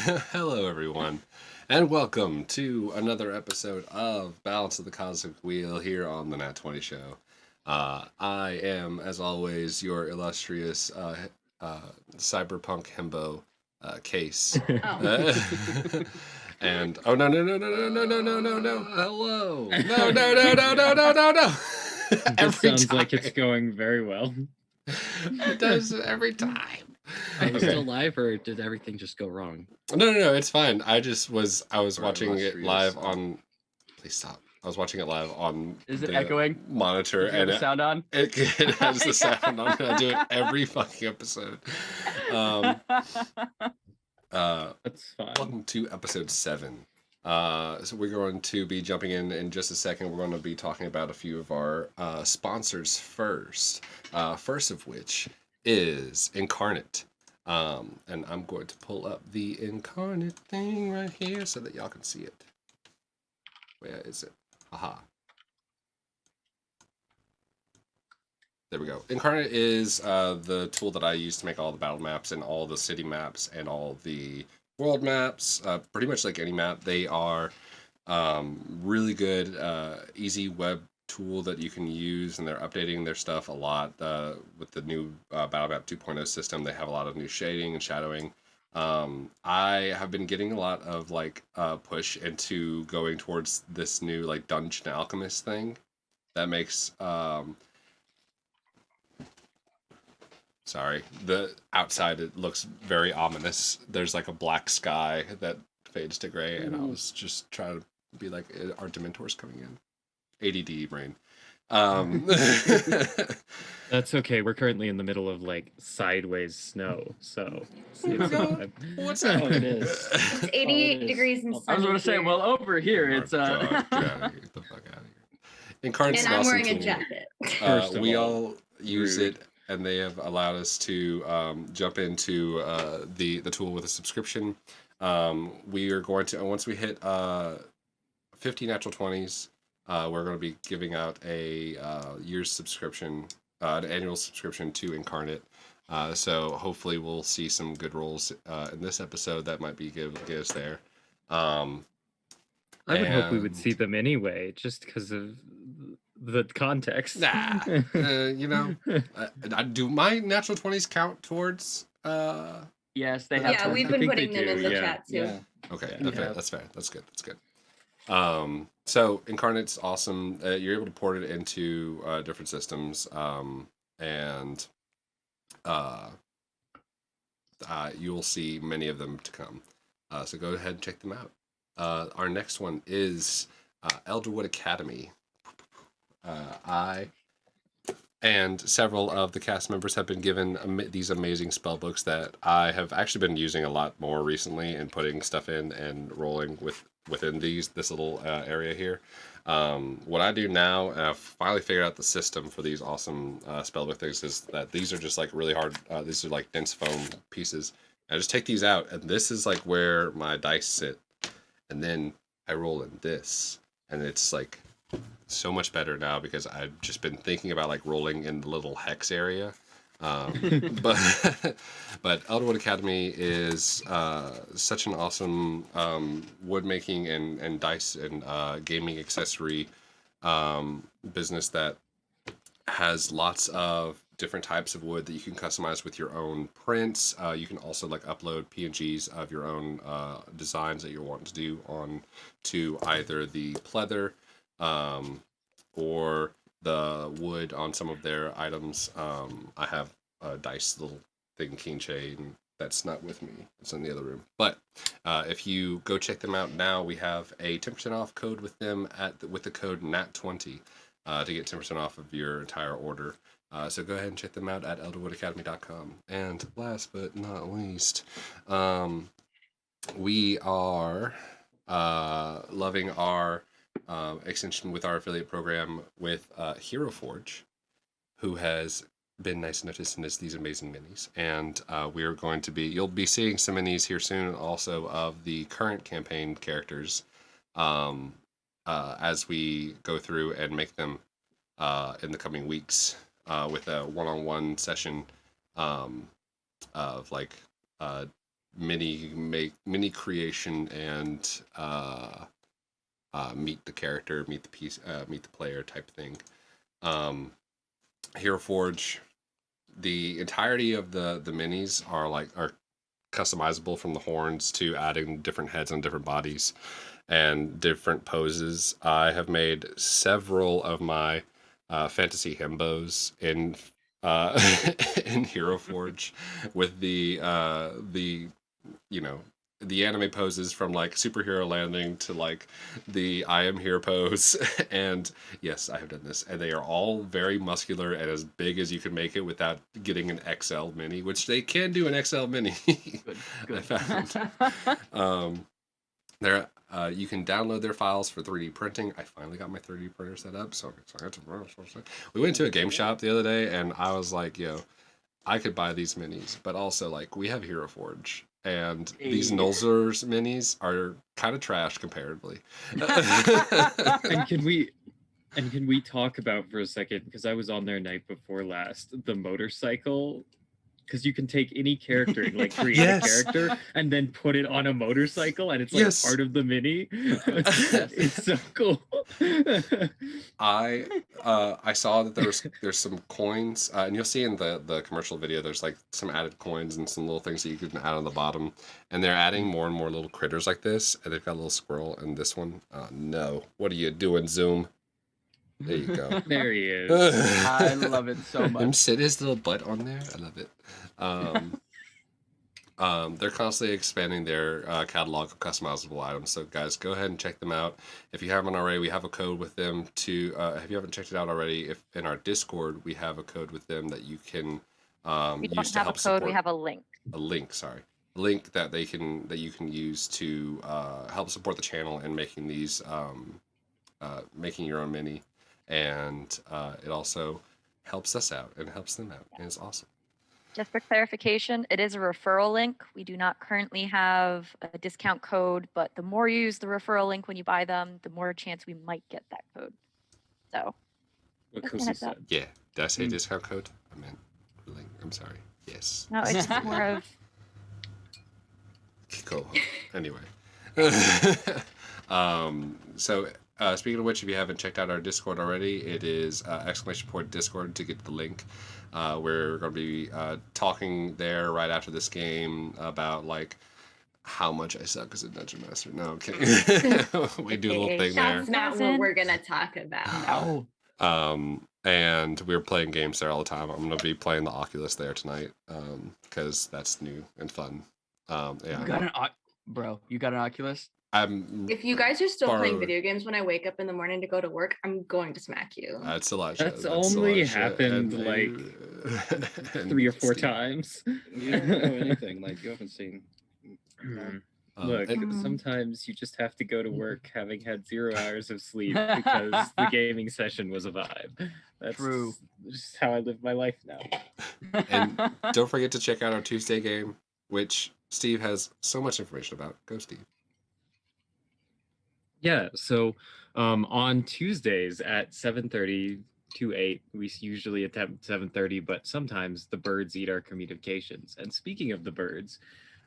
Hello, everyone, and welcome to another episode of Balance of the Cosmic Wheel here on the Nat 20 Show. I am, as always, your illustrious cyberpunk himbo, Case. Oh. And oh no hello no. This sounds like it's going very well. It does every time. Are you still live, or did everything just go wrong? No, it's fine. I was watching it live on. Please stop. I was watching it live on. Is it echoing? Monitor and the sound on. It has the sound on. I do it every fucking episode. That's fine. Welcome to episode 7. So we're going to be jumping in just a second. We're going to be talking about a few of our sponsors first. First of which is Incarnate. And I'm going to pull up the Incarnate thing right here so that y'all can see it. Where is it? Aha. There we go. Incarnate is the tool that I use to make all the battle maps and all the city maps and all the world maps. Pretty much like any map. They are really good, easy web tool that you can use, and they're updating their stuff a lot with the new Battle Map 2.0 system. They have a lot of new shading and shadowing. I have been getting a lot of push into going towards this new Dungeon Alchemist thing that makes sorry, the outside it looks very ominous. There's a black sky that fades to gray, and I was just trying to be like, are Dementors coming in? ADD brain. That's okay. We're currently in the middle of sideways snow, so what's that? Oh, it is. It's 88 degrees and sunny. I was going to say, well, over here it's Get out of here. Get the fuck out of here. Incarnate's and an I'm awesome wearing a tool. jacket. We all use it, and they have allowed us to jump into the tool with a subscription. We are going to, once we hit 50 natural 20s, we're going to be giving out a year's subscription, an annual subscription to Incarnate. So hopefully we'll see some good rolls in this episode that might be get us there. I would hope we would see them anyway, just because of the context. Nah, do my natural 20s count towards? Yes, they have. Yeah, we've been putting them in the chat too. Yeah. Okay, that's fair. That's good. So Incarnate's awesome. You're able to port it into different systems, and you'll see many of them to come. So go ahead and check them out. Our next one is Elderwood Academy. I and several of the cast members have been given these amazing spell books that I have actually been using a lot more recently and putting stuff in and rolling within this little area here. What I do now, and I've finally figured out the system for these awesome spellbook things, is that these are just really hard. These are dense foam pieces. I just take these out, and this is where my dice sit, and then I roll in this, and it's so much better now because I've just been thinking about rolling in the little hex area. But Elderwood Academy is such an awesome wood making and dice and gaming accessory business that has lots of different types of wood that you can customize with your own prints. You can also upload PNGs of your own designs that you want to do on to either the pleather or the wood on some of their items. I have a dice little thing keychain that's not with me. It's in the other room. But if you go check them out now, we have a 10% off code with them with the code NAT20 to get 10% off of your entire order. So go ahead and check them out at elderwoodacademy.com. And last but not least, we are loving our extension with our affiliate program with Hero Forge, who has been nice enough to send us these amazing minis. And we're going to you'll be seeing some minis here soon, also of the current campaign characters as we go through and make them in the coming weeks with a one-on-one session of mini creation and meet the character, meet the player type thing. Hero Forge, the entirety of the minis are customizable, from the horns to adding different heads on different bodies and different poses. I have made several of my fantasy himbos in in Hero Forge with the the anime poses, from like superhero landing to like the I am here pose. And yes, I have done this, and they are all very muscular and as big as you can make it without getting an XL mini, which they can do an XL mini. Good. I found. There, you can download their files for 3D printing. I finally got my 3D printer set up, so we went to a game shop the other day, and I was like, "Yo, I could buy these minis, but also like we have Hero Forge, and these Nolzur's minis are kind of trash comparatively." And can we talk about for a second, because I was on there night before last, the motorcycle? Because you can take any character and like create a character and then put it on a motorcycle, and it's like part of the mini. It's so cool. I saw that there's some coins, and you'll see in the commercial video there's like some added coins and some little things that you can add on the bottom, and they're adding more and more little critters like this, and they've got a little squirrel in this one. No, what are you doing, Zoom? There you go. There he is. I love it so much. And sit his little butt on there. I love it. They're constantly expanding their catalog of customizable items. So guys, go ahead and check them out. If you haven't already, we have a code with them to. If you haven't checked it out already, if in our Discord we have a code with them that you can we use don't to have a help code. support. We have a link. A link, sorry. A link that you can use to help support the channel and making these making your own mini. And it also helps us out and helps them out, and it's awesome. Just for clarification, it is a referral link. We do not currently have a discount code, but the more you use the referral link when you buy them, the more chance we might get that code. So, What just a Kosi heads said. up. Yeah, did I say discount code? I meant link. I'm sorry. Yes. No, it's more of Cool. Anyway. So speaking of which, if you haven't checked out our Discord already, it is !Discord to get the link. We're going to be talking there right after this game about like how much I suck as a dungeon master. No, okay. We do a little thing there. That's not what we're gonna talk about. No. And we're playing games there all the time. I'm going to be playing the Oculus there tonight because that's new and fun. Yeah. You got you got an Oculus? If you guys are still playing borrowed. video games when I wake up in the morning to go to work, I'm going to smack you. It's a lot. That's only happened like 3 or 4 times. You don't know anything. Like you haven't seen. Look, sometimes you just have to go to work having had 0 hours of sleep because the gaming session was a vibe. That's True. just how I live my life now. And don't forget to check out our Tuesday game, which Steve has so much information about. Go, Steve. Yeah, so on Tuesdays at 7:30 to 8, we usually attempt 7:30, but sometimes the birds eat our communications. And speaking of the birds,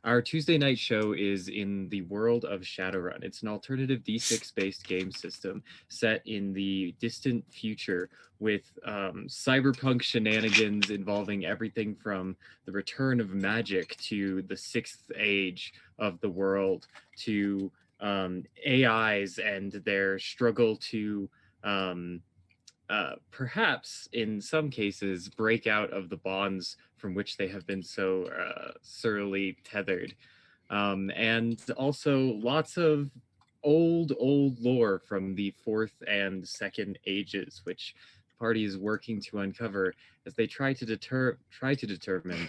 our Tuesday night show is in the world of Shadowrun. It's an alternative D6-based game system set in the distant future with cyberpunk shenanigans involving everything from the return of magic to the 6th age of the world to AIs and their struggle to perhaps in some cases break out of the bonds from which they have been so surly tethered, and also lots of old lore from the 4th and 2nd ages, which the party is working to uncover as they try to determine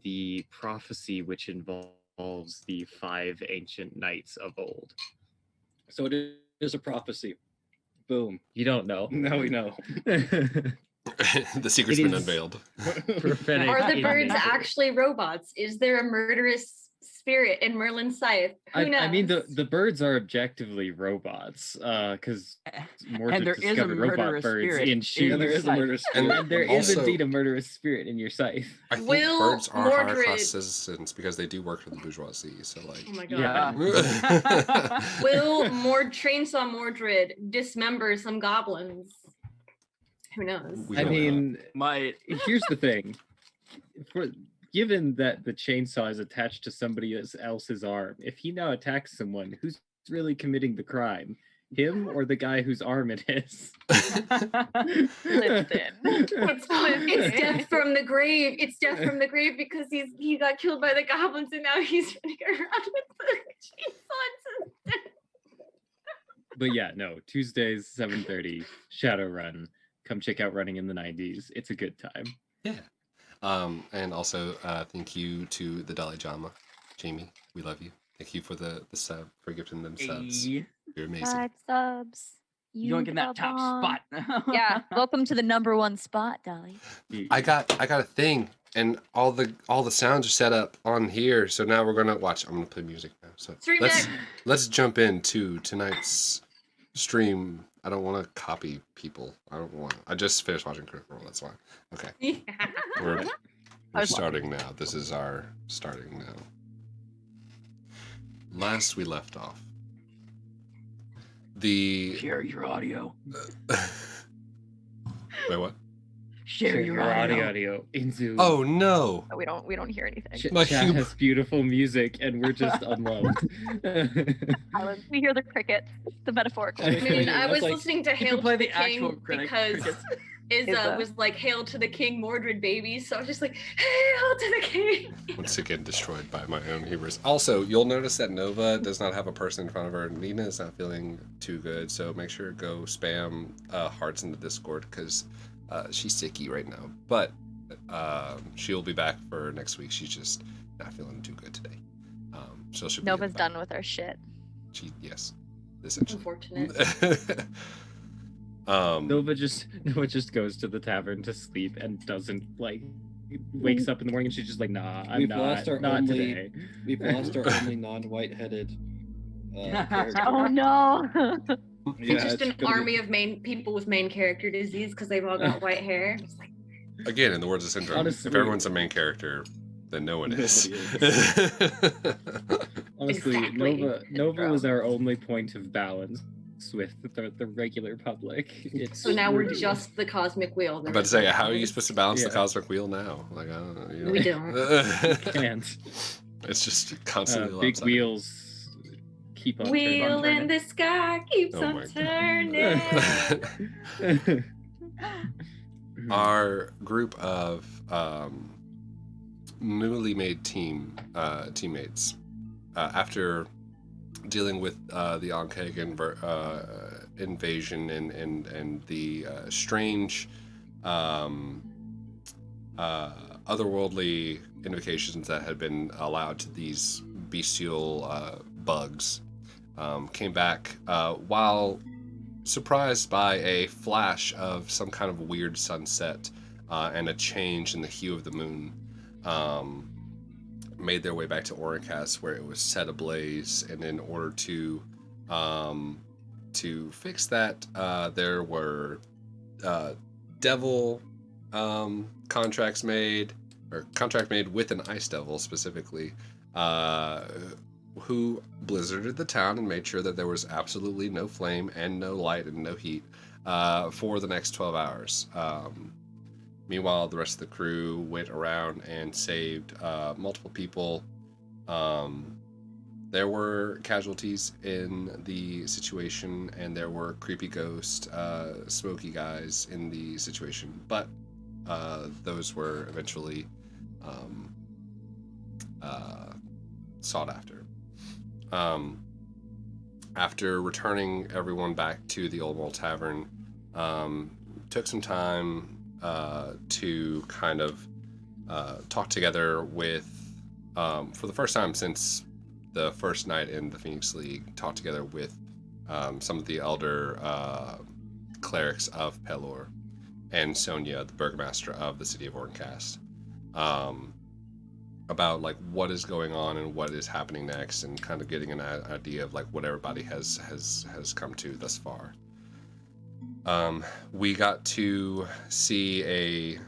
the prophecy which involves the 5 ancient knights of old. So it is a prophecy. Boom. You don't know. Now we know. The secret's It been is unveiled. Prophetic Are the in birds nature. actually robots? Is there a murderous spirit in Merlin's scythe. Who knows? I mean, the birds are objectively robots, because And there Mordred is a discovered robot murderous birds spirit in in shoes. And there is a Scythe. murder spirit. And there is Also- indeed a murderous spirit in your scythe. I think Will birds are higher Mordred- class citizens because they do work for the bourgeoisie. So like, Oh my god. Yeah. Will Chainsaw Mordred dismember some goblins? Who knows? We I don't know. mean, Might. here's the thing. Given that the chainsaw is attached to somebody else's arm, if he now attacks someone, who's really committing the crime? Him or the guy whose arm it is? Lived in. It's death from the grave. It's death from the grave because he got killed by the goblins and now he's running around with the chainsaw. But yeah, no, Tuesdays, 7:30, Shadowrun. Come check out Running in the 90s. It's a good time. Yeah. And also, thank you to the Dalai Lama, Jamie. We love you. Thank you for the sub, for gifting them subs. Hey, You're amazing. 5 subs. you don't get that the top bomb. spot. Yeah, welcome to the #1 spot, Dolly. I got a thing, and all the sounds are set up on here. So now we're gonna watch. I'm gonna play music now. So Stream let's jump into tonight's stream. I don't want to copy people. I just finished watching Critical Role. That's fine. Okay, we're starting now. This is our starting now. Last we left off, the Share your audio. wait, what? Share your audio. audio into. Oh no! Oh, we don't hear anything. Ch- My chat humor. has beautiful music, and we're just unloved. We hear the crickets, the metaphorical. I mean, I That's was like- listening to You Hail can to play the the actual King cricket. because Izza. was like Hail to the King Mordred baby, so I was just like Hail to the King. Once again, destroyed by my own hubris. Also, you'll notice that Nova does not have a person in front of her. Nina is not feeling too good, so make sure to go spam hearts in the Discord because she's sicky right now. But she'll be back for next week. She's just not feeling too good today. So she'll be Nova's back. done with our shit. Yes, essentially. Unfortunate. Nova just goes to the tavern to sleep and doesn't wakes up in the morning and she's just like, nah, I'm We've not. lost our Not only- today. We've lost our only non-white-headed character. Oh no! Yeah, It's just it's an gonna be- army of people with main character disease because they've all got white hair. It's like, Again, in the words of Syndrome, Honestly- if everyone's a main character, then no one is. Honestly, Exactly. Nova was our only point of balance with the regular public. It's so now we're really- just the cosmic wheel. I'm about to say, how are you supposed to balance the Yeah. cosmic wheel now? Like, I don't know. You know. We don't. can't. It's just constantly Big lopsided. wheels keep on Wheel turning. in the sky keeps Oh my on God. turning. Our group of newly made teammates, after dealing with the Ankeg invasion and the strange otherworldly invocations that had been allowed to these bestial bugs, came back while surprised by a flash of some kind of weird sunset and a change in the hue of the moon. Made their way back to Orincast, where it was set ablaze, and in order to fix that, there were devil contract made with an ice devil specifically, who blizzarded the town and made sure that there was absolutely no flame and no light and no heat for the next 12 hours. Meanwhile, the rest of the crew went around and saved multiple people. There were casualties in the situation, and there were creepy ghost, smoky guys in the situation, but those were eventually sought after. After returning everyone back to the Old World Tavern, took some time to kind of talk together with, for the first time since the first night in the Phoenix League, talk together with some of the elder clerics of Pelor and Sonia, the burgomaster of the city of Orncast. about like what is going on and what is happening next, and kind of getting an idea of like what everybody has come to thus far. We got to see a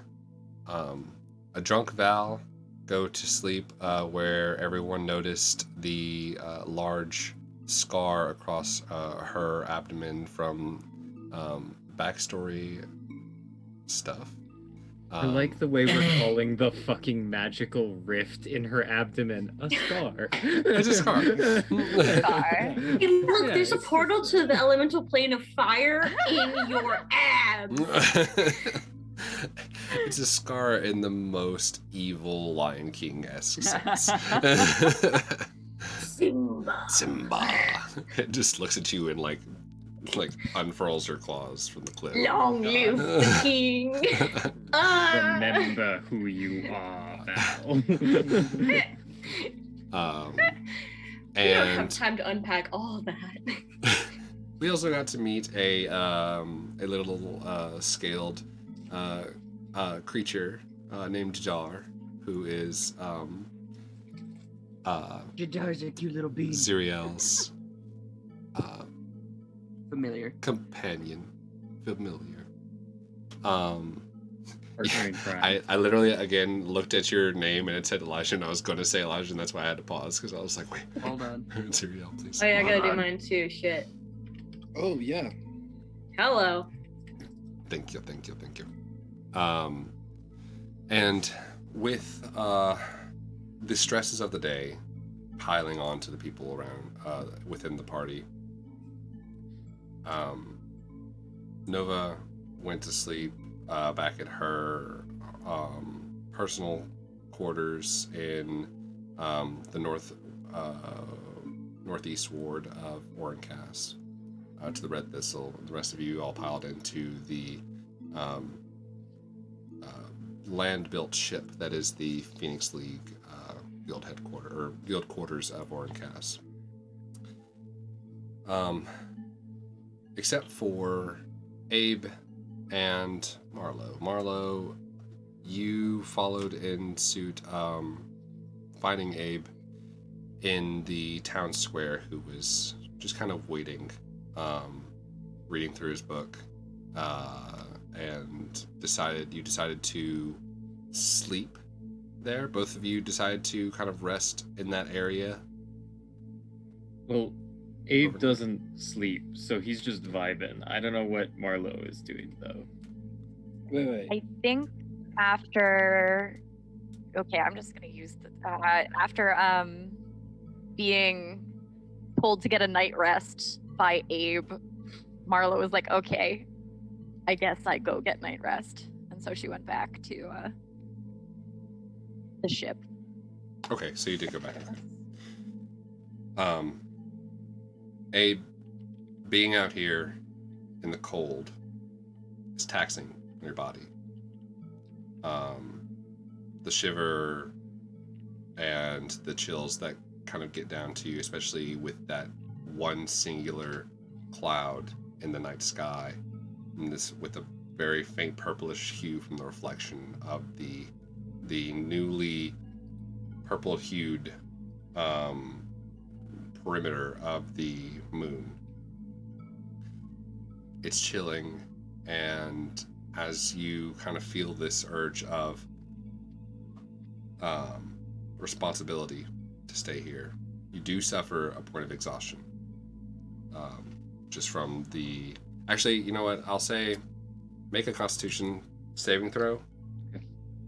drunk Val go to sleep, where everyone noticed the large scar across her abdomen from backstory stuff. I like the way we're calling the fucking magical rift in her abdomen a scar. It's a scar. Scar. Hey, look, there's a Yes. portal to the elemental plane of fire in your abs. It's a scar in the most evil Lion King-esque sense. Simba. Simba. It just looks at you and like unfurls her claws from the cliff. Long live the king. Remember who you are, Val. We don't have And time to unpack all that. we also got to meet a little scaled creature named Jar, who is Jadar's a cute little bean. Xyriel's Familiar. companion, familiar. Partner in crime. I literally again looked at your name and it said Elijah, and I was going to say Elijah, and that's why I had to pause, because I was like, wait, Hold on. Xyriel, please. Oh yeah, I gotta do Hold on. mine too. Shit. Oh yeah. Hello. Thank you. And with the stresses of the day piling on to the people around within the party, Nova went to sleep back at her personal quarters in the northeast ward of Orncast, to the Red Thistle. The rest of you all piled into the land-built ship that is the Phoenix League guild headquarters, or guild quarters of Orncast. Except for Abe and Marlow. Marlow, you followed in suit, finding Abe in the town square, who was just kind of waiting, reading through his book, and you decided to sleep there. Both of you decided to kind of rest in that area. Well, Abe doesn't sleep, so he's just vibing. I don't know what Marlow is doing though. Wait. I think after, okay, I'm just gonna use after being told to get a night rest by Abe, Marlow was like, okay, I guess I go get night rest, and so she went back to the ship. Okay, so you did go back. Abe, being out here in the cold is taxing on your body. The shiver and the chills that kind of get down to you, especially with that one singular cloud in the night sky, and this with a very faint purplish hue from the reflection of the newly purple-hued perimeter of the moon. It's chilling, and as you kind of feel this urge of responsibility to stay here, you do suffer a point of exhaustion. Just from the... Actually, you know what? I'll say make a Constitution saving throw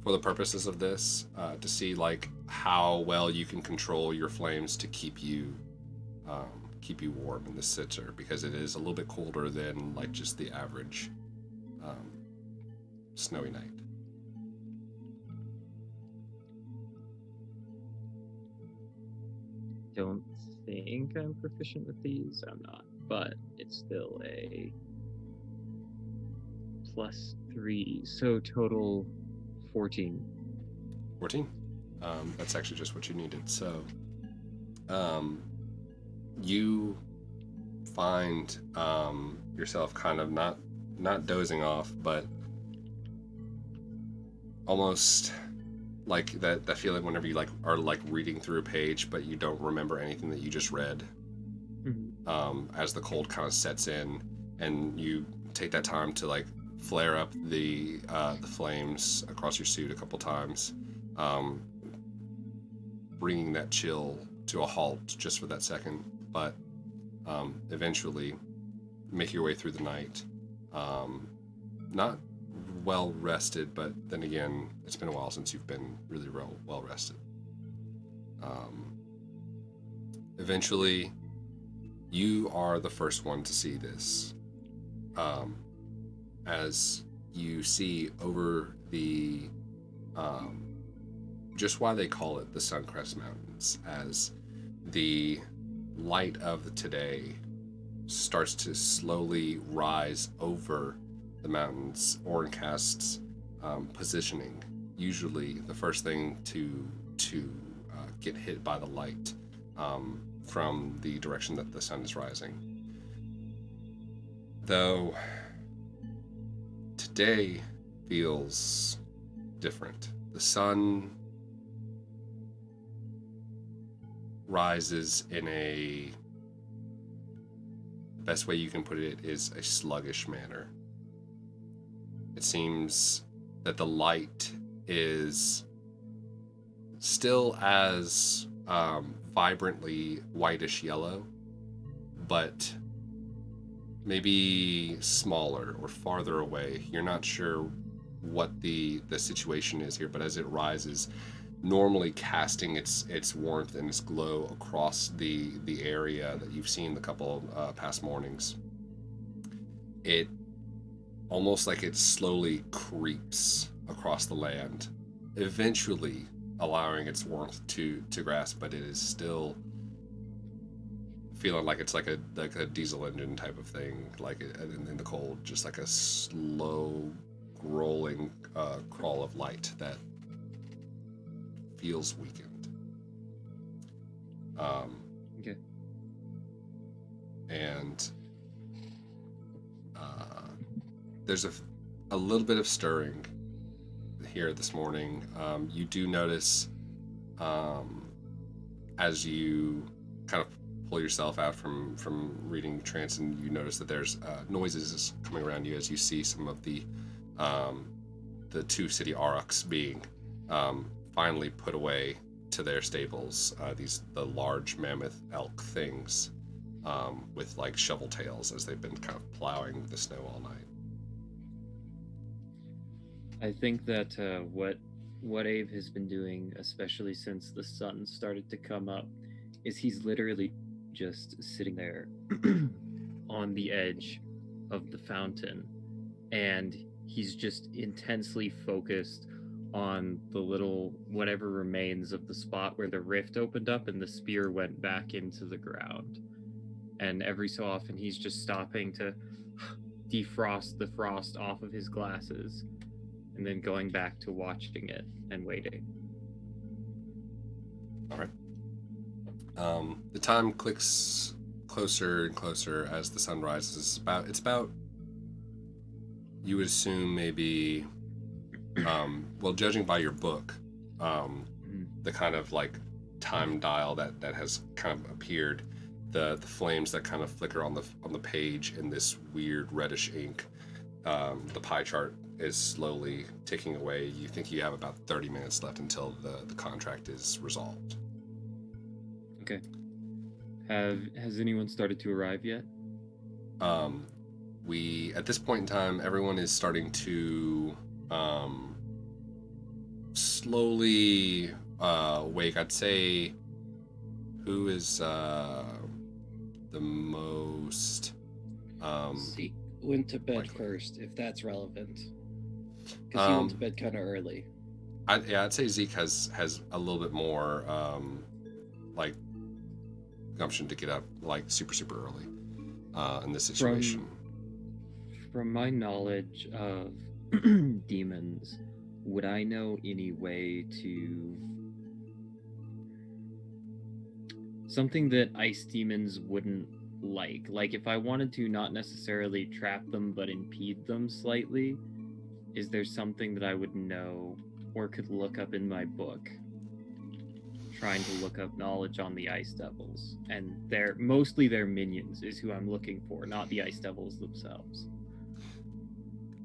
for the purposes of this, to see like how well you can control your flames to keep you warm in this sitter, because it is a little bit colder than like just the average snowy night. Don't think I'm proficient with these. I'm not, but it's still a +3, so total 14. 14. That's actually just what you needed. So, you find yourself kind of not dozing off, but almost like that feeling whenever you like are like reading through a page, but you don't remember anything that you just read. As the cold kind of sets in, and you take that time to like flare up the flames across your suit a couple times, bringing that chill to a halt just for that second, but eventually make your way through the night. Not well rested, but then again, it's been a while since you've been really well rested. Eventually, you are the first one to see this. As you see over the, just why they call it the Suncrest Mountains, as the light of the today starts to slowly rise over the mountains. Orin casts positioning, usually the first thing to get hit by the light from the direction that the sun is rising. Though today feels different. The sun rises in the best way you can put it is a sluggish manner. It seems that the light is still as vibrantly whitish yellow, but maybe smaller or farther away. You're not sure what the situation is here, but as it rises, normally casting its warmth and its glow across the area that you've seen the couple past mornings, it almost like it slowly creeps across the land, eventually allowing its warmth to grasp, but it is still feeling like it's like a diesel engine type of thing, like in the cold, just like a slow rolling crawl of light that feels weakened. Okay. And there's a little bit of stirring here this morning. You do notice as you kind of pull yourself out from reading trance, and you notice that there's noises coming around you as you see some of the two city aurochs being finally put away to their stables. The large mammoth elk things with like shovel tails, as they've been kind of plowing the snow all night. I think that what Abe has been doing, especially since the sun started to come up, is he's literally just sitting there on the edge of the fountain, and he's just intensely focused on the little whatever remains of the spot where the rift opened up and the spear went back into the ground. And every so often he's just stopping to defrost the frost off of his glasses and then going back to watching it and waiting. All right. The time clicks closer and closer as the sun rises. It's about you would assume maybe, well, judging by your book, the kind of like time dial that has kind of appeared, the flames that kind of flicker on the page in this weird reddish ink, the pie chart is slowly ticking away. You think you have about 30 minutes left until the contract is resolved. Okay. Has anyone started to arrive yet? We, at this point in time, everyone is starting to slowly wake. I'd say who is the most Zeke went to bed likely. first, if that's relevant. Because he went to bed kind of early. I'd say Zeke has a little bit more like gumption to get up like super early in this situation. From my knowledge of demons, would I know any way to... something that ice demons wouldn't like if I wanted to not necessarily trap them but impede them slightly, is there something that I would know or could look up in my book, trying to look up knowledge on the Ice Devils, and mostly their minions is who I'm looking for, not the Ice Devils themselves.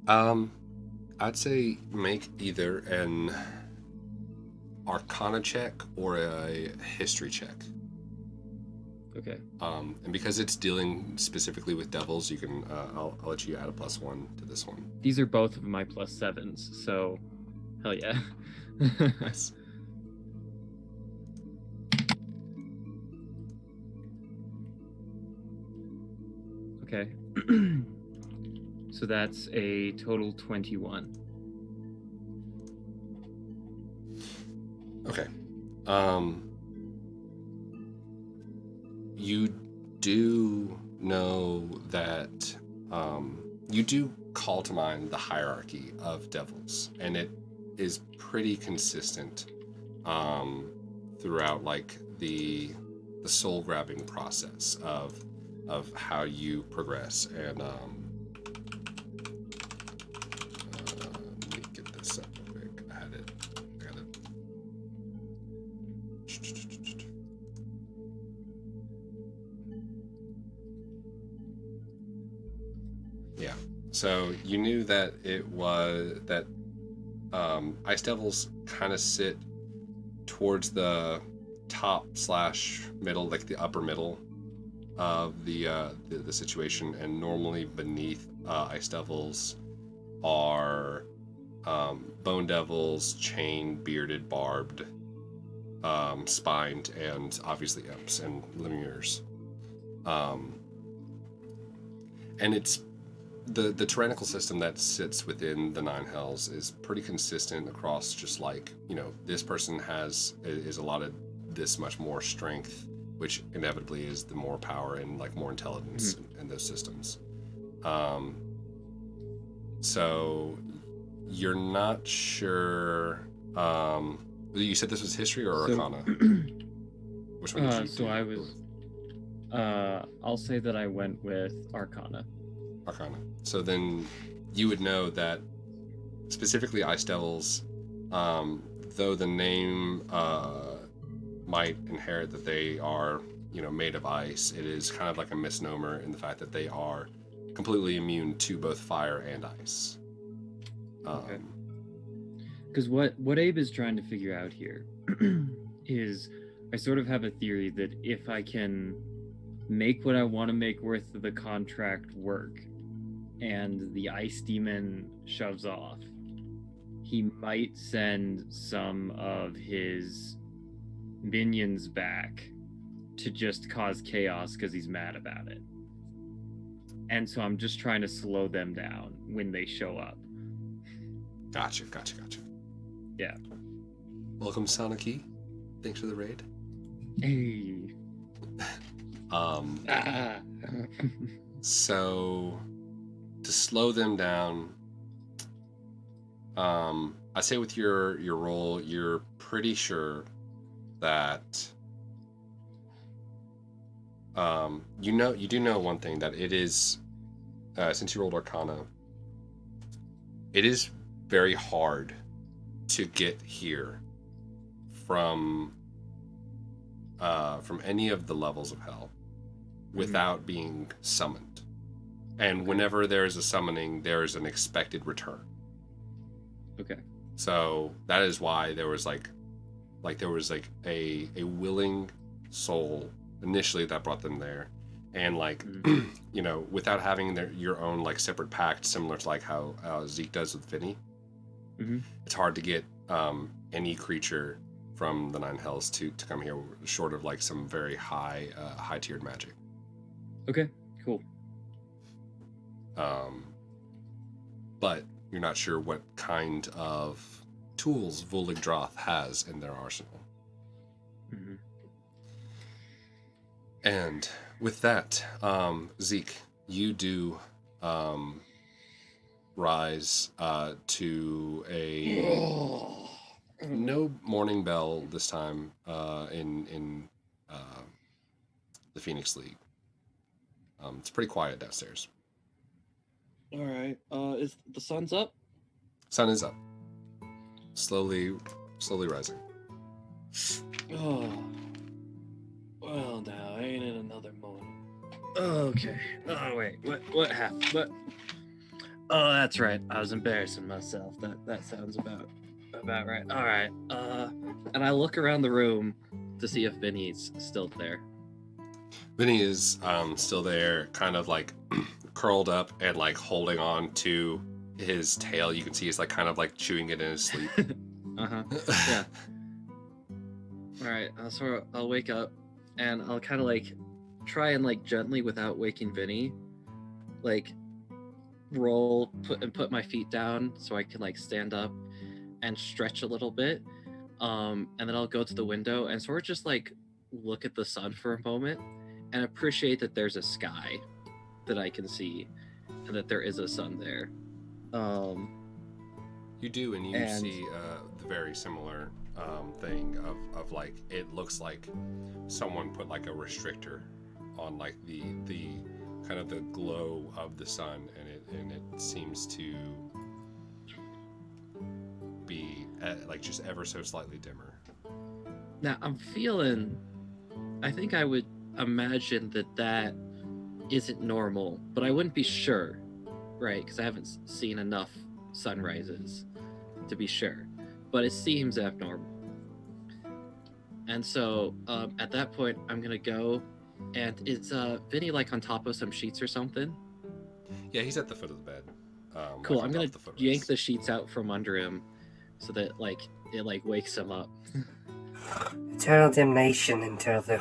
I'd say make either an Arcana check or a History check. Okay. And because it's dealing specifically with devils, you can I'll let you add a +1 to this one. These are both of my +7s, so hell yeah. Nice. Okay. So that's a total 21. Okay. You do know that you do call to mind the hierarchy of devils, and it is pretty consistent throughout like the soul grabbing process of how you progress. And let me get this up real quick. I got it. Yeah. So you knew that it was that Ice Devils kind of sit towards the top/middle, like the upper middle of the situation, and normally beneath Ice Devils are Bone Devils, chained, bearded, barbed, spined, and obviously Imps and Lemures. And it's the tyrannical system that sits within the Nine Hells is pretty consistent across, just like, this person is allotted this much more strength, which inevitably is the more power and like more intelligence in those systems. So you're not sure. You said this was history or Arcana? Which one did you do? I was. I'll say that I went with Arcana. Arcana. So then you would know that specifically Ice Devils, though the name might inherit that they are, made of ice, it is kind of like a misnomer in the fact that they are completely immune to both fire and ice. Okay. Because what Abe is trying to figure out here is, I sort of have a theory that if I can make what I want to make with the contract work, and the ice demon shoves off, he might send some of his minions back to just cause chaos because he's mad about it. And so I'm just trying to slow them down when they show up. Gotcha. Yeah. Welcome, Sonaki. Thanks for the raid. Hey. So to slow them down, I say with your roll, you're pretty sure that you do know one thing, that it is since you rolled Arcana, it is very hard to get here from any of the levels of hell without being summoned. And whenever there's a summoning, there's an expected return. Okay. So that is why there was a willing soul initially that brought them there, and without having your own like separate pact, similar to like how Zeke does with Finny. It's hard to get any creature from the Nine Hells to come here, short of like some very high tiered magic. Okay, cool. But you're not sure what kind of tools Vuligdroth has in their arsenal. And with that, Zeke, you do rise to a no morning bell this time in the Phoenix League. It's pretty quiet downstairs. All right. Is the sun's up? Sun is up. slowly rising. Oh. Well, now ain't it another moment? Okay. Oh wait, what happened? What? Oh, that's right. I was embarrassing myself. That sounds about right. All right. And I look around the room to see if Vinny's still there. Vinny is still there, kind of like curled up and like holding on to his tail. You can see he's like kind of like chewing it in his sleep. Yeah. All right. So I'll wake up, and I'll kind of like try and like gently, without waking Vinny, like roll, put my feet down so I can like stand up and stretch a little bit. And then I'll go to the window and sort of just like look at the sun for a moment and appreciate that there's a sky that I can see and that there is a sun there. You do, and you see the very similar thing of like it looks like someone put like a restrictor on like the kind of the glow of the sun, and it seems to be like just ever so slightly dimmer. Now I think I would imagine that isn't normal, but I wouldn't be sure, right? Because I haven't seen enough sunrises to be sure, but it seems abnormal. And so at that point, I'm gonna go, and is Vinny like on top of some sheets or something? Yeah, he's at the foot of the bed. Cool. Like I'm on gonna top of the footrest. yank the sheets out from under him, so that like it like wakes him up. Eternal damnation until the.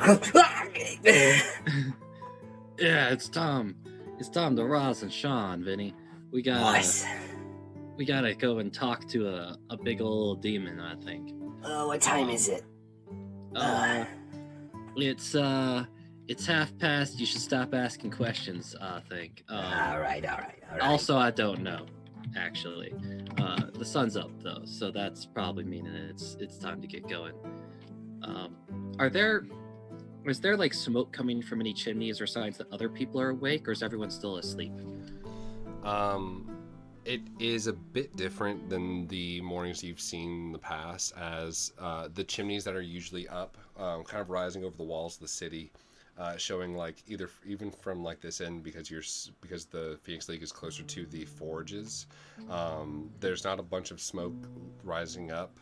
Yeah, it's Tom. It's Tom, the Roz and Sean, Vinny. We gotta go and talk to a big old demon, I think. Oh, what time is it? It's 1:30. You should stop asking questions, I think. All right. Also, I don't know, actually. The sun's up though, so that's probably meaning it's time to get going. Is there like smoke coming from any chimneys or signs that other people are awake, or is everyone still asleep? It is a bit different than the mornings you've seen in the past, as the chimneys that are usually up, kind of rising over the walls of the city, showing like even from like this end, because the Phoenix League is closer to the forges. There's not a bunch of smoke rising up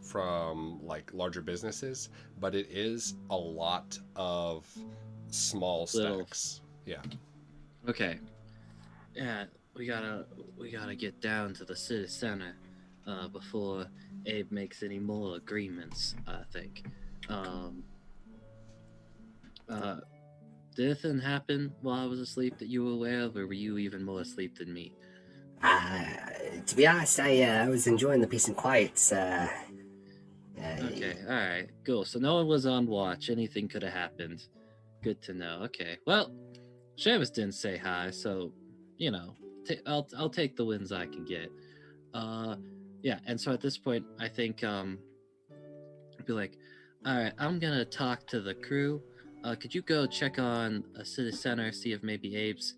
from like larger businesses, but it is a lot of small stacks. Yeah. Okay. Yeah, we gotta get down to the city center before Abe makes any more agreements, I think. Did anything happen while I was asleep that you were aware of, or were you even more asleep than me? To be honest, I was enjoying the peace and quiet. Okay, alright, cool. So no one was on watch. Anything could have happened. Good to know. Okay, well, Seamus didn't say hi, so, you know, I'll take the wins I can get. Yeah, and so at this point, I think, I'd be like, alright, I'm gonna talk to the crew. Could you go check on a city center, see if maybe Abe's,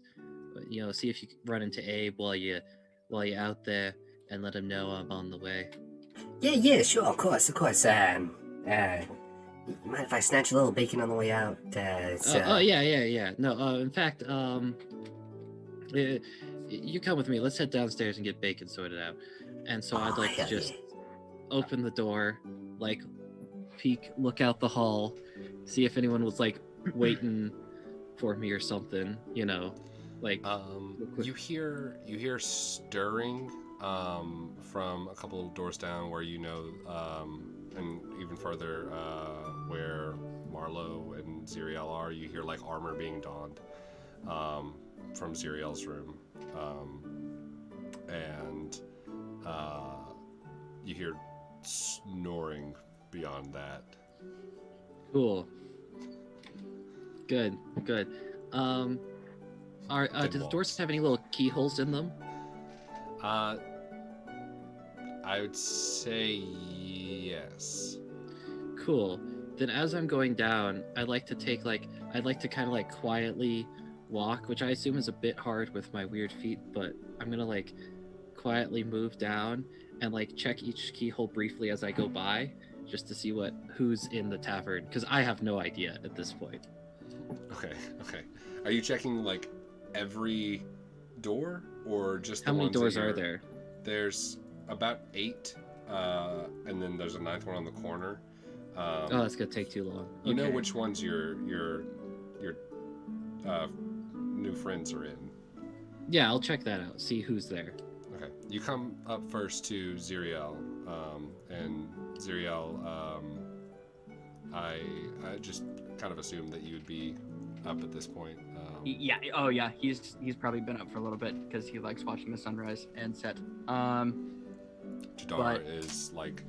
see if you can run into Abe while you're out there, and let him know I'm on the way. Yeah, sure, of course. Mind if I snatch a little bacon on the way out? Yeah. No, in fact, you come with me. Let's head downstairs and get bacon sorted out. And so I'd like to just open the door, like peek, look out the hall, see if anyone was like waiting for me or something. Like. You hear stirring from a couple of doors down, where and even further where Marlow and Xyriel are. You hear like armor being donned from Xyriel's room, and you hear snoring beyond that. Cool. Good. Do the doors have any little keyholes in them? I would say yes. Cool. Then as I'm going down, I'd like to kind of like quietly walk, which I assume is a bit hard with my weird feet, but I'm gonna like quietly move down and like check each keyhole briefly as I go by, just to see who's in the tavern, because I have no idea at this point. Okay. Are you checking like every door or just How the many ones that doors are you're- there? There's about 8, and then there's a 9th one on the corner. Oh, that's gonna take too long. You know Okay. which ones your new friends are in. Yeah, I'll check that out. See who's there. Okay. You come up first to Xyriel, and Xyriel, I just kind of assumed that you would be up at this point. Yeah. Oh, yeah. He's probably been up for a little bit because he likes watching the sunrise and set. Jadar but- is like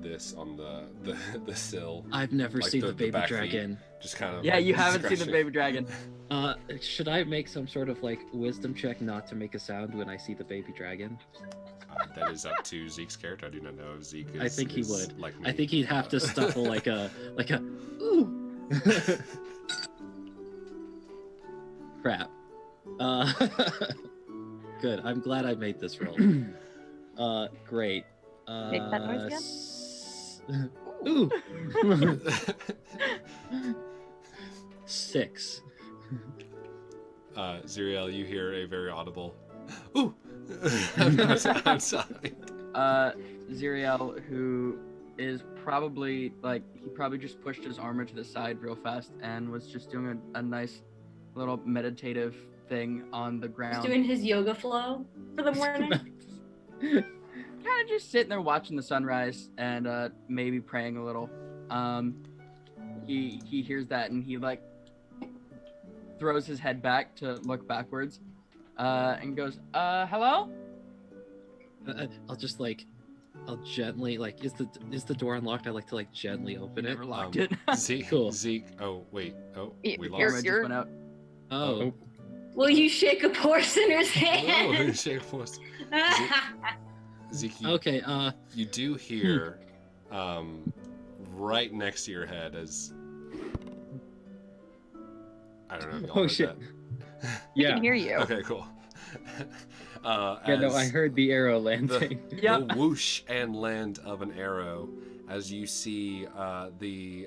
this on the sill, I've never Like seen the the baby back feet. dragon. just kind of. Yeah, like, you haven't seen the scratching. baby dragon. Should I make some sort of like wisdom check not to make a sound when I see the baby dragon? That is up to Zeke's character. I do not know if Zeke is. I think he is would. Like me. I think he'd have to stifle like a ooh. Crap. Good. I'm glad I made this roll. Great. Make that noise again? Ooh. 6. Xyriel, you hear a very audible. Ooh. I'm sorry. Xyriel, who is probably he probably just pushed his armor to the side real fast and was just doing a nice little meditative thing on the He's ground. doing his yoga flow for the morning. Kind of just sitting there watching the sunrise and maybe praying a little. He hears that and he like throws his head back to look backwards and goes, hello? I'll just I'll gently is the door unlocked? I like to gently open it. Never locked it. Zeke. Cool. Zeke. Oh wait. Oh, Y- we you're- lost. Just went out. Oh, Will you shake a poor sinner's Hello, hand? shake force. Zeke, you, okay. you do hear, right next to your head as. I don't know if y'all Oh heard shit. that. I Yeah. can hear you. Okay, cool. Yeah, no, I as heard the arrow landing. Yep. the whoosh and land of an arrow as you see the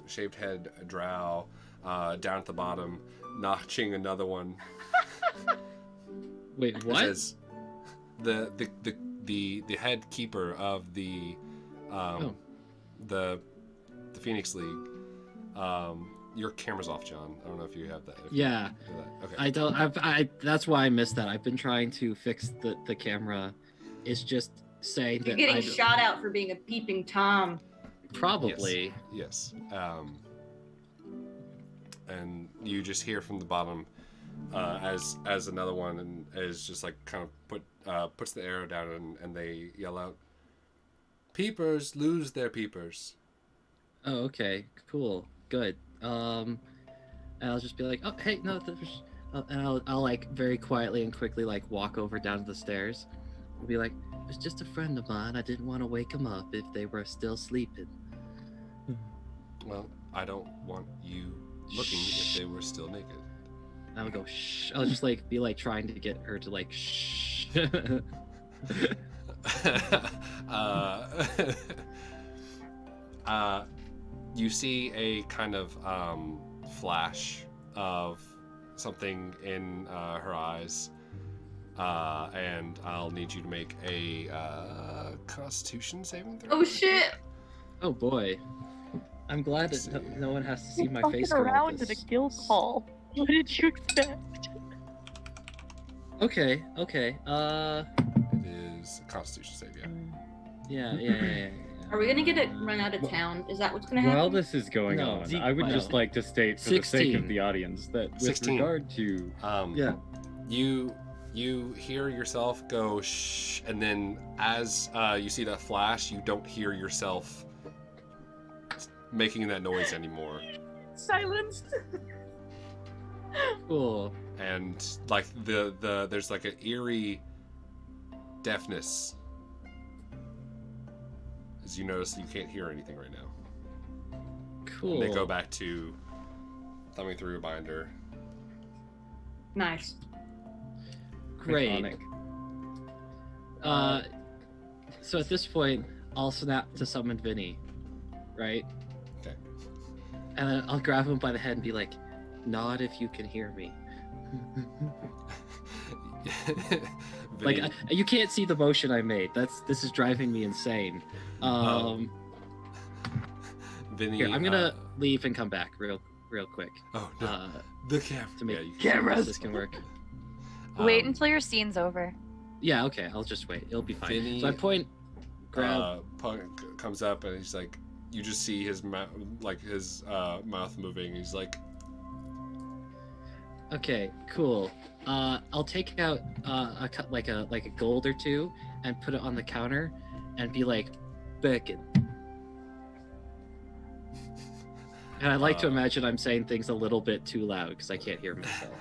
shaved head drow down at the bottom notching another one. wait, It what? says the head keeper of the the Phoenix League. Your camera's off, John. I don't know if you have that. If you Yeah. do that. Okay. I don't. That's why I missed that. I've been trying to fix the camera. It's just saying You're that getting I shot out for being a peeping Tom. probably. Yes. And you just hear from the bottom as another one and is just kind of puts the arrow down and they yell out, "Peepers lose their peepers." Oh, okay, cool, good. And I'll just be like, oh, hey, no, there's, and I'll very quietly and quickly walk over down the stairs. I'll be like, it was just a friend of mine. I didn't want to wake them up if they were still sleeping. Well, I don't want you looking if they were still naked. I would go shh. I'll just be trying to get her to shh. You see a kind of flash of something in her eyes, and I'll need you to make a Constitution saving throw. Oh shit! Oh boy, I'm glad that no one has to see my face. Fucking for all around in a this. guild hall. What did you expect? Okay. It is a Constitution save, yeah. Yeah. Are we gonna get it run out of town? Is that what's gonna happen? While this is going No, on, Zeke, I would no. just like to state for the sake 16. of the audience that with 16. regard to Yeah. You hear yourself go shh, and then as you see that flash, you don't hear yourself making that noise anymore. Silenced. Cool. And there's an eerie deafness as you notice you can't hear anything right now. Cool. And they go back to thumbing through a binder. Nice. Great. Iconic. So at this point, I'll snap to summon Vinny, right? Okay. And then I'll grab him by the head and be like, "Nod if you can hear me." Like Vinny, you can't see the motion I made. This is driving me insane. Vinny, Here, I'm gonna leave and come back real quick. Oh no, the camera. To make Yeah, you Cameras. this can work. Wait until your scene's over. Yeah, okay. I'll just wait. It'll be fine. Vinny, So I point, grab. Punk comes up and he's like, you just see his mouth, mouth moving. He's like, Okay, cool. I'll take out like a gold or two and put it on the counter, and be like, "Bacon." And I like to imagine I'm saying things a little bit too loud because I can't hear myself.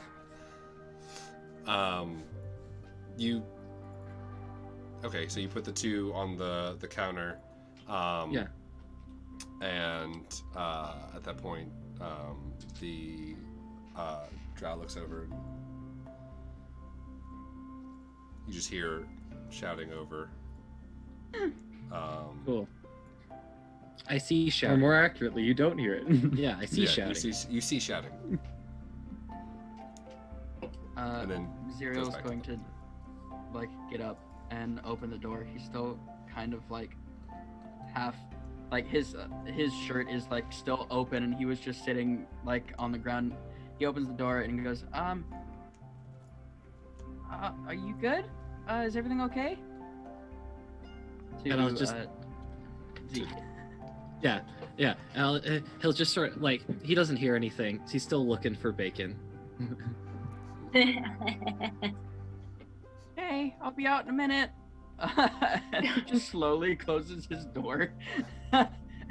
You. Okay, so you put the two on the counter. Yeah. And at that point, the drow looks over. You just hear shouting over. Cool. I see Or shouting. more accurately, you don't hear it. Yeah, I see shouting. You see shouting. And then Xyriel's goes back going to to like get up and open the door. He's still kind of like half, like his shirt is like still open, and he was just sitting like on the ground. He opens the door and he goes, are you good? Is everything okay? And I'll just- Zeke. Yeah. And he'll just sort of like, he doesn't hear anything. He's still looking for bacon. Hey, I'll be out in a minute. And he just slowly closes his door.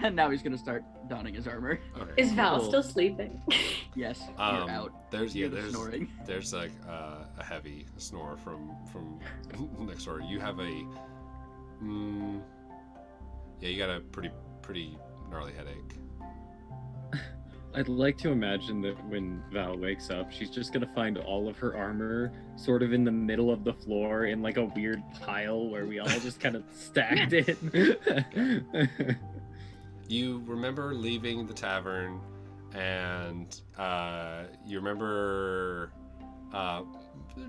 And now he's gonna start donning his armor. Okay. Is Val Cool. still sleeping? Yes, you're out. There's Hear the snoring. there's like a heavy snore from next door. You have a you got a pretty gnarly headache. I'd like to imagine that when Val wakes up, she's just gonna find all of her armor sort of in the middle of the floor in like a weird pile where we all just kind of stacked it. You remember leaving the tavern, and you remember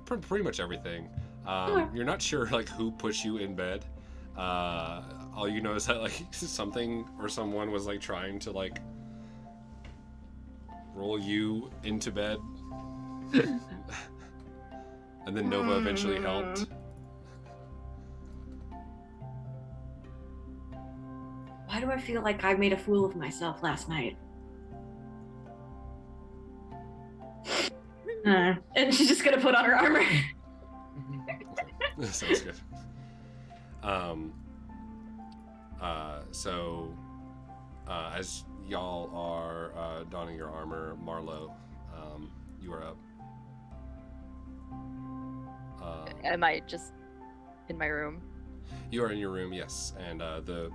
pretty much everything. You're not sure like who pushed you in bed. All you know is that like something or someone was like trying to like roll you into bed, and then Nova eventually helped. Why do I feel like I made a fool of myself last night? And she's just gonna put on her armor. Sounds good. So as y'all are donning your armor, Marlow, you are up. Am I just in my room? You are in your room, yes, and the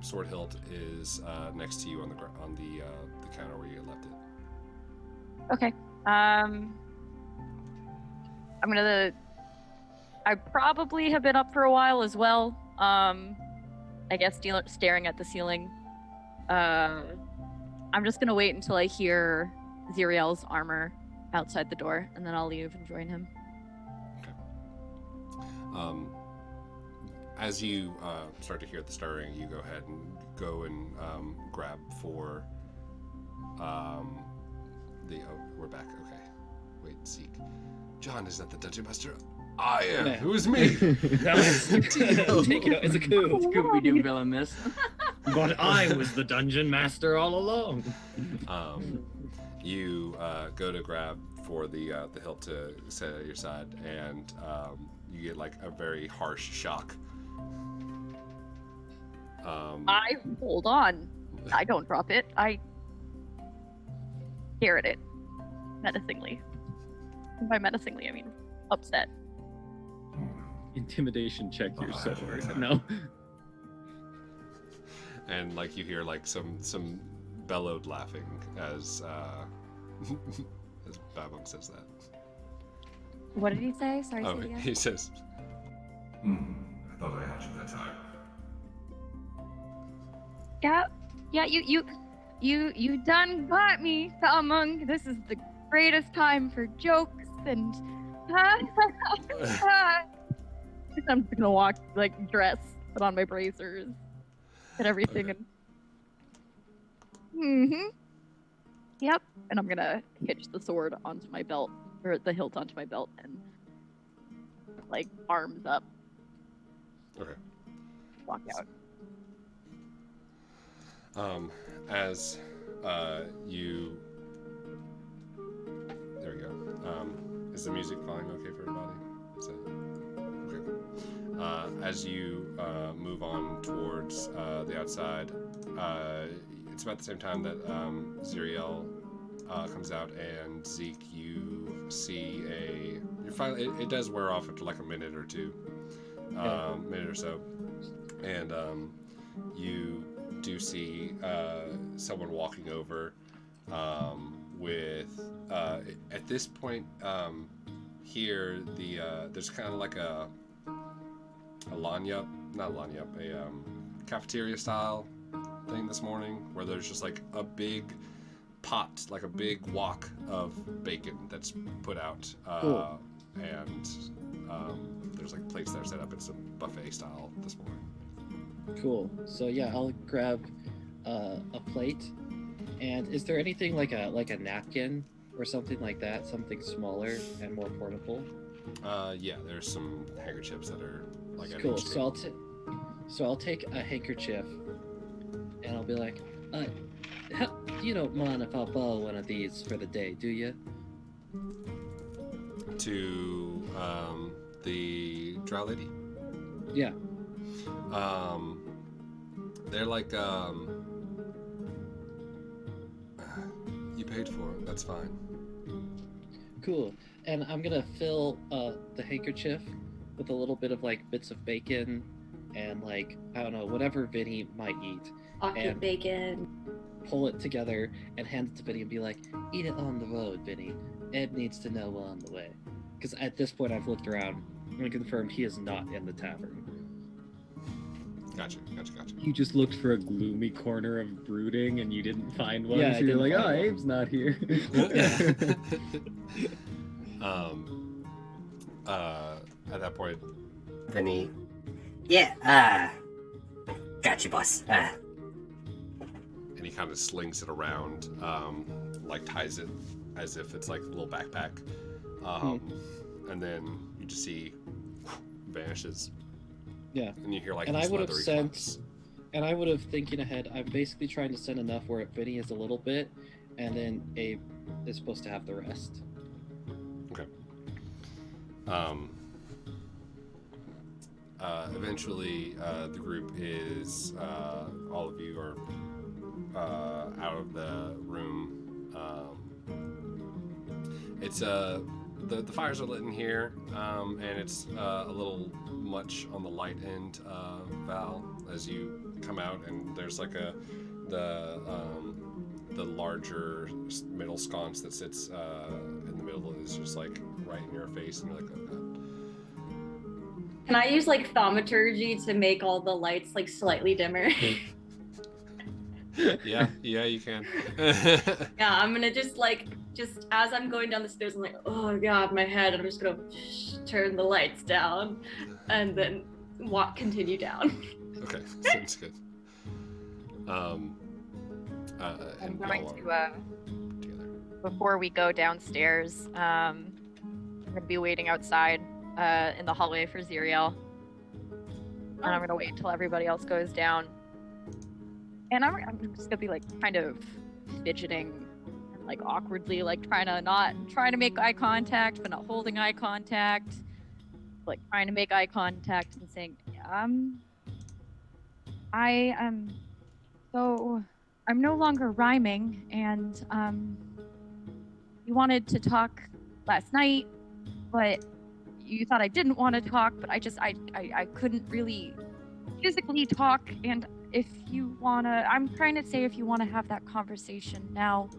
sword hilt is next to you on the counter where you left it. Okay. I probably have been up for a while as well. I guess staring at the ceiling. I'm just gonna wait until I hear Xyriel's armor outside the door, and then I'll leave and join him. As you start to hear the stirring, you go ahead and go and grab for we're back. Okay. Wait, Zeke. John is not the dungeon master. I am. Yeah. Who is me? Take it out. It's a coup. Scooby-Doo villain miss. But I was the dungeon master all along. You go to grab for the hilt to set at your side, and you get like a very harsh shock. I hold on. I don't drop it. I stare at it menacingly. And by menacingly, I mean upset. Intimidation check your sword. No. And like you hear like some bellowed laughing as as Babum says that. What did he say? Sorry, Oh, say it again. he says, thought I had you that time. Yeah, you done got me, Among. This is the greatest time for jokes and I'm just gonna walk, like, dress, put on my bracers, and everything, Okay. and yep. And I'm gonna hitch the sword onto my belt, or the hilt onto my belt, and like arms up, Okay. walk out. As you, there we go. Is the music falling okay for everybody? Is that okay? Cool. As you move on towards the outside, it's about the same time that Xyriel comes out, and Zeke, you see you finally, it does wear off after like a minute or two, minute or so, and you do see someone walking over with at this point here there's kind of like a cafeteria style thing this morning, where there's just like a big pot, like a big wok of bacon that's put out, Cool. and there's like plates that are set up. It's a buffet style this morning. Cool. So yeah, I'll grab a plate. And is there anything like a napkin or something like that, something smaller and more portable? Yeah, there's some handkerchiefs that are like an Cool. inch So thick. I'll take a handkerchief, and I'll be like, you don't mind if I borrow one of these for the day, do you? To the drow lady. Yeah. They're like you paid for it. That's fine. Cool. And I'm gonna fill the handkerchief with a little bit of like bits of bacon and like, I don't know, whatever Vinny might eat. Pocket And- bacon. Pull it together and hand it to Vinny and be like, eat it on the road, Vinny. Ed needs to know on the way. Because at this point I've looked around and confirmed he is not in the tavern. Gotcha. You just looked for a gloomy corner of brooding and you didn't find one, Yeah, so I you're didn't like, find oh, one." Abe's not here. At that point, Vinny. Yeah, gotcha, boss. and he kind of slings it around, like ties it as if it's like a little backpack, and then you just see vanishes. Yeah. And you hear like And these I would have leathery sent, clumps. and I would have, thinking ahead, I'm basically trying to send enough where Vinny is a little bit, and then Abe is supposed to have the rest. Okay. Eventually, the group is, all of you are out of the room. It's the fires are lit in here, and it's a little much on the light end, Val, as you come out, and there's like the larger middle sconce that sits in the middle is just like right in your face, and you're like, oh god. Can I use like thaumaturgy to make all the lights like slightly dimmer? Yeah, you can. Yeah, I'm gonna just as I'm going down the stairs, I'm like, oh god, my head. And I'm just gonna turn the lights down, and then continue down. Okay, sounds good. I'm And going y'all to are together. before we go downstairs, I'm gonna be waiting outside in the hallway for Xyriel, and I'm gonna wait until everybody else goes down. And I'm just gonna be like kind of fidgeting and like awkwardly like trying to make eye contact but not holding eye contact, like trying to make eye contact and saying, I am so I'm no longer rhyming, and you wanted to talk last night, but you thought I didn't want to talk, but I couldn't really physically talk, and if you wanna, I'm trying to say if you wanna have that conversation now,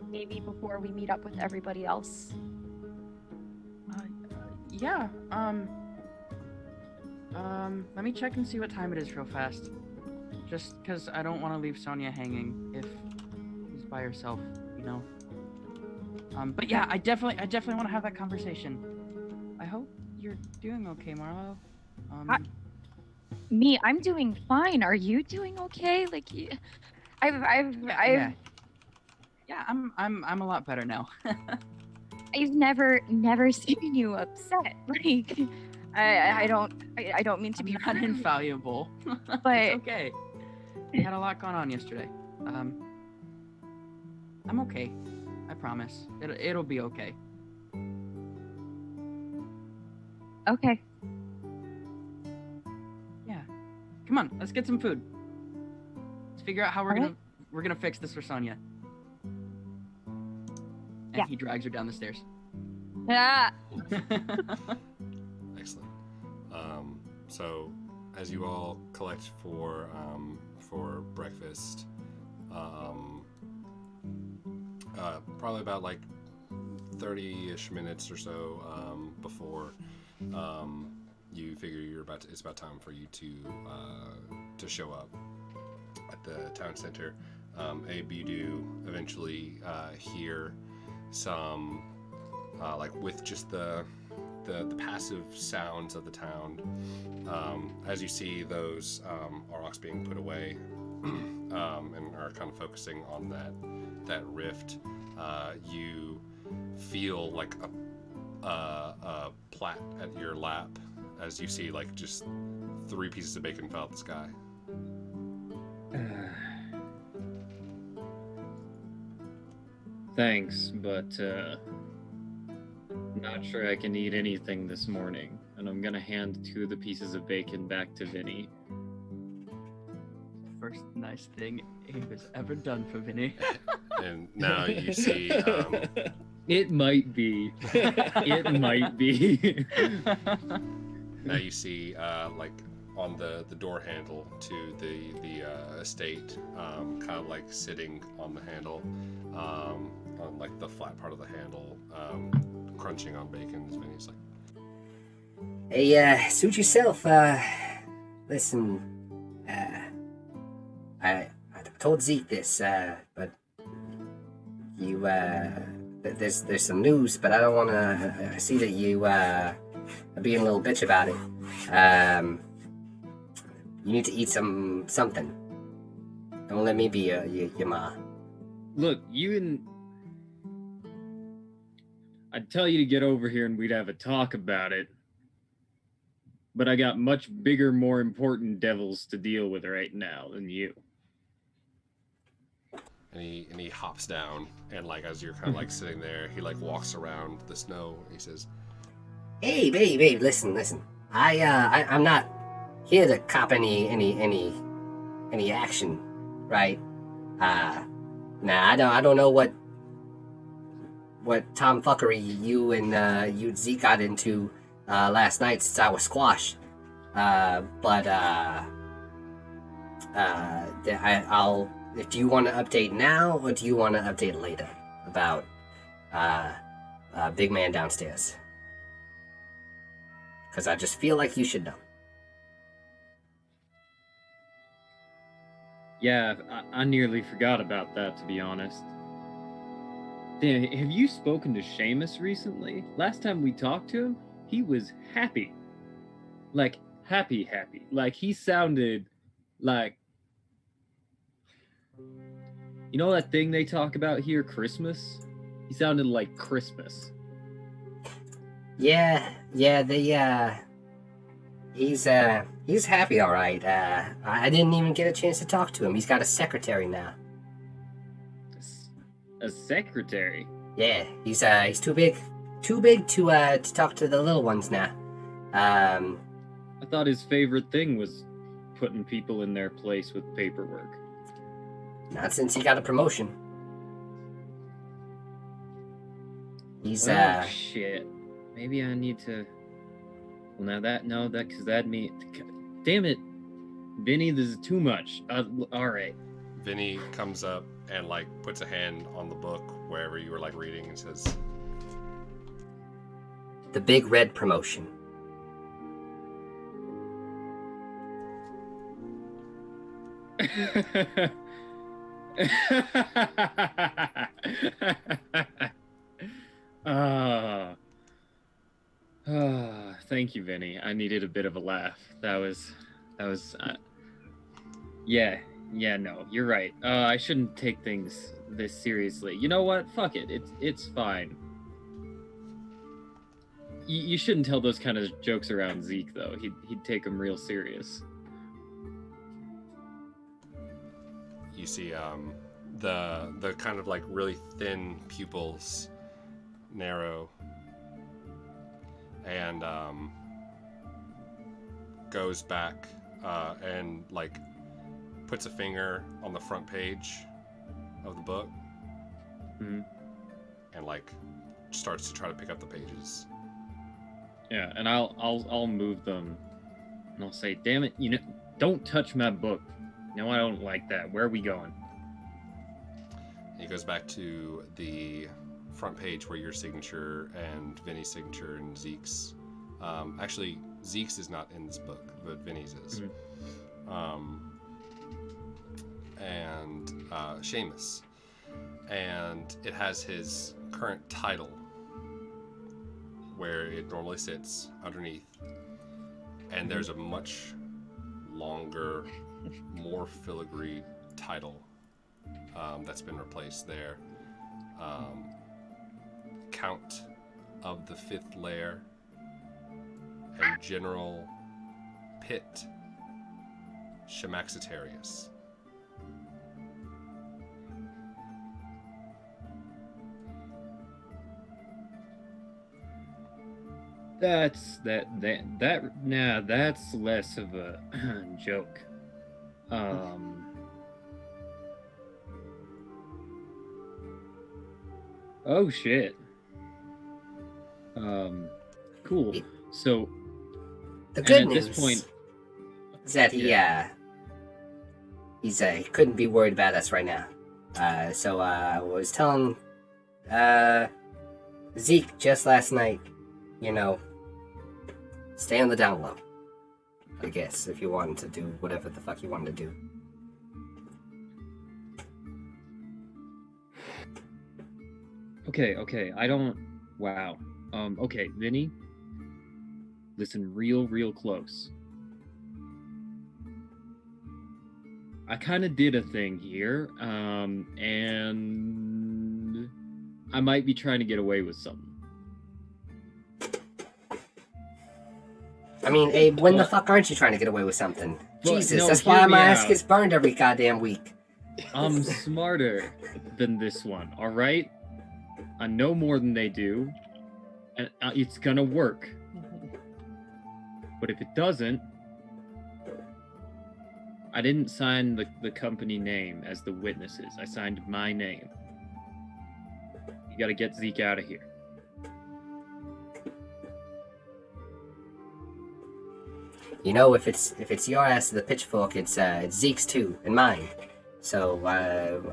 maybe before we meet up with everybody else. Yeah. Let me check and see what time it is real fast. Just because I don't want to leave Sonia hanging if she's by herself, you know. But yeah, I definitely want to have that conversation. I hope you're doing okay, Marlow. I'm doing fine. Are you doing okay? Like, Yeah, I'm a lot better now. I've never seen you upset. Like, I don't mean to be not rude, infallible, but it's okay. We had a lot going on yesterday. I'm okay. I promise. It'll be okay. okay. Yeah. Come on, let's get some food. Let's figure out how we're Alright. gonna fix this for Sonia. And Yeah. he drags her down the stairs. Ah, Excellent. So, as you all collect for breakfast, probably about like 30-ish minutes or so before you figure it's about time for you to show up at the town center. Abe, you do eventually hear some like with just the passive sounds of the town, as you see those aurochs being put away and are kind of focusing on that rift. You feel like a plait at your lap as you see like just 3 pieces of bacon fell out the sky. Thanks, but not sure I can eat anything this morning, and I'm gonna hand 2 of the pieces of bacon back to Vinny. First nice thing Abe has ever done for Vinny. And now you see It might be. It might be. now you see like on the door handle to the estate, kind of like sitting on the handle, on like the flat part of the handle, crunching on bacon. Vinny's like, Hey, suit yourself. Listen, I told Zeke this, but you, there's some news, but I don't want to. I see that you are being a little bitch about it. You need to eat something. Don't let me be your ma. Look, I'd tell you to get over here and we'd have a talk about it. But I got much bigger, more important devils to deal with right now than you. and he hops down, and like as you're kind of like sitting there, he like walks around the snow. And he says, Hey, babe, listen. I'm not here to cop any action, right? I don't know what tomfuckery you and you Zeke got into last night since I was squashed. But do you want to update now or do you want to update later about big man downstairs? Because I just feel like you should know. Yeah, I nearly forgot about that, to be honest. Dan, have you spoken to Seamus recently? Last time we talked to him, he was happy. Like, happy. Like, he sounded like... You know that thing they talk about here, Christmas? He sounded like Christmas. Yeah, he's happy, all right. I didn't even get a chance to talk to him. He's got a secretary now. A secretary? Yeah, he's too big to talk to the little ones now. I thought his favorite thing was putting people in their place with paperwork. Not since he got a promotion. He's Oh, shit. Maybe I need to... Well, because that means... Damn it. Vinny, this is too much. Alright. Vinny comes up and like puts a hand on the book wherever you were like reading and says, The Big Red promotion. Thank you, Vinny. I needed a bit of a laugh. That was, yeah, no, you're right. I shouldn't take things this seriously. You know what? Fuck it. It's fine. You shouldn't tell those kind of jokes around Zeke, though. He'd take them real serious. You see, the kind of like really thin pupils narrow, and goes back and like puts a finger on the front page of the book, Mhm. and like starts to try to pick up the pages. Yeah, and I'll move them, and I'll say, "Damn it, don't touch my book. No, I don't like that. Where are we going?" He goes back to the front page where your signature and Vinny's signature and Zeke's. Actually, Zeke's is not in this book, but Vinny's is. And Seamus. And it has his current title where it normally sits underneath. And there's a much longer, more filigree title that's been replaced there. Count of the Fifth Lair and General Pitt Shemaxitarius. That's less of a joke. Oh shit. Cool. So The good at news this point, is that he couldn't be worried about us right now. So I was telling Zeke just last night, stay on the down low. I guess if you wanted to do whatever the fuck you wanted to do. Okay, I don't. Wow. Okay, Vinny, listen real close. I kind of did a thing here, and I might be trying to get away with something. I mean, Abe, when the fuck aren't you trying to get away with something? But, Jesus, no, that's hear why me my ass out. gets burned every goddamn week. I'm smarter than this one, all right? I know more than they do, and it's gonna work. But if it doesn't, I didn't sign the company name as the witnesses. I signed my name. You gotta get Zeke out of here. If it's your ass to the pitchfork, it's Zeke's too, and mine. So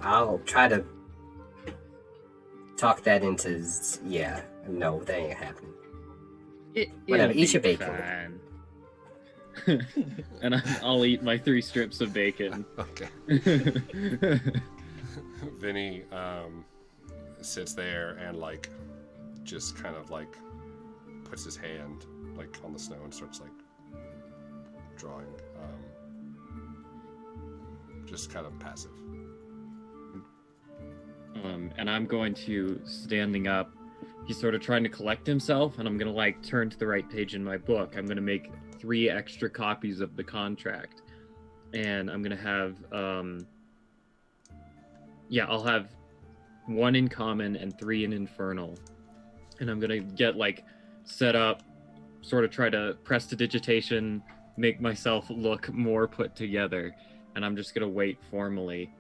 I'll try to talk that into no, that ain't happening. Whatever, eat your bacon. Fine. And I'll eat my 3 strips of bacon. Okay. Vinny sits there and like just kind of like puts his hand like on the snow and starts like drawing. Just kind of passive. And I'm going to, standing up, he's sort of trying to collect himself, and I'm going to like turn to the right page in my book. I'm going to make 3 extra copies of the contract, and I'm going to have I'll have 1 in common and 3 in infernal, and I'm going to get like set up, sort of try to prestidigitation, make myself look more put together, and I'm just going to wait formally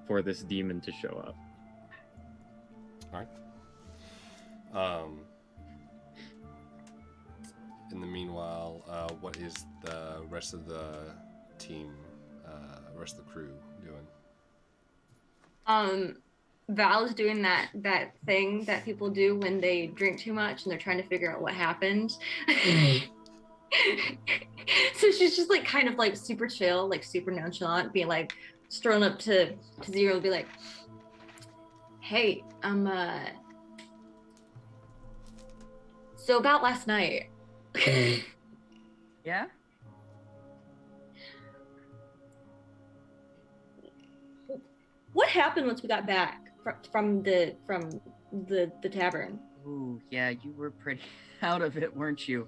for this demon to show up. All right. In the meanwhile, what is the rest of the team, rest of the crew doing? Val's doing that thing that people do when they drink too much and they're trying to figure out what happened. So she's just like kind of like super chill, like super nonchalant, being like strolling up to Xyriel and be like, "Hey, so about last night." Yeah? What happened once we got back from the tavern? Ooh, yeah, you were pretty out of it, weren't you?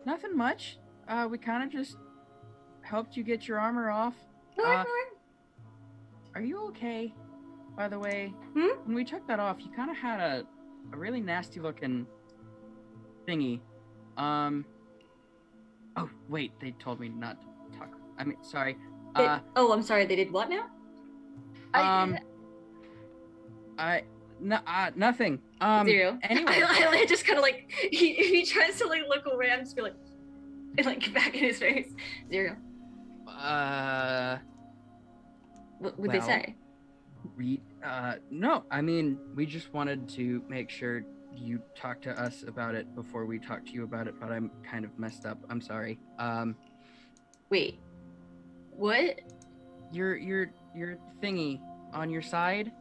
Nothing much. We kind of just helped you get your armor off. Are you okay? By the way, when we took that off, you kind of had a really nasty looking thingy. Oh, wait, they told me not to talk. I mean, sorry. I'm sorry. They did what now? Nothing. Zero. Anyway, I just kind of like he tries to like look away. I'm just be like, and like get back in his face. Zero. What would they say? No. I mean, we just wanted to make sure you talked to us about it before we talked to you about it. But I'm kind of messed up. I'm sorry. Wait. What? Your thingy on your side.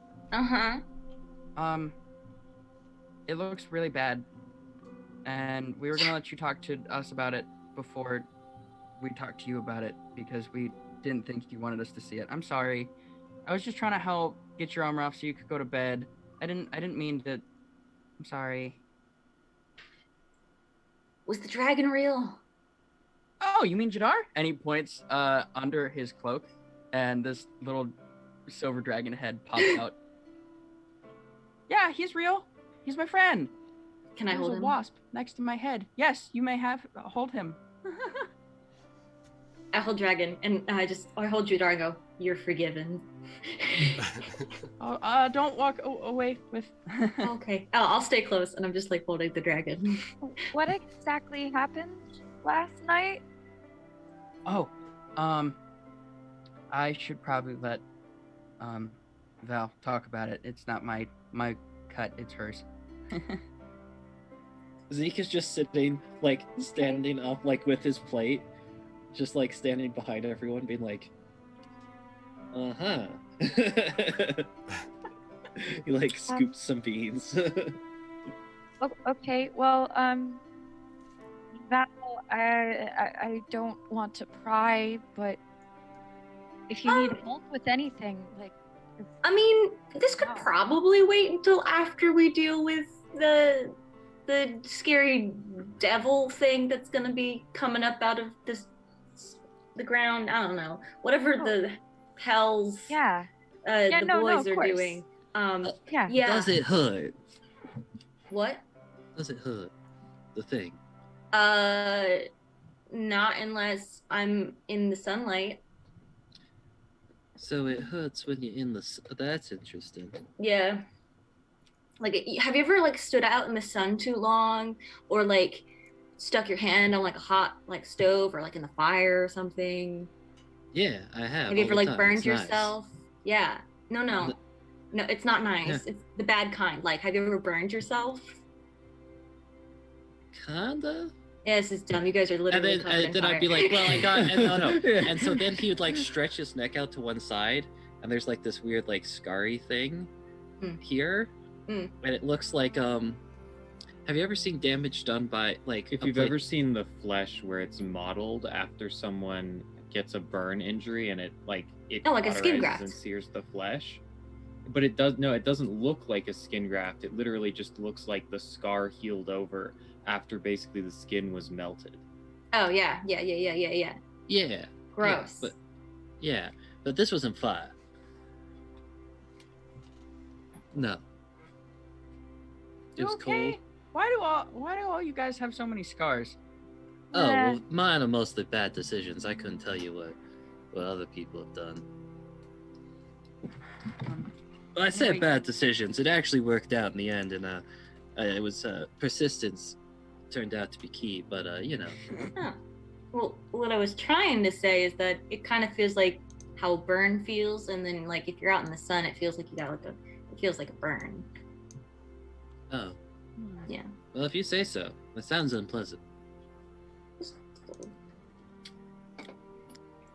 It looks really bad, and we were gonna let you talk to us about it before we talked to you about it because we didn't think you wanted us to see it. I'm sorry. I was just trying to help get your armor off so you could go to bed. I didn't mean to. I'm sorry. Was the dragon real? Oh, you mean Jadar? And he points under his cloak, and this little silver dragon head pops out. Yeah, he's real. He's my friend. Can I hold him? There's a wasp next to my head. Yes, you may hold him. I hold dragon, and I hold Jadar and go, "You're forgiven." Don't walk away with. Okay, I'll stay close, and I'm just like holding the dragon. What exactly happened last night? Oh, I should probably let Val talk about it. It's not my cut, it's hers. Zeke is just sitting, like, standing up, like, with his plate, just, like, standing behind everyone, being like, uh-huh. He, like, scoops some beans. Okay, well, Val, I don't want to pry, but if you need help with anything, like... I mean, this could probably wait until after we deal with the scary devil thing that's gonna be coming up out of the ground. I don't know. Whatever the hell's the boys of are course. doing. Yeah. Does it hurt? What? Does it hurt? The thing. Not unless I'm in the sunlight. So it hurts when you're in the... That's interesting. Yeah. Like, have you ever, like, stood out in the sun too long? Or, like, stuck your hand on, like, a hot, like, stove or, like, in the fire or something? Yeah, I have. Have you all ever, the like, time. burned It's nice. yourself? Yeah. No, it's not nice. Yeah. It's the bad kind. Like, have you ever burned yourself? Kinda? Yeah, this is dumb. You guys are literally And covered in then fire. I'd be like, well, I got... And, no. And so then he would, like, stretch his neck out to one side, and there's, like, this weird, like, scarry thing here. And it looks like, have you ever seen damage done by, like... If you've ever seen the flesh where it's modeled after someone gets a burn injury and it like a skin cauterizes graft and sears the flesh, but it doesn't look like a skin graft. It literally just looks like the scar healed over after basically the skin was melted. Oh yeah. Yeah. Gross. But this wasn't fire. No. It was okay? cold. Why do all you guys have so many scars? Oh, well, mine are mostly bad decisions. I couldn't tell you what other people have done. Well, I said bad decisions. It actually worked out in the end, and it was persistence turned out to be key. But you know. Huh. Well, what I was trying to say is that it kind of feels like how burn feels, and then like if you're out in the sun, it feels like you got it feels like a burn. Oh, Yeah. well, if you say so. That sounds unpleasant.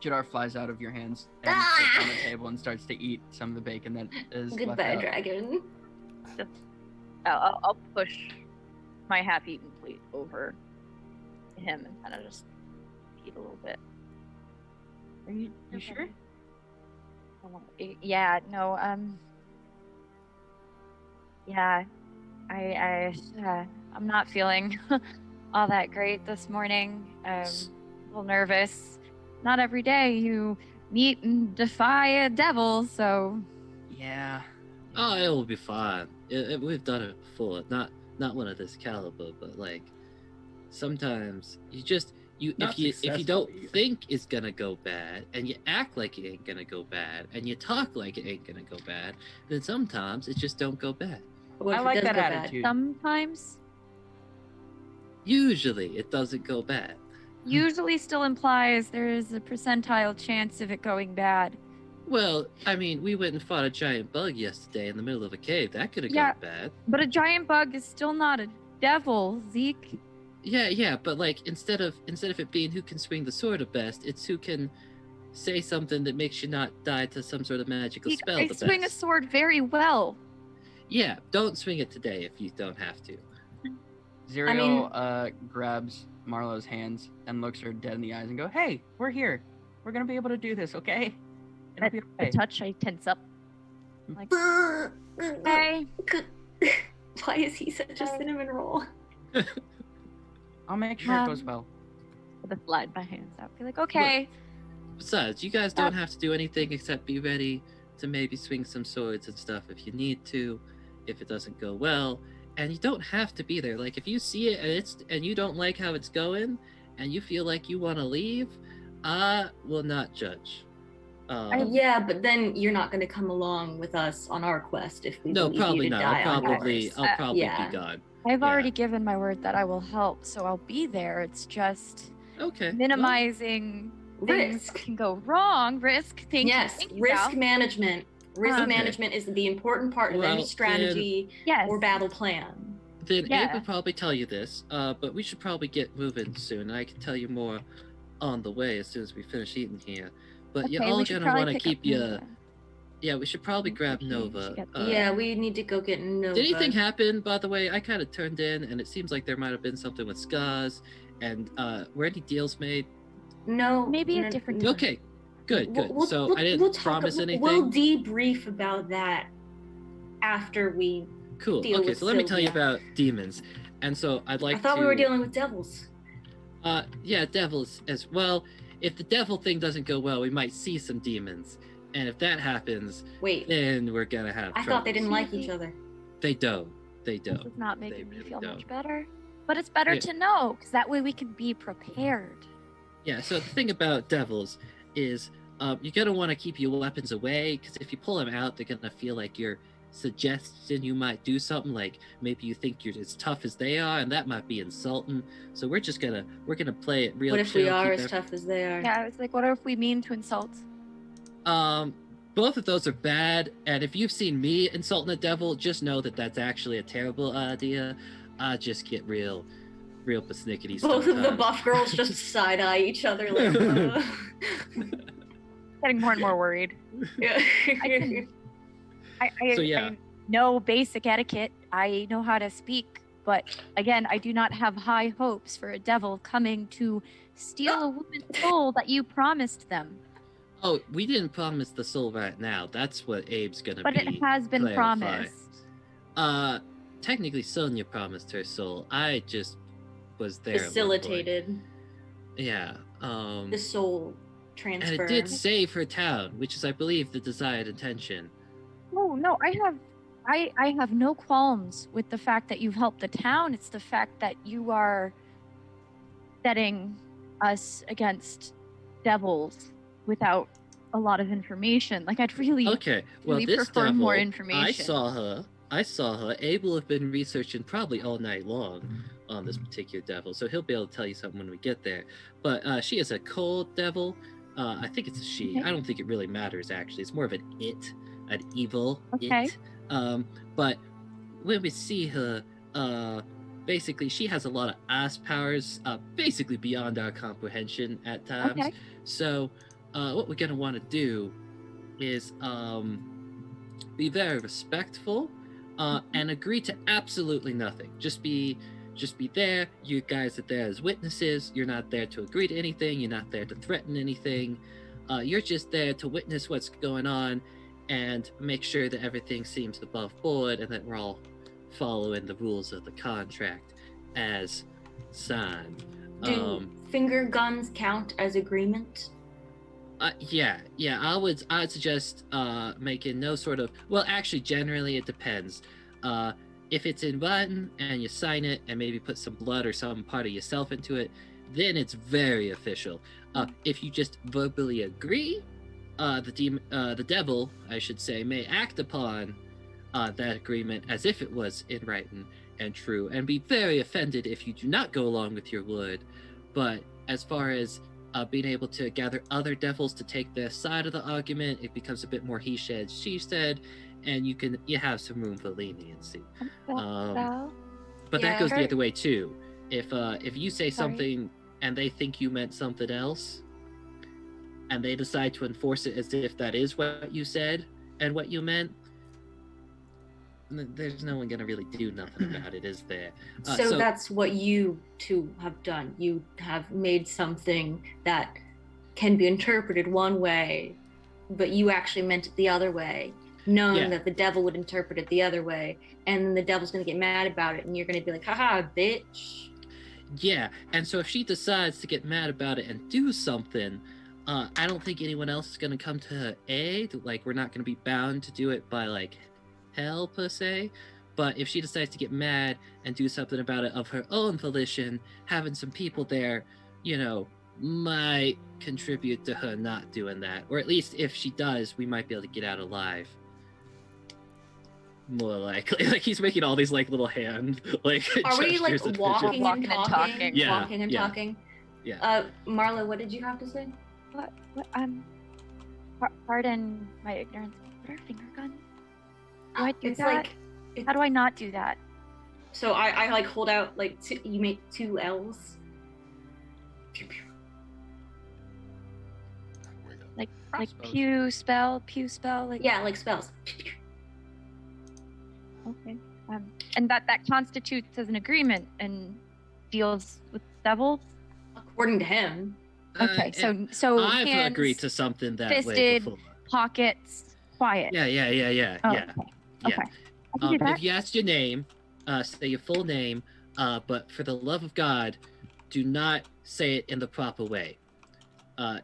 Jadar flies out of your hands and sits on the table and starts to eat some of the bacon that is left Goodbye, out. dragon. I'll push my half-eaten plate over him and kind of just eat a little bit. Are you sure? Yeah, no, yeah, I'm not feeling all that great this morning. A little nervous. Not every day you meet and defy a devil, so. Yeah. Oh, it will be fine. We've done it before. Not one of this caliber, but like sometimes if you don't think it's gonna go bad, and you act like it ain't gonna go bad, and you talk like it ain't gonna go bad, then sometimes it just don't go bad. What I if it like does that go bad? attitude. Sometimes. Usually, it doesn't go bad. Usually still implies there is a percentile chance of it going bad. Well, I mean, we went and fought a giant bug yesterday in the middle of a cave. That could have Yeah. gone bad. But a giant bug is still not a devil, Zeke. Yeah, but like instead of it being who can swing the sword the best, it's who can say something that makes you not die to some sort of magical Zeke, spell I the swing a best. sword very well. Yeah, don't swing it today if you don't have to. Xyriel grabs Marlow's hands and looks her dead in the eyes and go, "Hey, we're here. We're gonna be able to do this, okay? It'll be The okay." touch, I tense up. Like, hey. Why is he such a cinnamon roll? I'll make sure it goes well. With a slide my hands out. Be like, okay. Besides, you guys don't have to do anything except be ready to maybe swing some swords and stuff if you need to, if it doesn't go well. And you don't have to be there. Like if you see it and you don't like how it's going, and you feel like you want to leave, I will not judge. Yeah, but then you're not going to come along with us on our quest if we No, leave probably you to not. die I'll on probably yours. Yeah. be gone. I've already given my word that I will help, so I'll be there. It's just Okay. minimizing things Risk. can go wrong. Risk. Thank you, risk Val. management. Risk Okay. management is the important part of any Well, strategy Yes. or battle plan. Then Yeah. Abe would probably tell you this, but we should probably get moving soon. I can tell you more on the way as soon as we finish eating here. But you're Okay, all we should gonna probably want to pick keep up your. Nova. Yeah, we should probably grab Okay, we Nova. should get Yeah, we need to go get Nova. Did anything happen, by the way? I kind of turned in, and it seems like there might have been something with scars. And were any deals made? No. Maybe no, a different no. time. Okay, good. So We'll I didn't talk- promise anything. We'll debrief about that after we Cool. deal Okay, with so let me tell you Sylvia. about demons. And so I'd like I thought to. we were dealing with devils. Yeah, devils as well. If the devil thing doesn't go well, we might see some demons. And if that happens, Wait, then we're gonna have I trouble. thought they didn't like each other. They don't. They This don't. is not making me really feel don't. much better. But it's better Yeah. to know, because that way we can be prepared. Yeah, so the thing about devils is you're going to want to keep your weapons away, because if you pull them out, they're going to feel like you're suggesting you might do something, like maybe you think you're as tough as they are, and that might be insulting. So we're gonna play it real What if chill. we are keep as tough as they are? Yeah, I was like, what if we mean to insult? Both of those are bad, and if you've seen me insulting a devil, just know that that's actually a terrible idea. I just get real persnickety. Both of the sometimes. buff girls just side eye each other like. Getting more and more worried. Yeah. I So, yeah. I know basic etiquette. I know how to speak, but again, I do not have high hopes for a devil coming to steal a woman's soul that you promised them. Oh, we didn't promise the soul right now. That's what Abe's gonna But be. it has been clarify. promised. Technically, Sonia promised her soul. I just was there. at one point. Facilitated Yeah. the soul transfer. And it did save her town, which is, I believe, the desired intention. Oh no, I have no qualms with the fact that you've helped the town. It's the fact that you are setting us against devils without a lot of information. Like I'd really Okay, well, really this prefer devil, more I information. saw her. Abe will have been researching probably all night long on this particular devil, so he'll be able to tell you something when we get there. But she is a cold devil. I think it's a she. Okay. I don't think it really matters, actually. It's more of an it, an evil Okay. it. But when we see her, basically, she has a lot of ice powers, basically beyond our comprehension at times. Okay. So, what we're gonna want to do is be very respectful, and agree to absolutely nothing. Just be there. You guys are there as witnesses. You're not there to agree to anything. You're not there to threaten anything. You're just there to witness what's going on and make sure that everything seems above board and that we're all following the rules of the contract as signed. Do finger guns count as agreement? Yeah. I would suggest making no sort of. Well, actually, generally it depends. If it's in writing and you sign it and maybe put some blood or some part of yourself into it, then it's very official. If you just verbally agree, the devil, I should say, may act upon that agreement as if it was in writing and true, and be very offended if you do not go along with your word. But as far as being able to gather other devils to take their side of the argument, it becomes a bit more he said, she said, and you have some room for leniency. But that goes the other way too. If you say something and they think you meant something else, and they decide to enforce it as if that is what you said and what you meant, there's no one gonna really do nothing about it, is there? So that's what you two have done. You have made something that can be interpreted one way, but you actually meant it the other way, knowing that the devil would interpret it the other way, and then the devil's gonna get mad about it, and you're gonna be like, haha, bitch. Yeah, and so if she decides to get mad about it and do something, I don't think anyone else is gonna come to her aid. Like, we're not gonna be bound to do it by, like, hell per se. But if she decides to get mad and do something about it of her own volition, having some people there, might contribute to her not doing that. Or at least if she does, we might be able to get out alive. More likely. Like, he's making all these little hand are we walking and talking? Yeah, walking and talking. Yeah. Marlow, what did you have to say? What pardon my ignorance. What are finger guns? Do I do that? How do I not do that? So I hold out you make 2 L's. Pew, pew. Like pew spell, Yeah, like spells. Okay. And that constitutes as an agreement and deals with devils. According to him. Okay, so I've hands, agreed to something that fisted, way before. Pockets, quiet. Yeah. Oh, okay. Okay. I can do that. If you ask your name, say your full name, but for the love of God, do not say it in the proper way.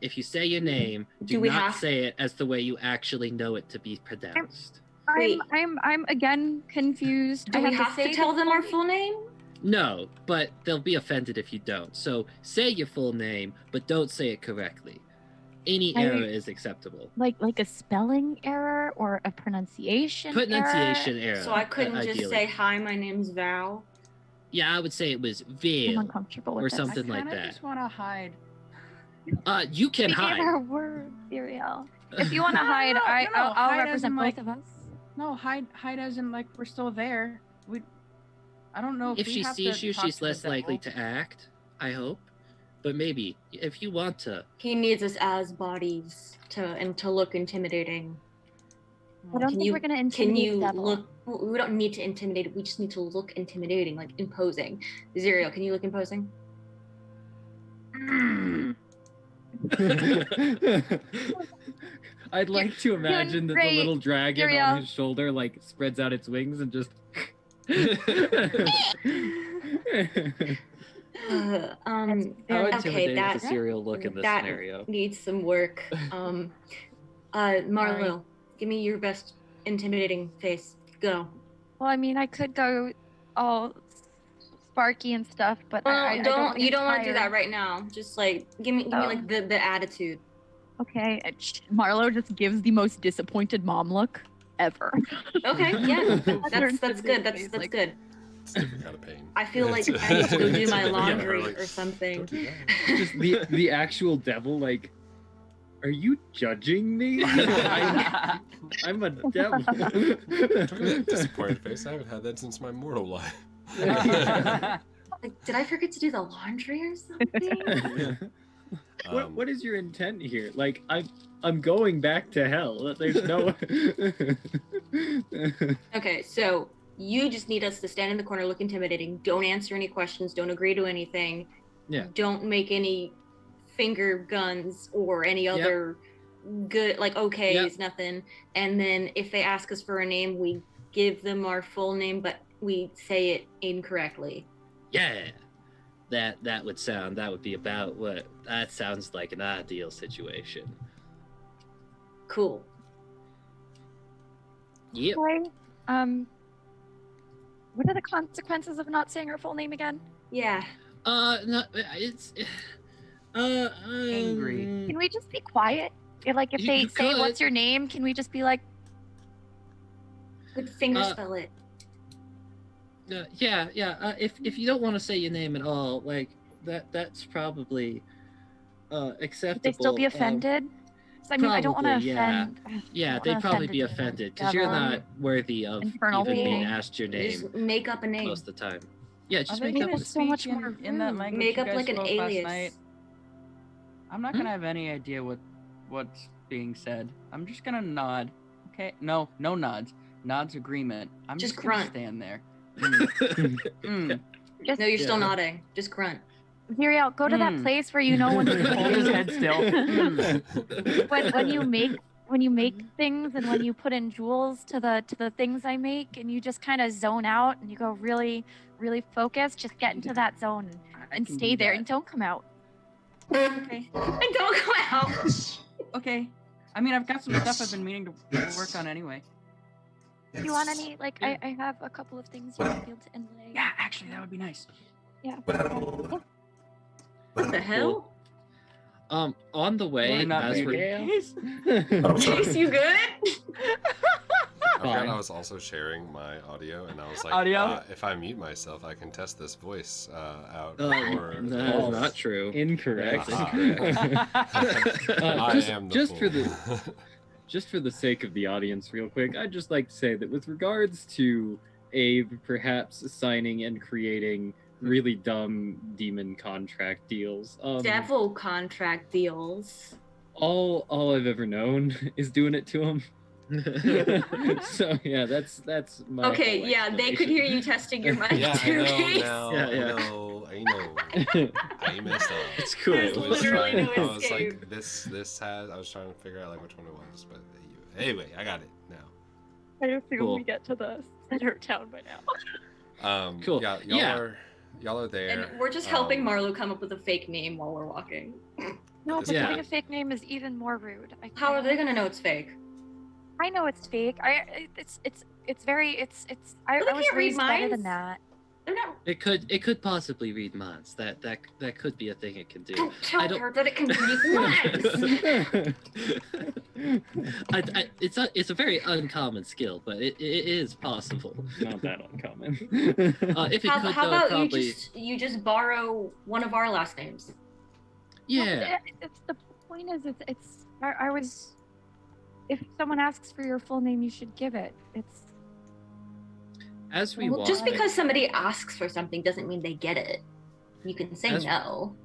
If you say your name, do not say it as the way you actually know it to be pronounced. I'm again confused. Do we have to tell them our full name? No, but they'll be offended if you don't. So say your full name, but don't say it correctly. Any error is acceptable. Like a spelling error or a pronunciation error. So I couldn't just say, hi, my name's Val? Yeah, I would say it was Veil. I'm uncomfortable with or something like that. I just want to hide. You can hide. Our word, Xyriel. If you want to hide, I'll represent both of us. No, hide as in we're still there. I don't know if she sees you, she's less likely to act, I hope. But maybe if you want to. He needs us as bodies to look intimidating. I don't think we're gonna intimidate the devil. We don't need to intimidate it. We just need to look intimidating, like imposing. Xyriel, can you look imposing? I'd like to imagine that the little dragon Xyriel. on his shoulder spreads out its wings and just. How intimidating is a Xyriel look in this that scenario? Needs some work. Marlow, give me your best intimidating face. Go. Well, I mean, I could go all sparky and stuff, but I don't. You don't want to do that right now. Just give me the attitude. Okay, Marlow just gives the most disappointed mom look ever. Okay, yeah, that's good. That's good. It's a different kind of pain. I feel like I need to go do my laundry or something. Just the actual devil Are you judging me? I'm a devil. Look at that disappointed face. I haven't had that since my mortal life. Like, did I forget to do the laundry or something? What is your intent here? Like, I'm going back to hell. There's no. Okay, so you just need us to stand in the corner, look intimidating. Don't answer any questions. Don't agree to anything. Yeah. Don't make any finger guns or any other good, like, okays, nothing. And then if they ask us for a name, we give them our full name, but we say it incorrectly. Yeah, that would be about what that sounds like an ideal situation. Cool. Yep. Okay. What are the consequences of not saying our full name again? Yeah. No, it's Angry. Can we just be quiet? Like, if they You say, could. "What's your name?" Can we just be like, Good finger spell it. If you don't want to say your name at all, like that's probably acceptable. would they still be offended? 'Cause, I mean, I don't want to Probably, yeah. offend. I Yeah, don't they'd wanna probably offend be a offended because you're devil. not worthy of Infernal even being being. asked your Just name make up a name. most of the time. Yeah, just Are they make gonna up. It's so much speak more in that rude. language Make you up guys like an spoke last alias. night? I'm not gonna have any idea what's being said. I'm just gonna nod. Okay? No nods. Nods agreement. I'm Just just gonna grunt. stand there. Just No, you're still Yeah. nodding. Just grunt. Xyriel, go to that Mm. place where you know when Hold his head still. when you make things and when you put in jewels to the things I make and you just kind of zone out and you go really really focused, just get into that zone I and can stay do there that. and don't come out. Okay. And don't go out. Okay. I mean, I've got some stuff I've been meaning to work on anyway. Do you want any like I have a couple of things you might be able to inlay. Yeah, actually, that would be nice. What the hell? On the way, We're not as muted. we're Chase, you good? I forgot Fine. I was also sharing my audio, and I was like, Audio? if I mute myself, I can test this voice out. for That's the- not true. Incorrect. That's Incorrect. I am the just for fool. the just for the sake of the audience, real quick, I'd just like to say that with regards to Abe perhaps signing and creating really dumb demon contract deals, Devil contract deals. all I've ever known is doing it to him. So yeah, that's my Okay, whole yeah, they could hear you testing your mic Yeah, I too, know Chase. now. Yeah, yeah. I know. I messed up. It's cool. There's It was literally trying, no I was escape. like, this has. I was trying to figure out like which one it was, but anyway, I got it now. I assume Cool. we get to the center of town by now. Cool. Yeah, Yeah. y'all are there. And we're just helping Um, Marlow come up with a fake name while we're walking. No, but Yeah. giving a fake name is even more rude. How are they gonna know it's fake? I know it's fake. It's very it's I But they was can't read raised better minds. than that. They're not. It could possibly read minds. That could be a thing it can do. Don't I tell don't- her that it can read minds. It's a very uncommon skill, but it is possible. Not that uncommon. If it How, could, how though, about probably you just borrow one of our last names? yeah. It's the point is it's I was if someone asks for your full name, you should give it. It's As we Well, walk, just because somebody asks for something doesn't mean they get it. You can say As- no.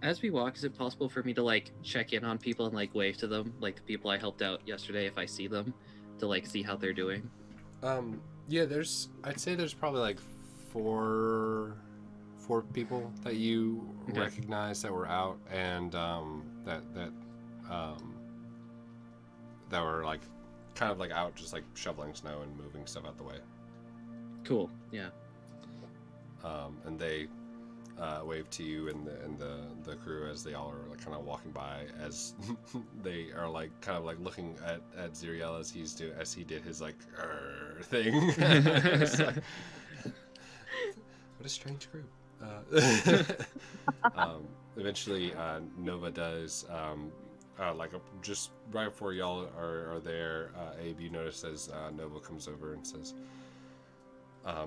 as we walk, is it possible for me to like check in on people and like wave to them, like the people I helped out yesterday, if I see them, to like see how they're doing? Yeah, I'd say there's probably like four people that you Okay. recognize that were out, and that were like kind of like out just like shoveling snow and moving stuff out the way. Cool. Yeah. And they wave to you and the crew as they all are like kind of walking by, as they are like kind of like looking at Xyriel as he did his like thing. It's like, what a strange group. Eventually, Nova does just right before y'all are there. Abe, you notice as Nova comes over and says,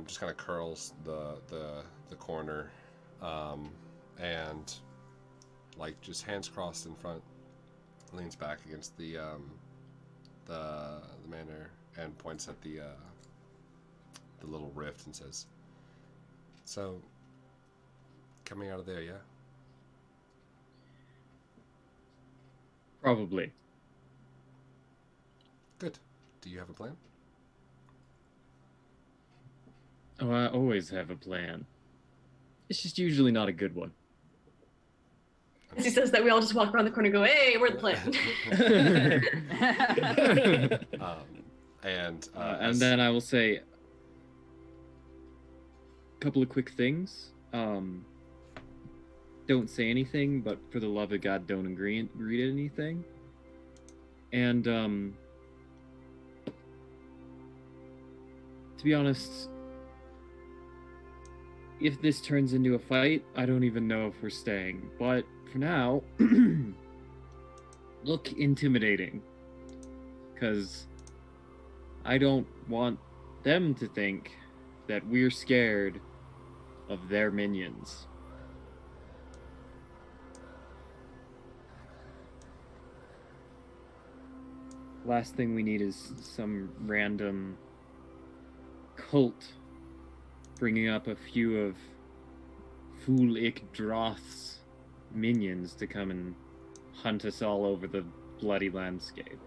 just kind of curls the corner, and like just hands crossed in front, leans back against the manor and points at the little rift and says, "So, coming out of there, yeah?" Probably. Good. Do you have a plan? Oh, I always have a plan. It's just usually not a good one. As he says that, we all just walk around the corner and go, "Hey, we're the plan." And then I will say a couple of quick things. Don't say anything, but for the love of God, don't read anything. And to be honest, if this turns into a fight, I don't even know if we're staying. But for now, look intimidating. Because I don't want them to think that we're scared of their minions. Last thing we need is some random cult bringing up a few of Wheel.EST's minions to come and hunt us all over the bloody landscape.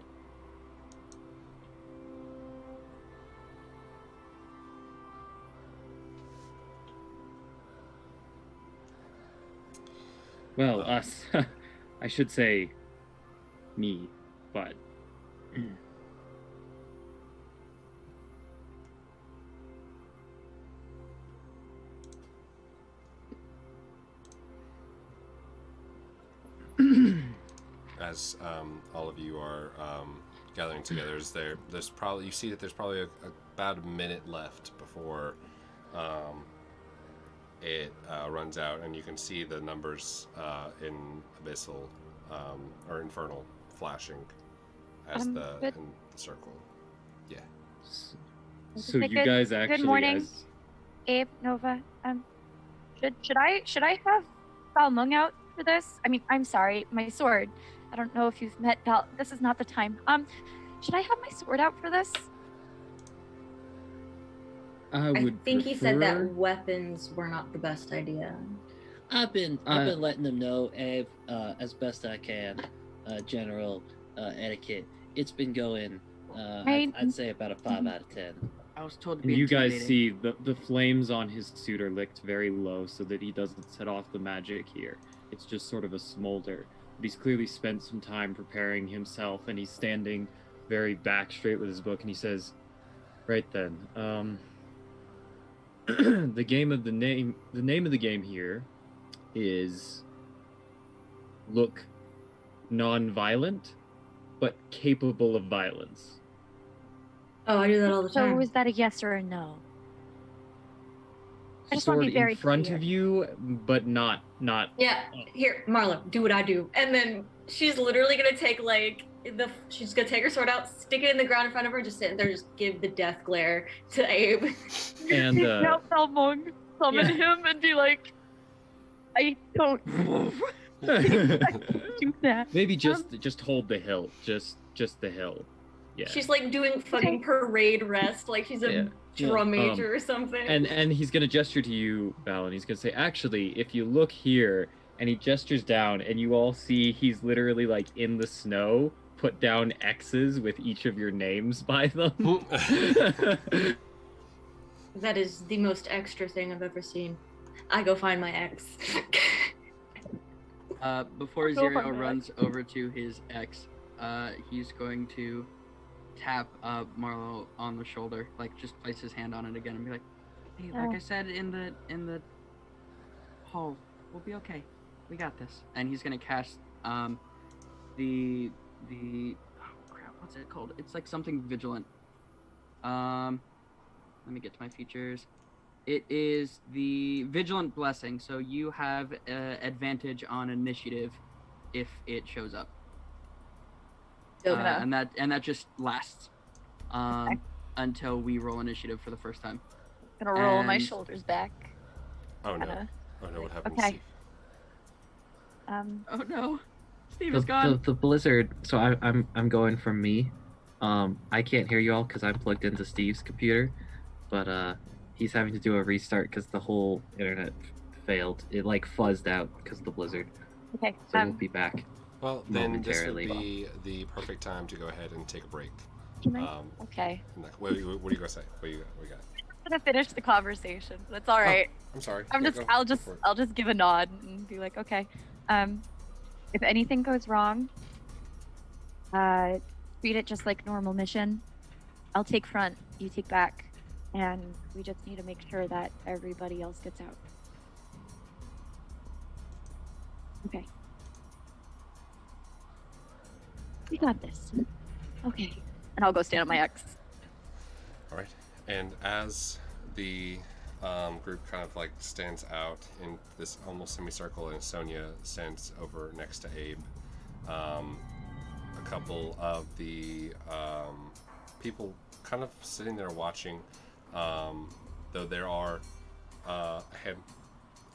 Well, us. I should say me, but... As all of you are gathering together, there's probably, you see that there's probably about a minute left before it runs out, and you can see the numbers in Abyssal or Infernal flashing as in the circle. Yeah. So you guys actually... Good morning, Abe, Nova. Should I have Balmung out for this? I mean, I'm sorry, my sword. I don't know if you've met Bal. This is not the time. Should I have my sword out for this? I think he said that weapons were not the best idea. I've been letting them know, Abe, as best I can, general etiquette. It's been going, I'd say about a 5 out of 10. I was told to And be you guys intimidating. see the flames on his suit are licked very low so that he doesn't set off the magic here. It's just sort of a smolder. But he's clearly spent some time preparing himself, and he's standing very back straight with his book, and he says, "Right then, the name of the game here is look non-violent, but capable of violence." Oh, I do that all the time. So is that a yes or a no? I just want to Sword be very in front clear. of you, but not. Yeah, here, Marlow, do what I do. And then she's literally gonna take she's gonna take her sword out, stick it in the ground in front of her, just sit there, just give the death glare to Abe. And Now Balmung summon him and be like, I don't do that. Maybe just hold the hilt, just the hilt. Yeah. She's like doing fucking parade rest, like she's a drum major or something. And he's gonna gesture to you, Val, and he's gonna say, actually, if you look here, and he gestures down, and you all see he's literally like in the snow, put down X's with each of your names by them. That is the most extra thing I've ever seen. I go find my ex. Before Xyriel runs over to his ex, he's going to tap Marlow on the shoulder, like just place his hand on it again and be like, "Hey, like I said in the hall, we'll be okay. We got this." And he's gonna cast the oh crap, what's it called? It's like something vigilant. Let me get to my features. It is the Vigilant Blessing, so you have advantage on initiative if it shows up. And that just lasts until we roll initiative for the first time. Gonna roll my shoulders back. Oh no! Oh no! What happened? Okay. Oh no! Steve is gone. The blizzard. So I'm going from me. I can't hear you all because I'm plugged into Steve's computer, but he's having to do a restart because the whole internet failed. It like fuzzed out because of the blizzard. Okay. So we'll be back. Well, then this would momentarily. be the perfect time to go ahead and take a break. Can I? Okay. What are you gonna say? What you got? I'm gonna finish the conversation. That's all right. I'm sorry. I'm Yeah, just. go- I'll go just. for it. I'll just give a nod and be like, okay. If anything goes wrong, treat it just like normal mission. I'll take front. You take back, and we just need to make sure that everybody else gets out. Okay. We got this. Okay. And I'll go stand on my X. All right. And as the group kind of like stands out in this almost semicircle, and Sonia stands over next to Abe, a couple of the people kind of sitting there watching, though there are a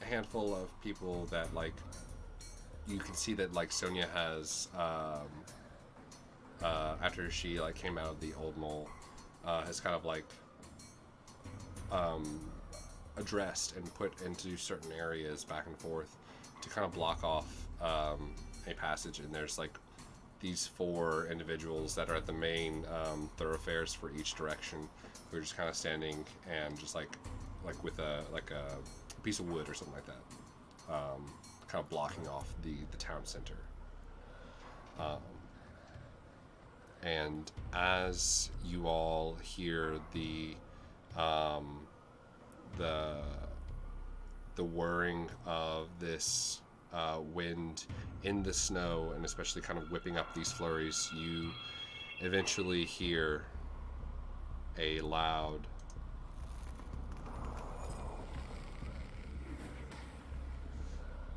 handful of people that like you can see that like Sonia has after she like came out of the old mole has kind of like addressed and put into certain areas back and forth to kind of block off a passage. And there's like these 4 individuals that are at the main thoroughfares for each direction. We're just kind of standing and just like with a piece of wood or something like that, kind of blocking off the town center. And as you all hear the whirring of this wind in the snow, and especially kind of whipping up these flurries, you eventually hear a loud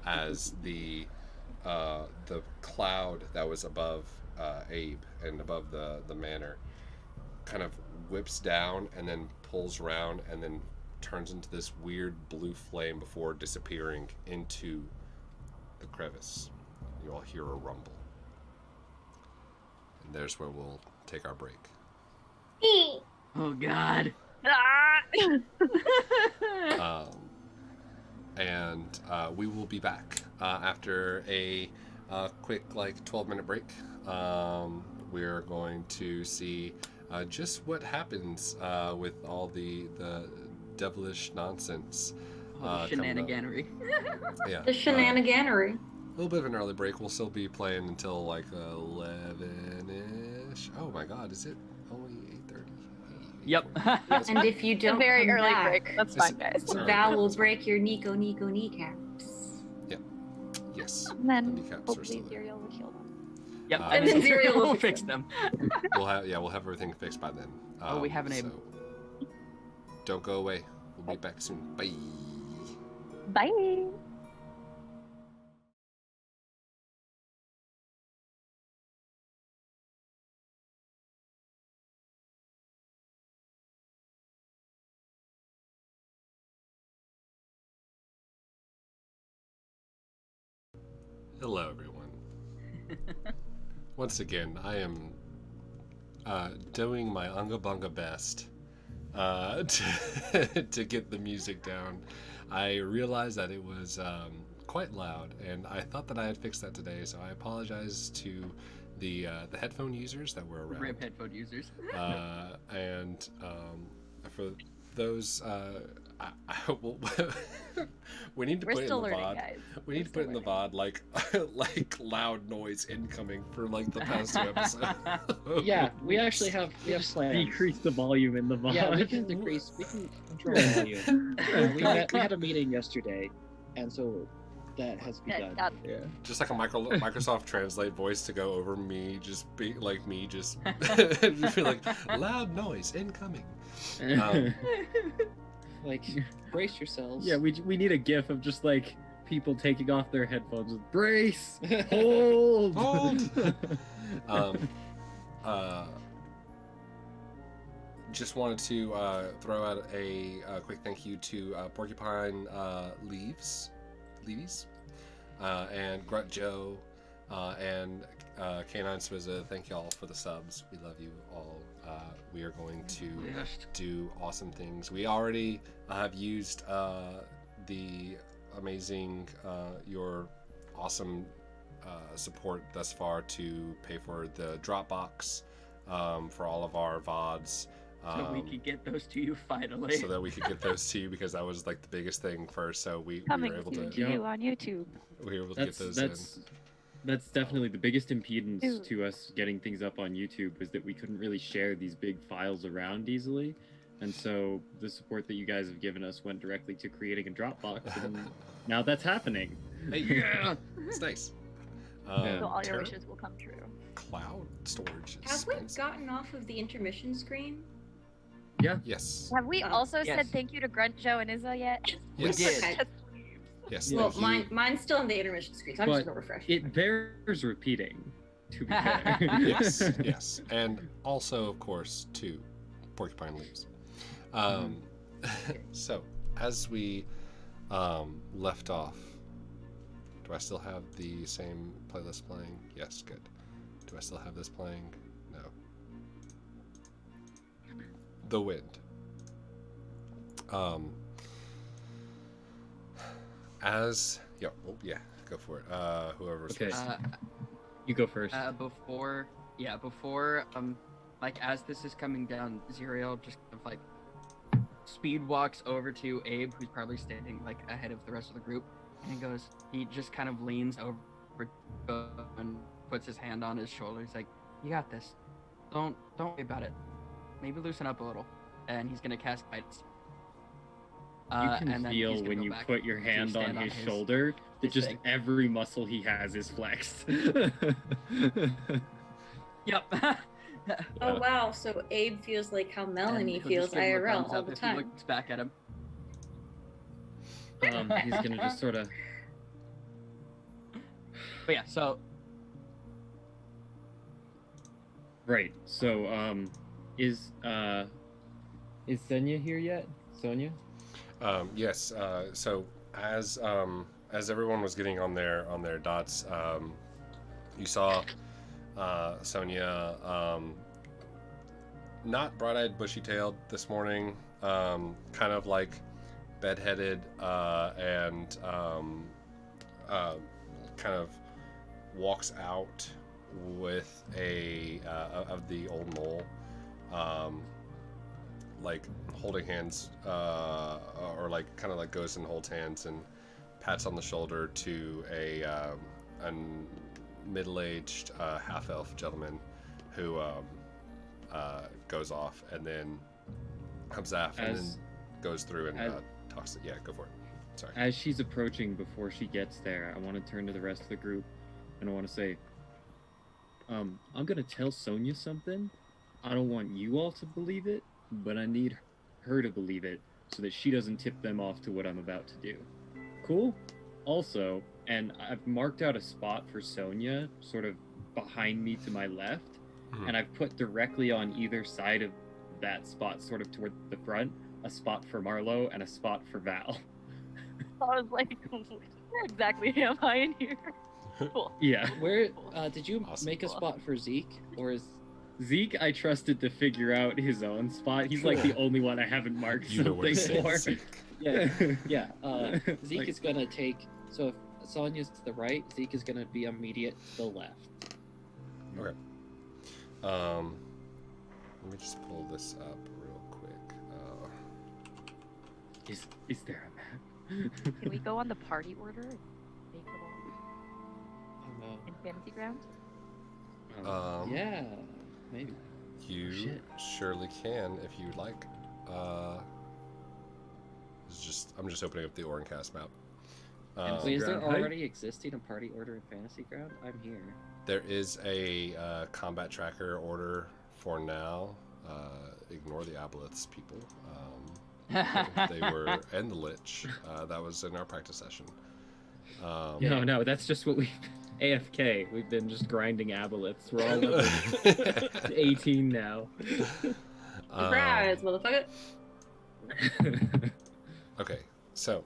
as the cloud that was above Abe and above the manor kind of whips down and then pulls around and then turns into this weird blue flame before disappearing into the crevice. You all hear a rumble. And there's where we'll take our break. Oh God. And we will be back after a quick 12-minute break. We're going to see just what happens with all the devilish nonsense. Shenaniganery. Yeah. The shenaniganery. A little bit of an early break. We'll still be playing until 11-ish. Oh my God, is it only 8:30? Yep. And if you don't A very come early back, break. That's fine, guys. Sorry. Val will break your Nico kneecaps. Yes. And then The kneecaps are hopefully still there. Xyriel will heal them. Yep. And then Xyriel will will fix fix them. We'll have everything fixed by then. Oh, we have an Abe. so don't go away. We'll be back soon. Bye. Bye. Hello, everyone. Once again, I am doing my unga bunga best to get the music down. I realized that it was quite loud, and I thought that I had fixed that today, so I apologize to the headphone users that were around. Rip headphone users. And for those, I hope we need to We're put it in still the learning, VOD. guys. We need to put it in the VOD like loud noise incoming for the past 2 episodes. Yeah, we actually have plans. Decrease the volume in the VOD. Yeah, we can control the volume. We had a meeting yesterday, and so that has begun. Yeah. Just like a Microsoft Translate voice to go over me, just be like me, just be like loud noise incoming. Like, brace yourselves. Yeah, we need a gif of just like people taking off their headphones. Brace, hold, Hold. Just wanted to throw out a quick thank you to Porcupine Leaves, and Grunt Joe, And Canine Swizza, thank y'all for the subs. We love you all. We are going to do awesome things. We already have used the amazing, your awesome support thus far to pay for the Dropbox for all of our VODs. So we could get those to you finally. So that we could get those to you, because that was like the biggest thing first. So we Coming were able soon to. to you on YouTube. We were able to get those in. That's definitely the biggest impedance Ew. to us getting things up on YouTube, was that we couldn't really share these big files around easily. And so the support that you guys have given us went directly to creating a Dropbox, and now that's happening. Hey, yeah, it's nice. So all your Tara, wishes will come true. cloud storage. is Have we expensive. gotten off of the intermission screen? Yes. Have we also yes. said thank you to Grunt Joe and Izzo yet? We Yes. did. Okay. Yes. Well, thank you. mine's still on the intermission screen, so I'm just But gonna refresh. It bears repeating, to be fair. Yes, yes, and also, of course, to Porcupine Leaves. So, as we left off, do I still have the same playlist playing? Yes, good. Do I still have this playing? No. The Wind. Yeah, go for it. Whoever's Okay. first. You go first. Before, like as this is coming down, Xyriel just kind of like speed walks over to Abe, who's probably standing like ahead of the rest of the group, and he just kind of leans over and puts his hand on his shoulder. He's like, "You got this. Don't worry about it. Maybe loosen up a little." And he's gonna cast guidance. You and can then he's feel gonna when go you back put your to hand stand on his his- shoulder that his just thing. every muscle he has is flexed. Yep. Oh wow, so Abe feels like how Melanie And he'll feels just give him a IRL thumbs all up the if he time. looks back at him. He's gonna just sort of. But yeah, so Right. So, is Sonia here yet? Sonia? Yes. So as everyone was getting on their dots, you saw Sonia, not bright-eyed, bushy-tailed this morning, kind of like bedheaded, and kind of walks out with a of the old mole, like holding hands, or like kind of like goes and holds hands and pats on the shoulder to a middle-aged half-elf gentleman who goes off and then comes after and then goes through and talks. Yeah, go for it. Sorry. As she's approaching, before she gets there, I want to turn to the rest of the group and I want to say, I'm gonna tell Sonia something. I don't want you all to believe it, but I need her to believe it so that she doesn't tip them off to what I'm about to do. Cool? Also, and I've marked out a spot for Sonia, sort of behind me to my left, and I've put directly on either side of that spot, sort of toward the front, a spot for Marlow and a spot for Val. I was like, where exactly am I in here? Cool. Yeah. Where did you Awesome. make a spot for Zeke, or is Zeke, I trusted to figure out his own spot. He's like the only one I haven't marked You know where something to for. sit. yeah? Zeke Like- is gonna take. So if Sonia's to the right, Zeke is gonna be immediate to the left. Okay. Let me just pull this up real quick. Is there a map? Can we go on the party order and make it all in Fantasy Grounds? Yeah, maybe. You Shit. surely can if you'd like. I'm just opening up the Orncast map. Wait, is there Ground height? already existing a party order in Fantasy Ground? I'm here. There is a combat tracker order for now. Ignore the aboleths, people. They were and the lich. That was in our practice session. No, that's just what we AFK. We've been just grinding aboleths. We're all level 18 now. Surprise, motherfucker! Okay, so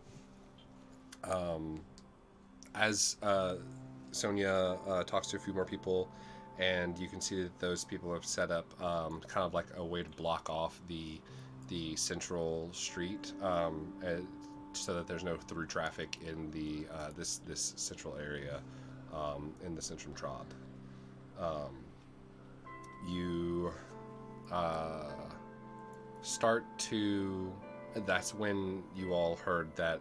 as Sonia talks to a few more people, and you can see that those people have set up kind of like a way to block off the central street, so that there's no through traffic in the this central area in the Centrum Trod. You start to. That's when you all heard that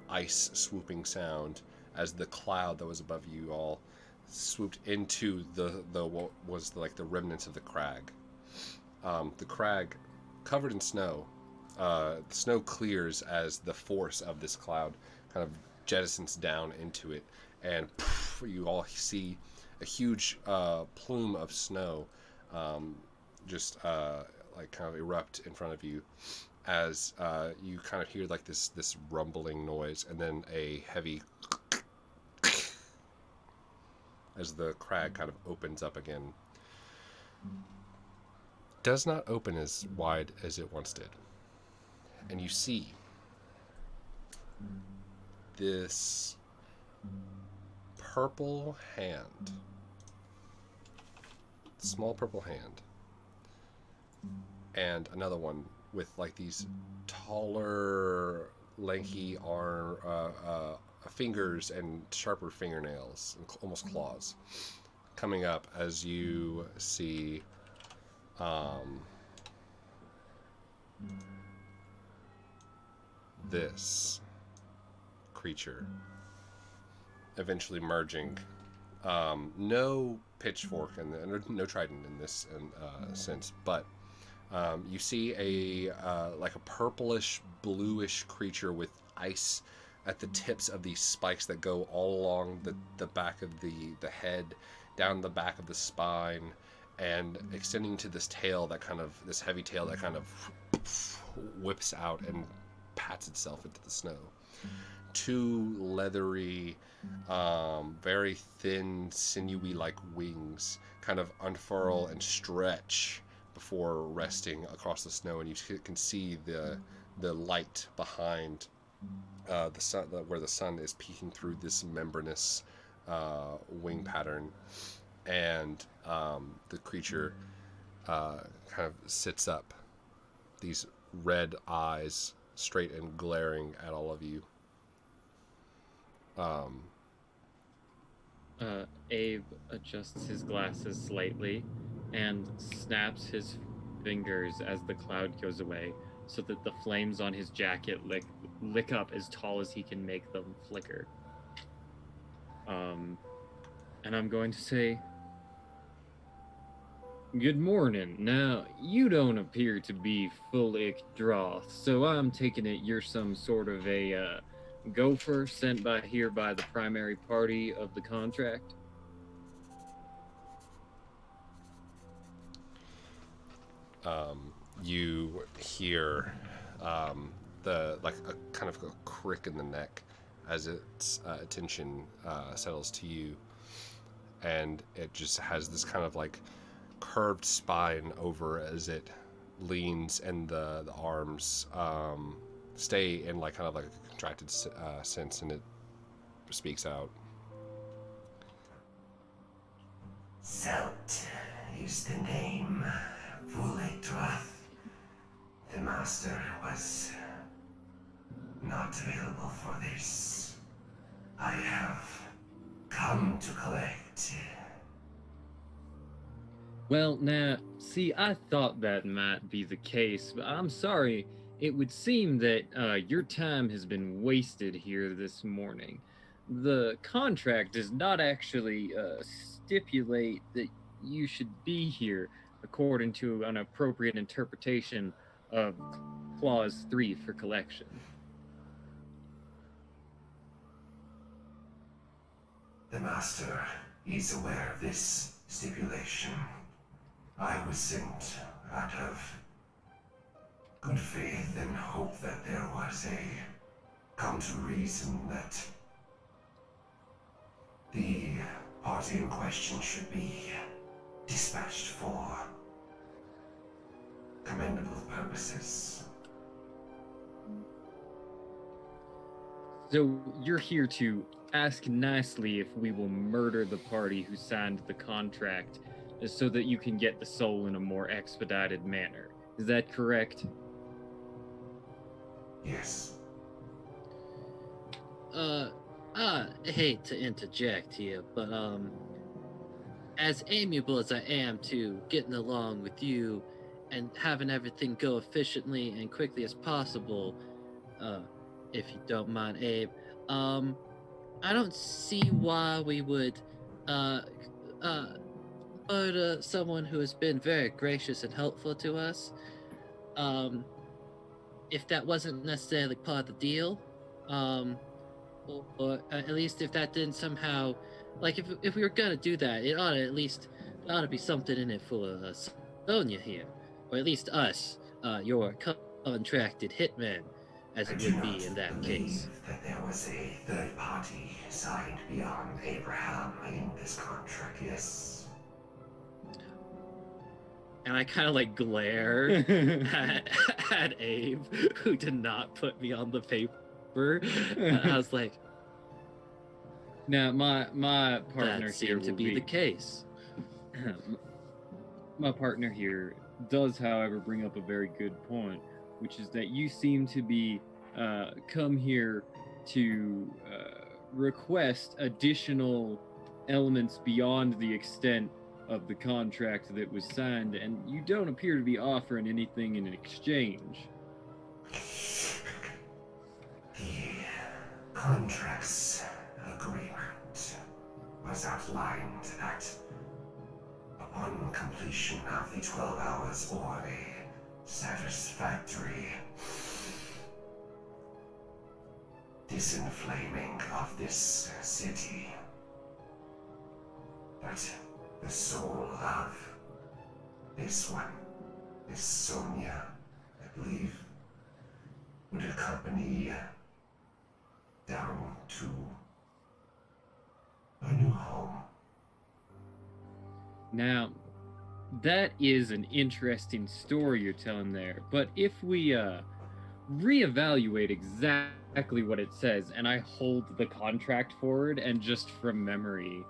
ice swooping sound as the cloud that was above you all swooped into the what was like the remnants of the crag. The crag, covered in snow, the snow clears as the force of this cloud kind of jettisons down into it, and poof, you all see a huge plume of snow just like kind of erupt in front of you, as you kind of hear like this rumbling noise, and then a heavy as the crag kind of opens up again. Does not open as wide as it once did. And you see this purple hand, small purple hand, and another one with like these taller, lanky arm, fingers and sharper fingernails, and almost claws, coming up as you see this creature eventually merging. No pitchfork and no trident in this sense, but you see a like a purplish bluish creature with ice at the tips of these spikes that go all along the back of the head, down the back of the spine, and extending to this tail that kind of, this heavy tail that kind of whips out and pats itself into the snow. Two leathery, very thin, sinewy like wings kind of unfurl and stretch before resting across the snow, and you can see the light behind the sun, where the sun is peeking through this membranous wing pattern, and the creature kind of sits up, these red eyes straight and glaring at all of you. Abe adjusts his glasses slightly and snaps his fingers as the cloud goes away, so that the flames on his jacket lick up as tall as he can make them flicker. And I'm going to say, good morning. Now, you don't appear to be full Droth, so I'm taking it you're some sort of a gopher sent here by the primary party of the contract. You hear the like a kind of a crick in the neck as its attention settles to you, and it just has this kind of like curved spine over as it leans, and the arms stay in like kind of like a contracted sense, and it speaks out. Zelt is the name. Wheel.EST. The master was not available for this. I have come to collect. Well, now, see, I thought that might be the case, but I'm sorry. It would seem that your time has been wasted here this morning. The contract does not actually stipulate that you should be here according to an appropriate interpretation of Clause 3 for collection. The master is aware of this stipulation. I was sent out of good faith and hope that there was a come to reason that the party in question should be dispatched for commendable purposes. So you're here to ask nicely if we will murder the party who signed the contract so that you can get the soul in a more expedited manner. Is that correct? Yes. I hate to interject here, but as amiable as I am to getting along with you and having everything go efficiently and quickly as possible, if you don't mind, Abe, I don't see why we would murder someone who has been very gracious and helpful to us. If that wasn't necessarily part of the deal, or at least if that didn't somehow, like if we were gonna do that, it ought to at least ought to be something in it for Sonia here, or at least us, your contracted hitman, as I it do would not be in that believe case. that there was a third party signed beyond Abraham in this contract, yes. And I kind of like glare at Abe, who did not put me on the paper. I was like, Now, my partner that here seemed to will be the case. My partner here does, however, bring up a very good point, which is that you seem to be come here to request additional elements beyond the extent of the contract that was signed, and you don't appear to be offering anything in exchange. The contract's agreement was outlined that upon completion of the 12 hours or a satisfactory disinflaming of this city, that the soul of this one, this Sonia, I believe, would accompany down to a new home. Now, that is an interesting story you're telling there, but if we reevaluate exactly what it says, and I hold the contract forward and just from memory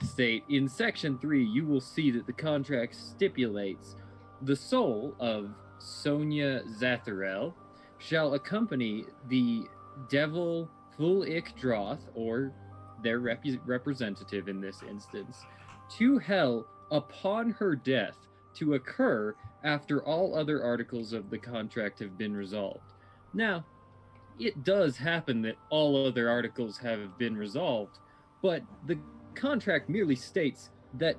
state, in section 3, you will see that the contract stipulates the soul of Sonia Xyriel shall accompany the devil Wheel.EST, or their representative in this instance, to hell upon her death, to occur after all other articles of the contract have been resolved. Now, it does happen that all other articles have been resolved, but the contract merely states that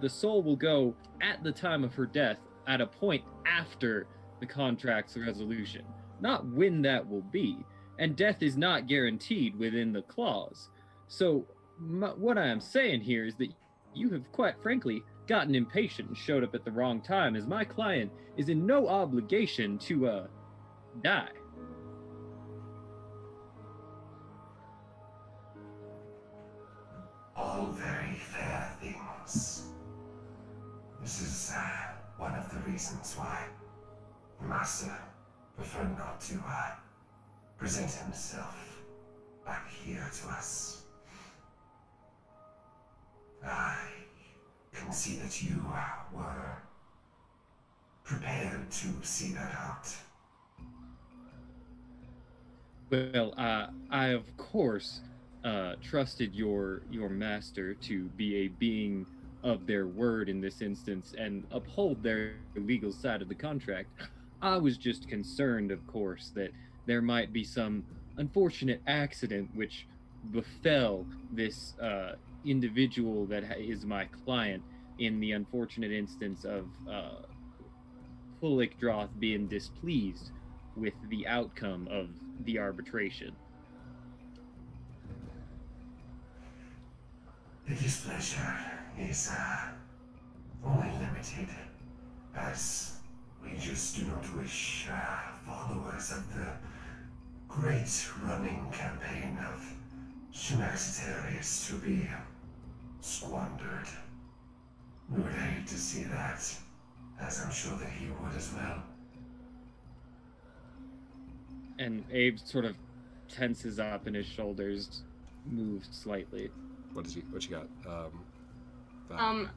the soul will go at the time of her death at a point after the contract's resolution, not when that will be. And death is not guaranteed within the clause. So what I am saying here is that you have quite frankly gotten impatient and showed up at the wrong time, as my client is in no obligation to die. All very fair things. This is one of the reasons why the Master preferred not to present himself back here to us. I can see that you were prepared to see that out. Well, I of course trusted your master to be a being of their word in this instance and uphold their legal side of the contract. I was just concerned, of course, that there might be some unfortunate accident which befell this individual that is my client, in the unfortunate instance of Wheel.EST being displeased with the outcome of the arbitration. The displeasure is only limited, as we just do not wish followers of the great running campaign of Shumaxitarius to be squandered. We would hate to see that, as I'm sure that he would as well. And Abe sort of tenses up in his shoulders. move slightly. What you got? I'm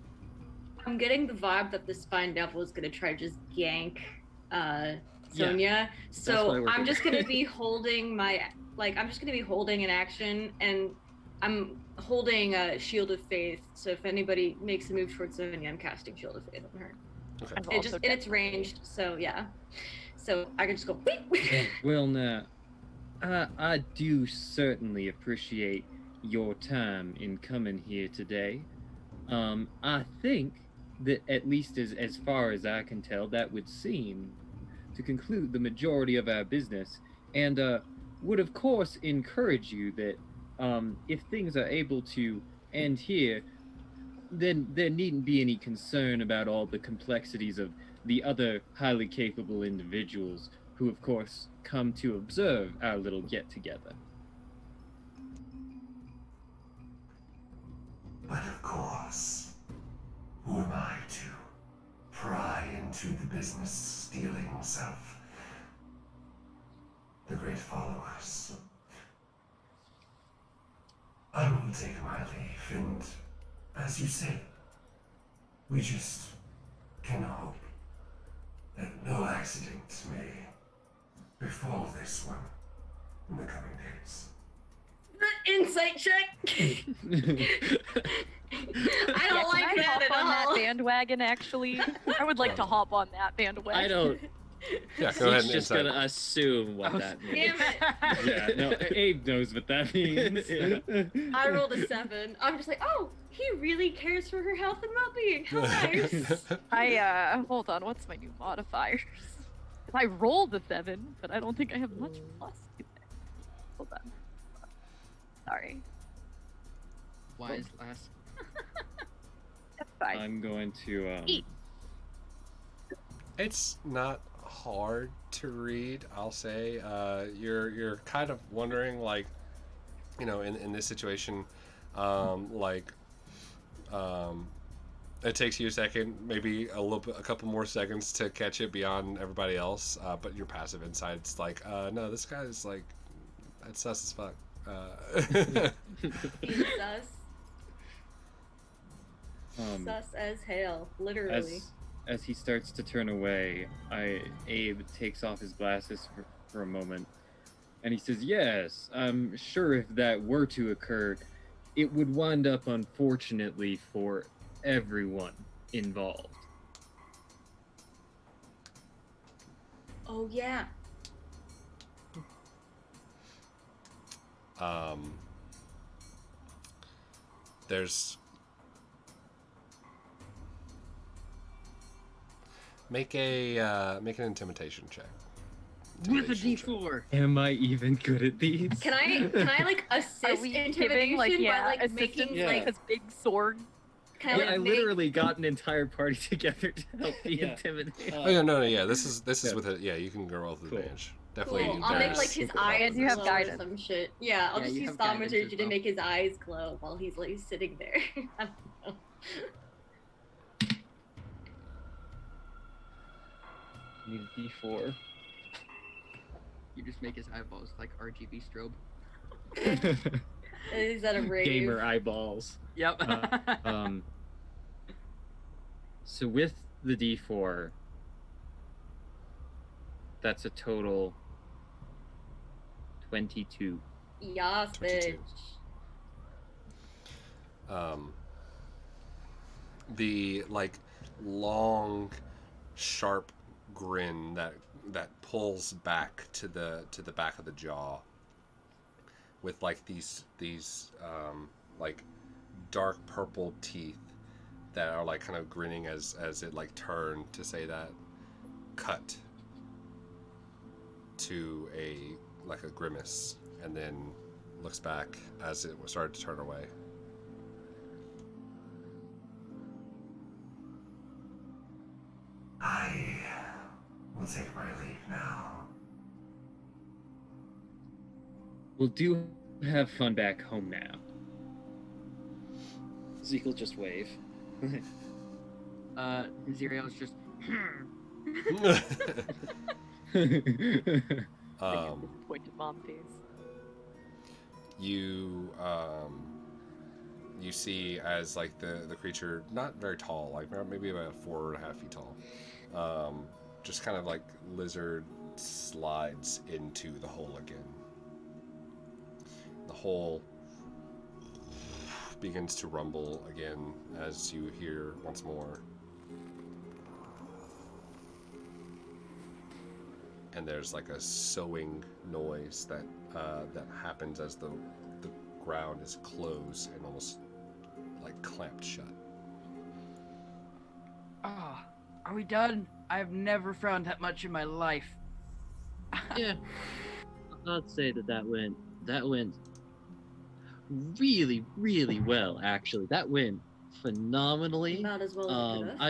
getting the vibe that the spine devil is gonna try to just gank Sonia. why So we're I'm here. just gonna be holding I'm just gonna be holding an action, and I'm holding a shield of faith. So if anybody makes a move towards Sonia, I'm casting shield of faith on her. Okay. I've It just also and it's ranged, so yeah. So I can just go beep. Well, now, I do certainly appreciate your time in coming here today. I think that at least as far as I can tell, that would seem to conclude the majority of our business, and would of course encourage you that if things are able to end here, then there needn't be any concern about all the complexities of the other highly capable individuals who, of course, come to observe our little get-together. But of course, who am I to pry into the business dealings of the great followers? I will take my leave, and as you say, we just can hope that no accident may befall this one in the coming days. Insight check. I don't like Can I that hop at on that all. bandwagon, actually? I would like to hop on that bandwagon. I don't. Yeah, go ahead He's and just insight. gonna assume what Oh, that means. Damn it. Yeah, no, Abe knows what that means. I rolled a 7. I'm just like, oh, he really cares for her health and well-being. How nice. I hold on, what's my new modifiers? I rolled a 7, but I don't think I have much plus to it. Hold on. Sorry. Wise lass. That's fine. I'm going to Eat. It's not hard to read, I'll say. You're kind of wondering, like, you know, in this situation, it takes you a second, maybe a couple more seconds to catch it beyond everybody else. But your passive insight's like, no, this guy's like, that's sus as fuck. He's sus. um, Sus as hell, literally. as he starts to turn away, Abe takes off his glasses for a moment, and he says, "Yes, I'm sure if that were to occur, it would wind up unfortunately for everyone involved." Oh yeah. There's make an intimidation check. With a Intimidation check. D4. Am I even good at these? Can I like Are assist we intimidation giving, like, by like assistance making Yeah. like his big sword? can Yeah, I I like make literally got an entire party together to help the Yeah. intimidate. Oh yeah, no, yeah. This is Yeah. with it. Yeah, you can go roll with Cool. advantage. Definitely. cool. I'll make there's- like his Cool. eyes And you have glow guidance. or some shit. Yeah, I'll Yeah, just you use have guidance thaumaturgy as to well. make his eyes glow while he's like sitting there. I don't know. Need a D4. You just make his eyeballs like RGB strobe. Is that a rave? Gamer eyeballs. Yep. So with the D4, that's a total 22. Yas, 22. bitch. The like long, sharp grin that pulls back to the back of the jaw, with like these like dark purple teeth that are like kind of grinning as it like turned to say that cut to a grimace, and then looks back as it started to turn away. I will take my leave now. We'll do have fun back home now. Ezekiel just wave. Xyriel's just. Disappointed mom face. You you see as like the creature, not very tall, like maybe about 4.5 feet tall, just kind of like lizard slides into the hole again. The hole begins to rumble again as you hear once more. And there's like a sewing noise that happens as the ground is closed and almost like clamped shut. Ah, are we done? I've never frowned that much in my life. Yeah, I'd say that went really, really well. Actually, that went phenomenally. About as well as it could have.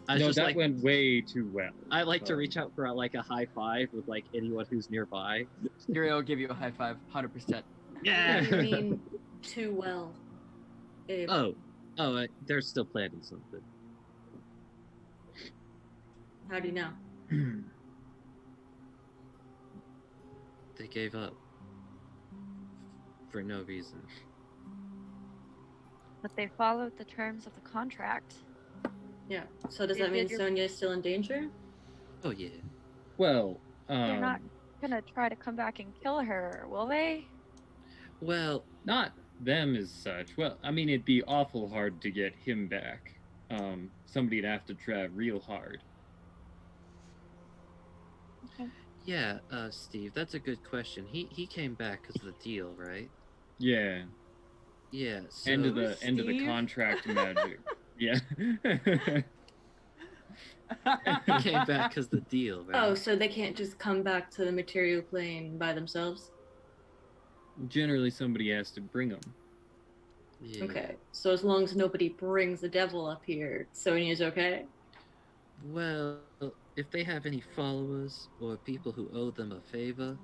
I No, just that like went way too well. I like to reach out for like a high five with like anyone who's nearby. Xyriel will give you a high five, 100%. What Yeah. do you mean too well? Abe? They're still planning something. How do you know? They gave up for no reason. But they followed the terms of the contract. Yeah. So does You that mean did your- Sonia is still in danger? Oh yeah. Well, They're not gonna try to come back and kill her, will they? Well, not them as such. Well, I mean, it'd be awful hard to get him back. Somebody'd have to try real hard. Okay. yeah, Steve, that's a good question. He came back because of the deal, right? Yeah. Yeah. So End of the Steve? contract magic. Yeah. he came back because the deal, right? Oh, so they can't just come back to the material plane by themselves? Generally, somebody has to bring them. Yeah. Okay. So as long as nobody brings the devil up here, Sonia's okay? Well, if they have any followers or people who owe them a favor,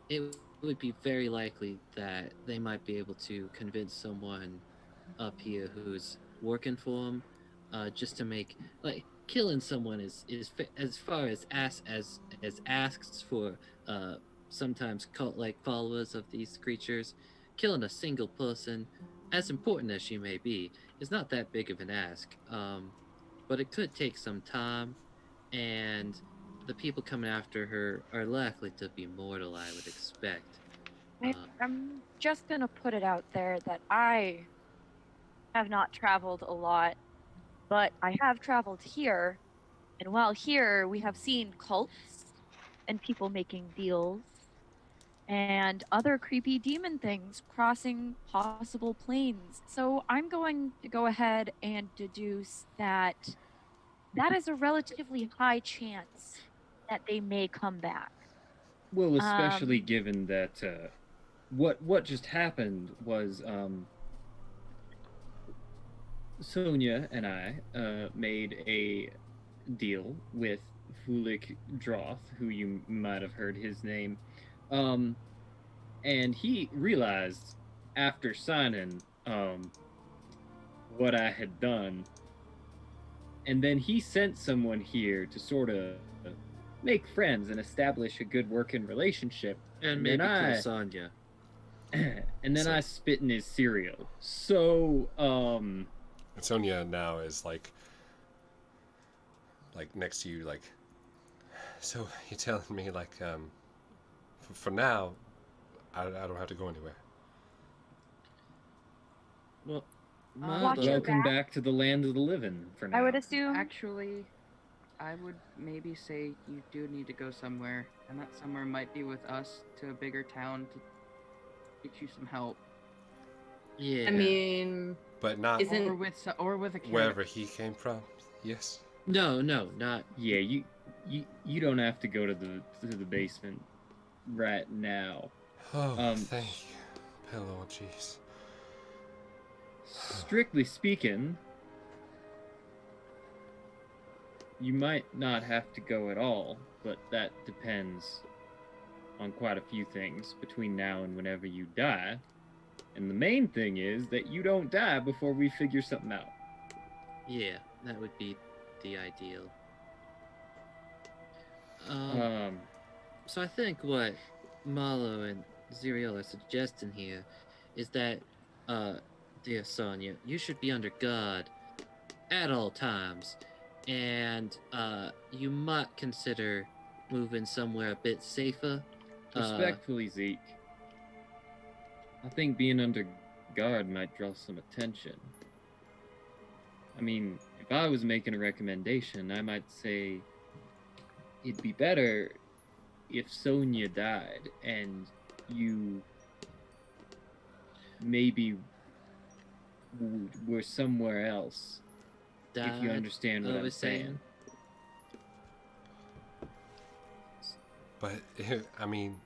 it would be very likely that they might be able to convince someone up here who's working for them, just to make like killing someone is as far as asks for sometimes cult-like followers of these creatures. Killing a single person, as important as she may be, is not that big of an ask. But it could take some time, and the people coming after her are likely to be mortal, I would expect. I'm just gonna put it out there that I have not traveled a lot, but I have traveled here, and while here we have seen cults and people making deals and other creepy demon things crossing possible planes. So I'm going to go ahead and deduce that that is a relatively high chance that they may come back. Well, especially given that what just happened was Sonia and I made a deal with Fulik Droth, who you might have heard his name, and he realized after signing what I had done, and then he sent someone here to sort of make friends and establish a good working relationship. And maybe then kill I- Sonia. and then I spit in his cereal. So, And Sonia now is like next to you, like, so you're telling me like for now I don't have to go anywhere. Well, Watch Marlow, your welcome back. back to the land of the living. For now, I would assume. Actually, I would maybe say you do need to go somewhere, and that somewhere might be with us to a bigger town to get you some help, yeah. I mean, But not Isn't- or with a kid. wherever he came from. Yes. no, not. Yeah, you don't have to go to the basement right now. Oh, thank you. Hello, jeez. Strictly speaking, you might not have to go at all, but that depends on quite a few things between now and whenever you die. And the main thing is that you don't die before we figure something out. Yeah, that would be the ideal. Um, So I think what Marlow and Xyriel are suggesting here is that, dear Sonia, you should be under guard at all times, and you might consider moving somewhere a bit safer. Respectfully, Zeke, I think being under guard might draw some attention. I mean, if I was making a recommendation, I might say it'd be better if Sonia died and you maybe were somewhere else. If you understand what I'm saying. But I mean,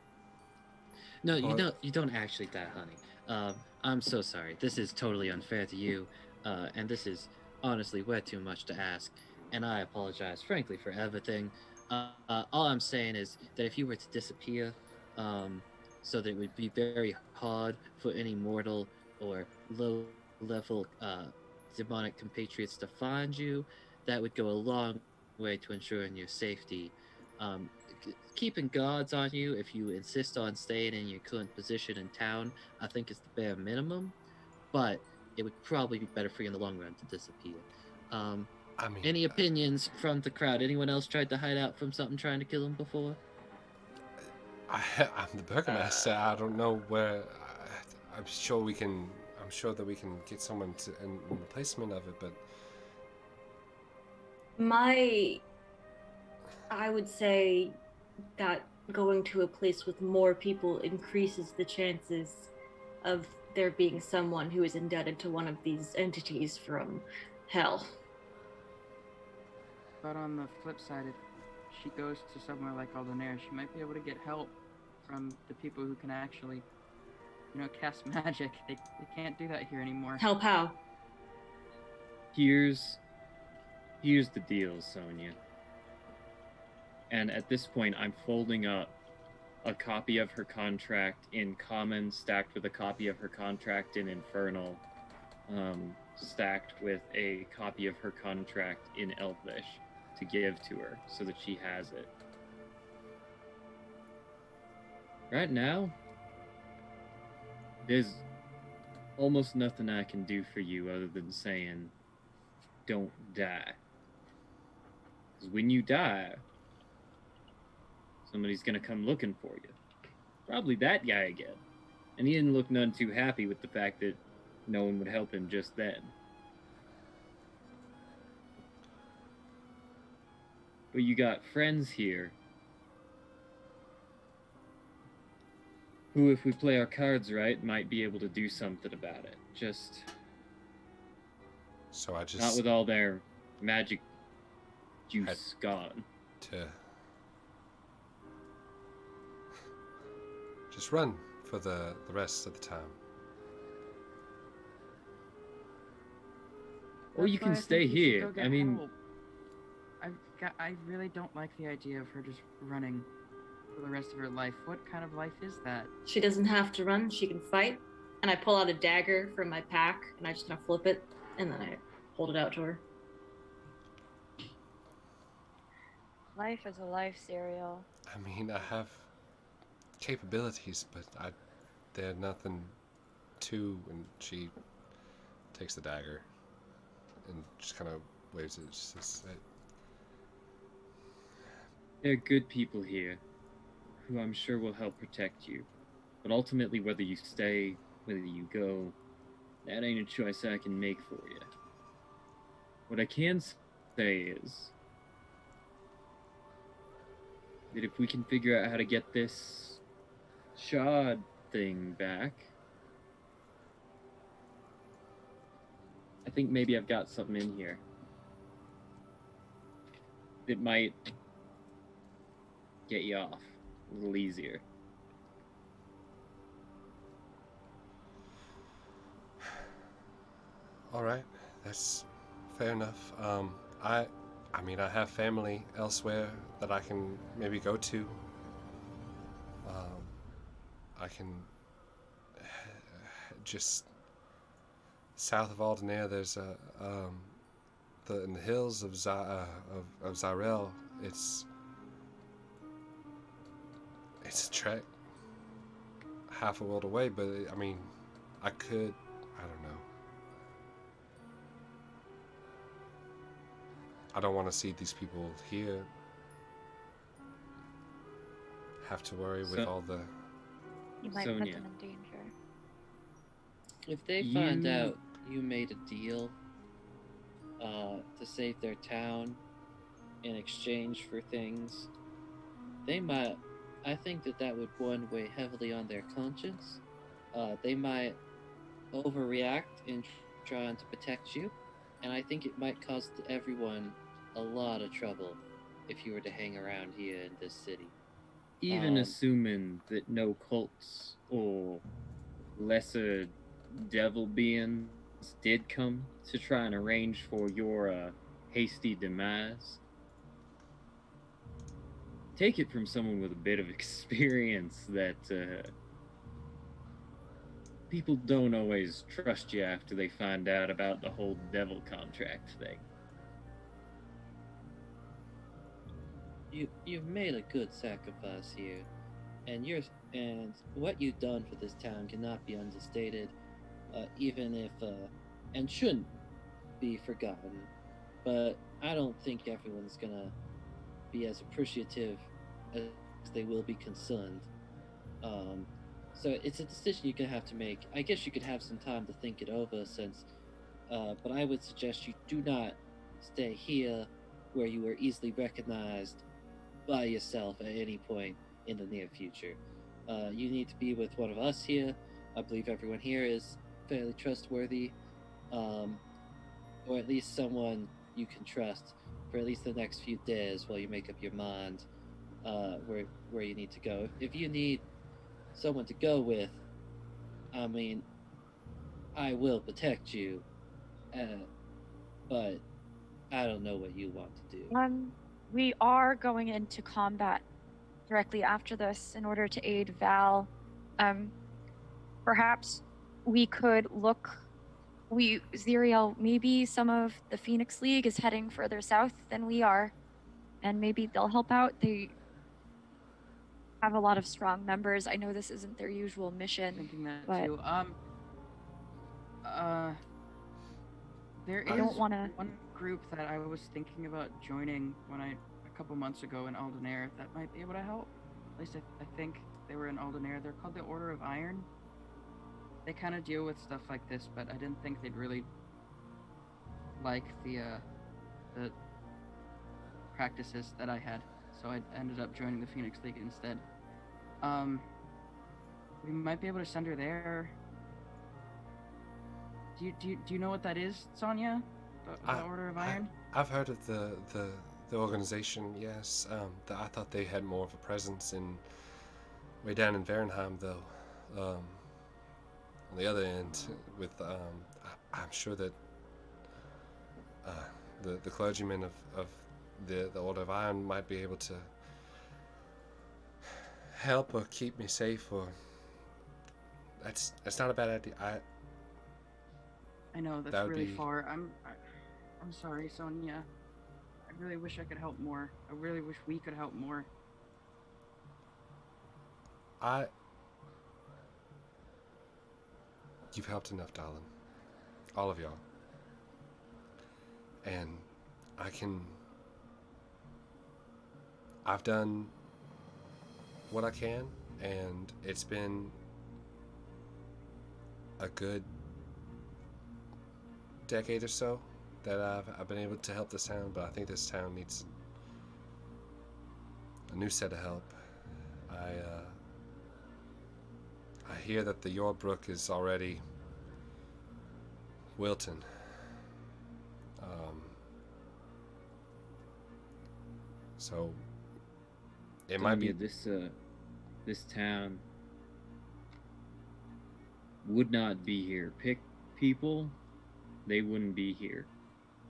No, Well- you don't actually die, honey. I'm so sorry. This is totally unfair to you, and this is honestly way too much to ask. And I apologize, frankly, for everything. All I'm saying is that if you were to disappear, so that it would be very hard for any mortal or low-level demonic compatriots to find you, that would go a long way to ensuring your safety. Keeping guards on you if you insist on staying in your current position in town, I think is the bare minimum, but it would probably be better for you in the long run to disappear. I mean, Any opinions from the crowd? Anyone else tried to hide out from something trying to kill him before? I'm the burgomaster. I don't know where. I'm sure we can. I'm sure that we can get someone to in replacement of it. But I would say that going to a place with more people increases the chances of there being someone who is indebted to one of these entities from hell. But on the flip side, if she goes to somewhere like Aldenair, she might be able to get help from the people who can actually, cast magic. They can't do that here anymore. Help how? Here's the deal, Sonia. And at this point, I'm folding up a copy of her contract in Common, stacked with a copy of her contract in Infernal, stacked with a copy of her contract in Elvish to give to her so that she has it. Right now, there's almost nothing I can do for you other than saying, don't die. Because when you die, somebody's gonna come looking for you. Probably that guy again. And he didn't look none too happy with the fact that no one would help him just then. But you got friends here who, if we play our cards right, might be able to do something about it. Just so I just not with all their magic juice gone. to just run for the rest of the time. Or you That's why can I think stay you should here. go get I mean, help. I really don't like the idea of her just running for the rest of her life. What kind of life is that? She doesn't have to run, she can fight. And I pull out a dagger from my pack and I just kind of flip it and then I hold it out to her. Life is a life, Xyriel. I mean, I have capabilities, but they're nothing to. And she takes the dagger and just kind of waves it. Just says, there are good people here who I'm sure will help protect you. But ultimately, whether you stay, whether you go, that ain't a choice I can make for you. What I can say is that if we can figure out how to get this shard thing back, I think maybe I've got something in here that might get you off a little easier. all right, that's fair enough. I mean, I have family elsewhere that I can maybe go to. I can just south of Aldenair. There's in the hills of Xyriel. It's a trek. half a world away, but I mean, I could. I don't know. I don't want to see these people here have to worry with So- all the. You might Sonia. put them in danger. If they find You- out you made a deal to save their town in exchange for things, they might. I think that would one weigh heavily on their conscience. They might overreact in trying to protect you, and I think it might cause everyone a lot of trouble if you were to hang around here in this city. Even Um, assuming that no cults or lesser devil beings did come to try and arrange for your hasty demise, take it from someone with a bit of experience that people don't always trust you after they find out about the whole devil contract thing. You've made a good sacrifice here, and what you've done for this town cannot be understated, even if and shouldn't be forgotten. But I don't think everyone's gonna be as appreciative as they will be concerned. So it's a decision you're gonna have to make. I guess you could have some time to think it over, but I would suggest you do not stay here where you are easily recognized by yourself at any point in the near future. You need to be with one of us here. I believe everyone here is fairly trustworthy, or at least someone you can trust for at least the next few days while you make up your mind where you need to go. If you need someone to go with, I mean, I will protect you, but I don't know what you want to do. We are going into combat directly after this in order to aid Val. Perhaps we could look. Xyriel, maybe some of the Phoenix League is heading further south than we are, and maybe they'll help out. They have a lot of strong members. I know this isn't their usual mission, Thinking that but too. There I is don't wanna- one group that I was thinking about joining a couple months ago in Aldenair that might be able to help. At least I think they were in Aldenair. They're called the Order of Iron. They kind of deal with stuff like this, but I didn't think they'd really like the practices that I had, so I ended up joining the Phoenix League instead. We might be able to send her there. Do you know what that is, Sonia? The Order of Iron? I've heard of the organization. Yes. I thought they had more of a presence way down in Varenheim, though. On the other end, with I'm sure that the clergymen of the Order of Iron might be able to help or keep me safe, or that's not a bad idea. I know that that's would really be- far. I'm sorry, Sonia. I really wish I could help more. I really wish we could help more. You've helped enough, darling. All of y'all. And I've done what I can, and it's been a good decade or so that I've been able to help this town, but I think this town needs a new set of help. I hear that the Yorbrook is already wilting. So it might be this town would not be here. Pick people, they wouldn't be here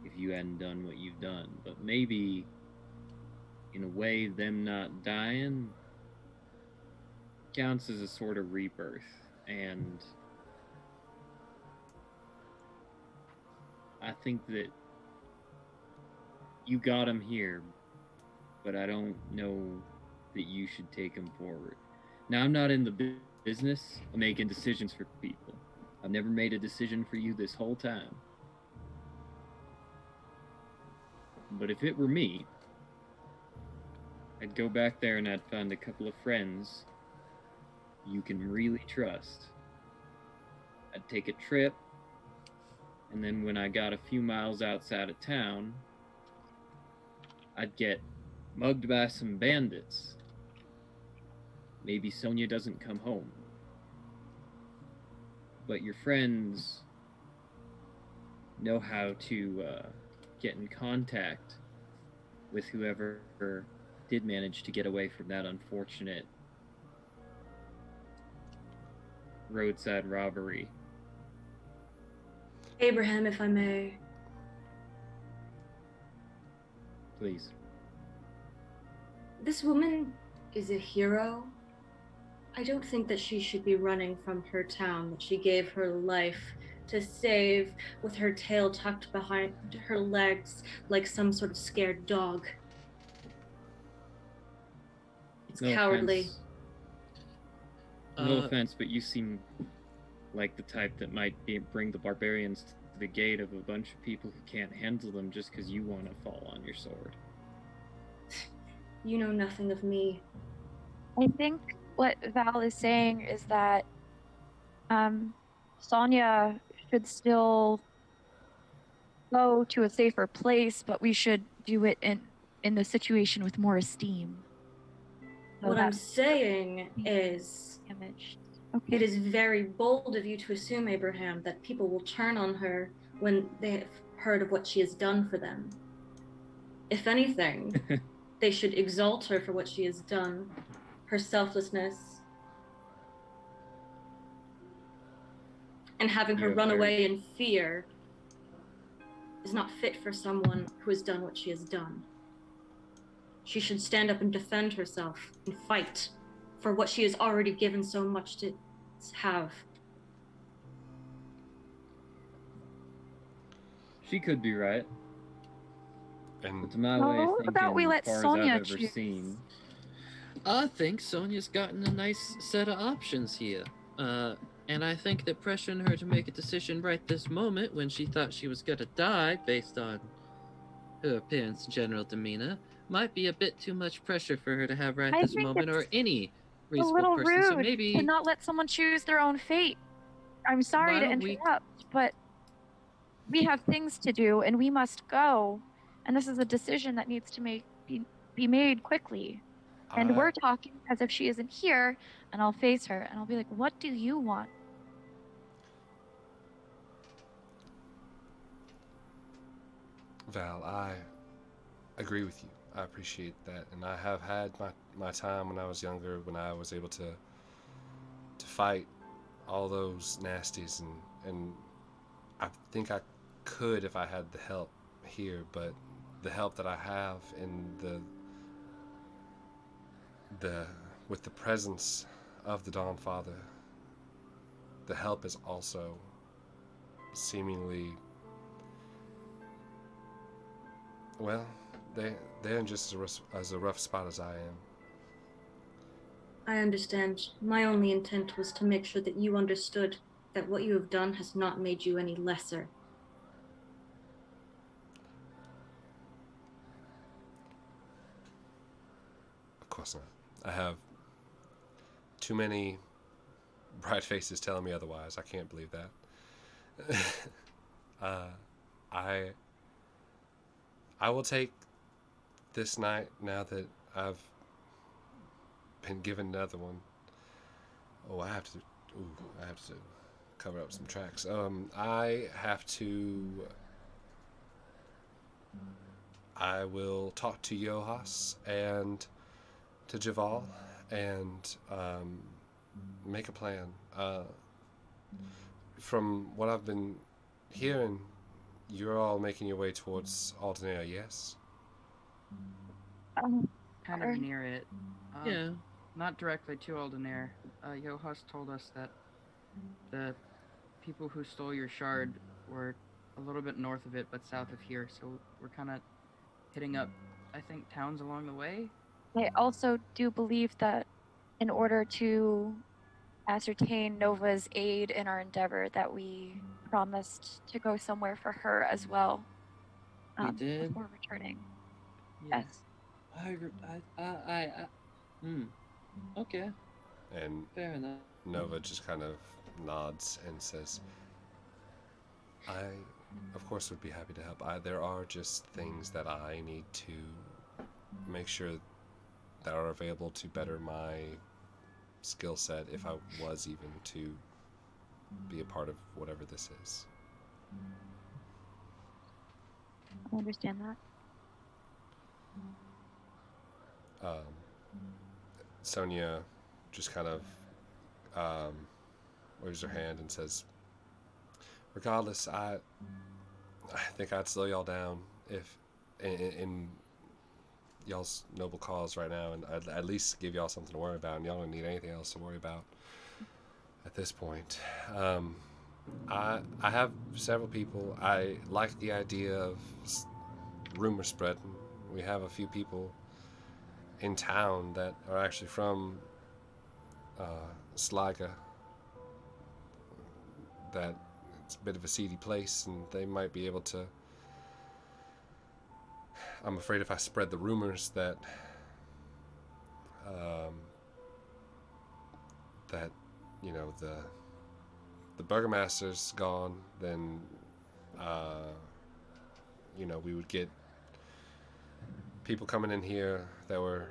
if you hadn't done what you've done. But maybe in a way, them not dying counts as a sort of rebirth, and I think that you got him here, but I don't know that you should take him forward. Now, I'm not in the business of making decisions for people. I've never made a decision for you this whole time. But if it were me, I'd go back there and I'd find a couple of friends you can really trust. I'd take a trip, and then when I got a few miles outside of town, I'd get mugged by some bandits. Maybe Sonia doesn't come home. But your friends know how to get in contact with whoever did manage to get away from that unfortunate roadside robbery. Abraham, if I may. Please. This woman is a hero. I don't think that she should be running from her town that she gave her life to save with her tail tucked behind her legs like some sort of scared dog. It's No cowardly. offense. No offense, but you seem like the type that might bring the barbarians to the gate of a bunch of people who can't handle them just because you want to fall on your sword. You know nothing of me. I think what Val is saying is that Sonia should still go to a safer place, but we should do it in the situation with more esteem. So What I'm that's saying is, damaged. Okay. it is very bold of you to assume, Abraham, that people will turn on her when they have heard of what she has done for them. If anything, they should exalt her for what she has done, her selflessness, and having her run away in fear is not fit for someone who has done what she has done. She should stand up and defend herself and fight for what she has already given so much to have. She could be right. And But to my Well, way of what thinking, about we let as far as Sonia I've ever choose? seen, I think Sonia's gotten a nice set of options here. And I think that pressuring her to make a decision right this moment when she thought she was gonna die based on her appearance and general demeanor might be a bit too much pressure for her to have right I this think moment, or it's any a reasonable little person. rude So maybe to not let someone choose their own fate. I'm sorry Why to don't we- interrupt, but we have things to do and we must go. And this is a decision that needs to be made quickly. And we're talking as if she isn't here, and I'll face her and I'll be like, what do you want? Val, I agree with you. I appreciate that, and I have had my time when I was younger, when I was able to fight all those nasties, and I think I could if I had the help here, but the help that I have in the with the presence of the Dawn Father, the help is also seemingly, well, they're in just as a rough spot as I am. I understand. My only intent was to make sure that you understood that what you have done has not made you any lesser. Of course not. I have too many bright faces telling me otherwise. I can't believe that. I will take this night now that I've been given another one. Oh, I have to cover up some tracks. I will talk to Johas and to Javal and make a plan. From what I've been hearing, you're all making your way towards Aldenea, yes? Kind of near it. yeah. Not directly to Aldenair. Johas told us that the people who stole your shard were a little bit north of it, but south of here. So we're kind of hitting up, I think, towns along the way. I also do believe that in order to ascertain Nova's aid in our endeavor that we promised to go somewhere for her as well. We did? Before returning. Yeah. Yes. Okay, And fair enough. Nova just kind of nods and says, I, of course, would be happy to help. There are just things that I need to make sure that are available to better my skill set if I was even to be a part of whatever this is. I understand that. Sonia just kind of waves her hand and says, regardless, I think I'd slow y'all down if in y'all's noble cause right now, and I'd at least give y'all something to worry about, and y'all don't need anything else to worry about at this point. I have several people. I like the idea of rumor spreading. We have a few people in town that are actually from Sliga. That it's a bit of a seedy place, and they might be able to. I'm afraid if I spread the rumors that the burgomaster's gone, then we would get people coming in here that were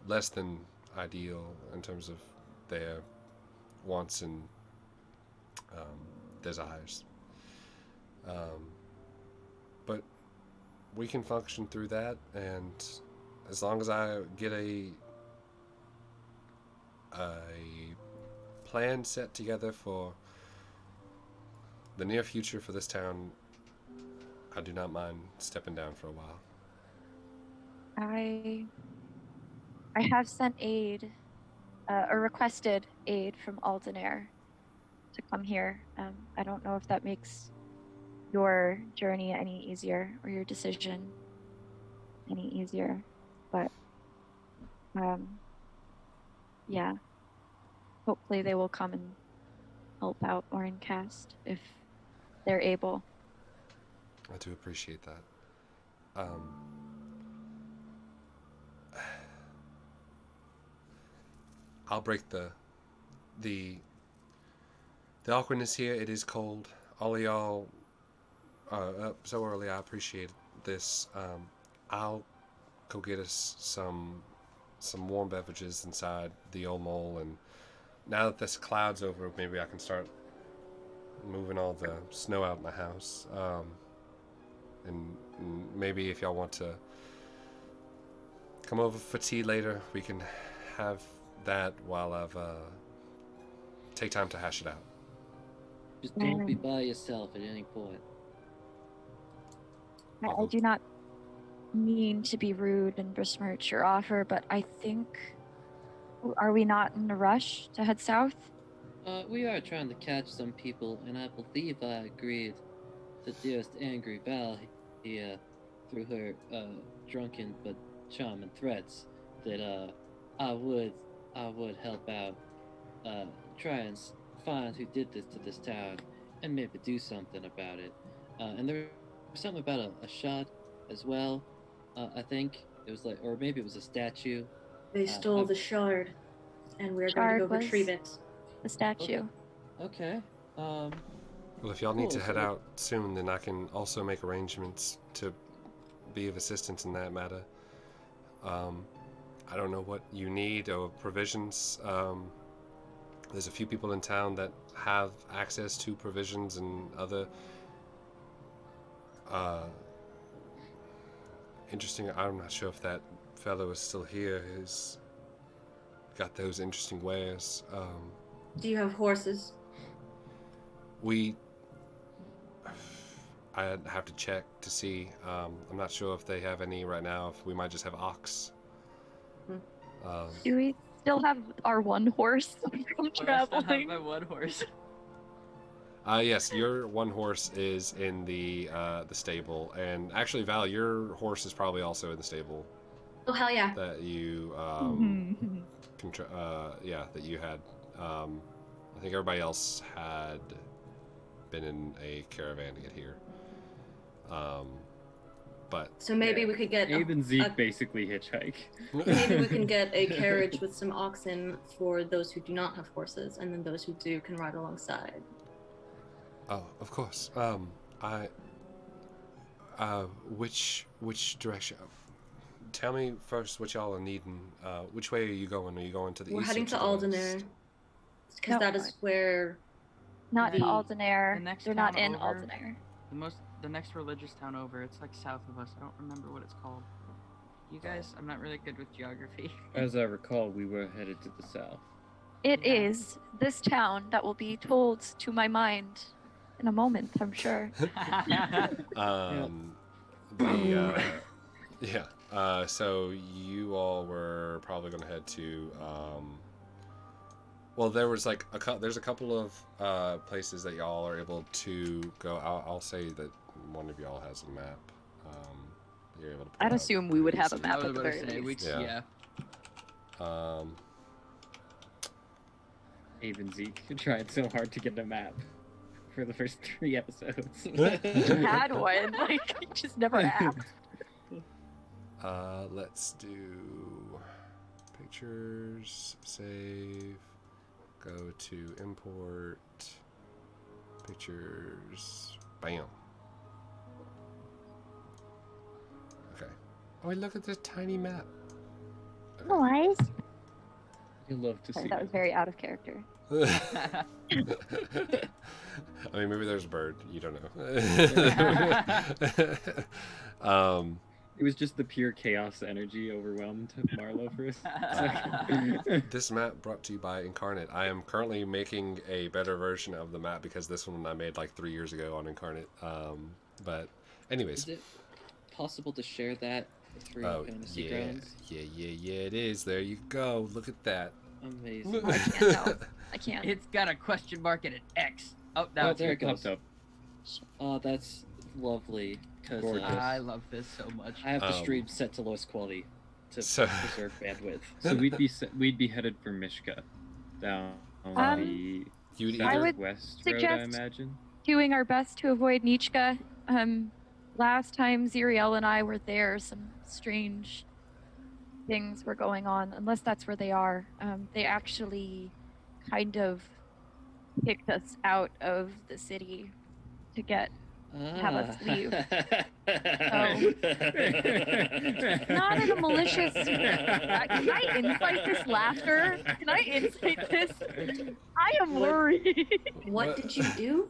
less than ideal in terms of their wants and desires. But we can function through that, and as long as I get a plan set together for the near future for this town, I do not mind stepping down for a while. I have sent aid, or requested aid from Aldenair to come here. I don't know if that makes your journey any easier or your decision any easier, but yeah, hopefully they will come and help out Orincast if they're able. I do appreciate that. I'll break the awkwardness here. It is cold. All of y'all are up so early. I appreciate this. I'll go get us some warm beverages inside the old mole, and now that this cloud's over, maybe I can start moving all the snow out in the house. And maybe if y'all want to come over for tea later, we can have that while I've take time to hash it out. Just don't be by yourself at any point. I do not mean to be rude and besmirch your offer, but I think, are we not in a rush to head south? We are trying to catch some people, and I believe I agreed to dearest Angry Val here through her drunken but charming threats that I would help out, try and find who did this to this town, and maybe do something about it. And there was something about a shot as well. I think it was like, or maybe it was a statue. They stole the shard, and we're going to go retrieve it. The statue. Okay. Well, if y'all need to Cool, head so- out soon, then I can also make arrangements to be of assistance in that matter. I don't know what you need or provisions. There's a few people in town that have access to provisions and other interesting. I'm not sure if that fellow is still here. He's got those interesting wares. Do you have horses? I'd have to check to see. I'm not sure if they have any right now. If we might just have ox. Do we still have our one horse from Well, I still have traveling? my one horse. Yes, your one horse is in the stable, and actually, Val, your horse is probably also in the stable Oh hell yeah! that you that you had I think everybody else had been in a caravan to get here. But So maybe we could get Abe and Zeke basically hitchhike. maybe we can get a carriage with some oxen for those who do not have horses, and then those who do can ride alongside. Oh, of course. Which direction? Tell me first what y'all are needing. Which way are you going? Are you going to the We're east? heading or to the Aldenair, west? because No. that is where Not in The- Aldenair. the next They're not town in over- Aldenair. The next religious town over. It's like south of us. I don't remember what it's called. You guys, I'm not really good with geography. As I recall, we were headed to the south. It Yeah. is this town that will be told to my mind in a moment, I'm sure. So you all were probably going to head to. Well, there was like there's a couple of places that y'all are able to go. I'll say that one of y'all has a map. You're able to pull I'd out assume we would have a easily. I map was at the about very to say, least. Yeah. yeah. Abe and Zeke tried so hard to get a map for the first 3 episodes. You had one, like, you just never asked. Let's do pictures, save, go to import, pictures, bam. Okay. Oh, look at this tiny map. Nice. You love to see Sorry, that was it. very out of character. I mean, maybe there's a bird. You don't know. It was just the pure chaos energy overwhelmed Marlow for a second. This map brought to you by Incarnate. I am currently making a better version of the map because this one I made like 3 years ago on Incarnate. But anyways. Is it possible to share that through Fantasy yeah, Grounds? yeah, it is. There you go. Look at that. Amazing. I can't, no. I can't. It's got a question mark and an X. Oh, now Oh, it's there here. it goes. Popped up. Oh, that's lovely. Because Gorgeous. I love this so much. I have the Um, stream set to lowest quality to so- preserve bandwidth. So we'd be headed for Mishka, down the You'd I either would west road, I suggest- imagine. Doing our best to avoid Nichka. Last time Xyriel and I were there, some strange things were going on, unless that's where they are. They actually kind of kicked us out of the city to have us leave. Not in a malicious. Can I incite this laughter? Can I incite this? I am worried. What did you do?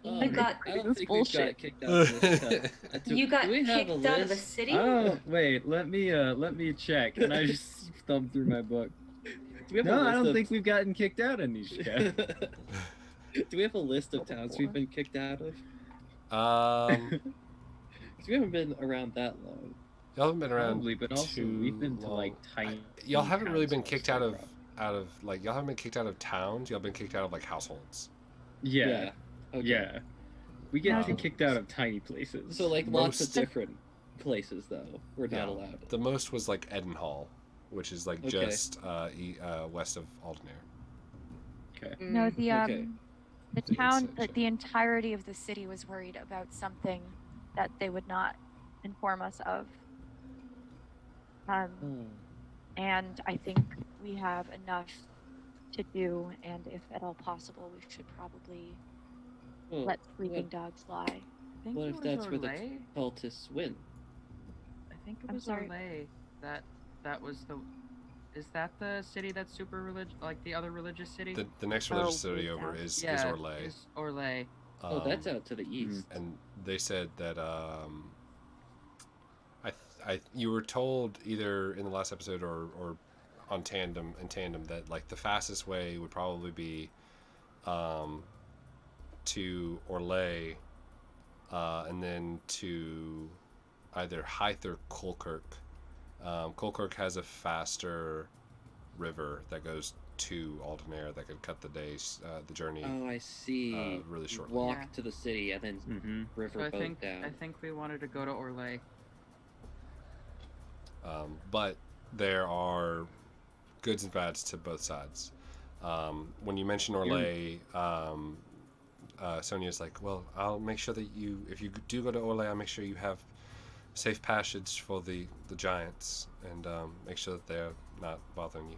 Oh, I got- I don't This think bullshit. we got kicked out of this. You got do we have kicked out of a list? city? Oh wait, let me check. And I just thumbed through my book. Do we have a No, I list don't of- think we've gotten kicked out of Nishka. Do we have a list of towns we've been kicked out of? 'Cause we haven't been around that long. y'all haven't been around Probably, but also too we've been to like long. tiny. Y'all haven't really towns been most kicked of out the of route. like y'all haven't been kicked out of towns. Y'all been kicked out of like households. Yeah, Okay. yeah. We get Um, kicked out of tiny places. So like lots of Most- different places though. We're not Yeah. allowed. The most was like Edenhall, which is like Okay. just west of Aldenair. Okay. No, the okay. the The town, intersection. the entirety of the city was worried about something that they would not inform us of. Oh. And I think we have enough to do, and if at all possible, we should probably Well, let sleeping what, dogs lie. I think what it if was that's where the Orlais. cultists win? I think it I'm was sorry. Orlais. That was the. Is that the city that's super religious, like the other religious city? The next religious Oh, city yeah. over is yeah, Orlais. is Orlais. Oh, that's Um, out to the east. And they said that you were told either in the last episode or in tandem that like the fastest way would probably be to Orlais and then to either Hythe or Colkirk. Colkirk has a faster river that goes to Aldenair that could cut the journey Oh, I see. really shortly. Walk Yeah. to the city and then Mm-hmm. river So I boat think down. I think we wanted to go to Orlais. But there are goods and bads to both sides. When you mention Orlais, Sonia's like, well, I'll make sure that if you do go to Orlais, I'll make sure you have safe passage for the giants, and make sure that they're not bothering you.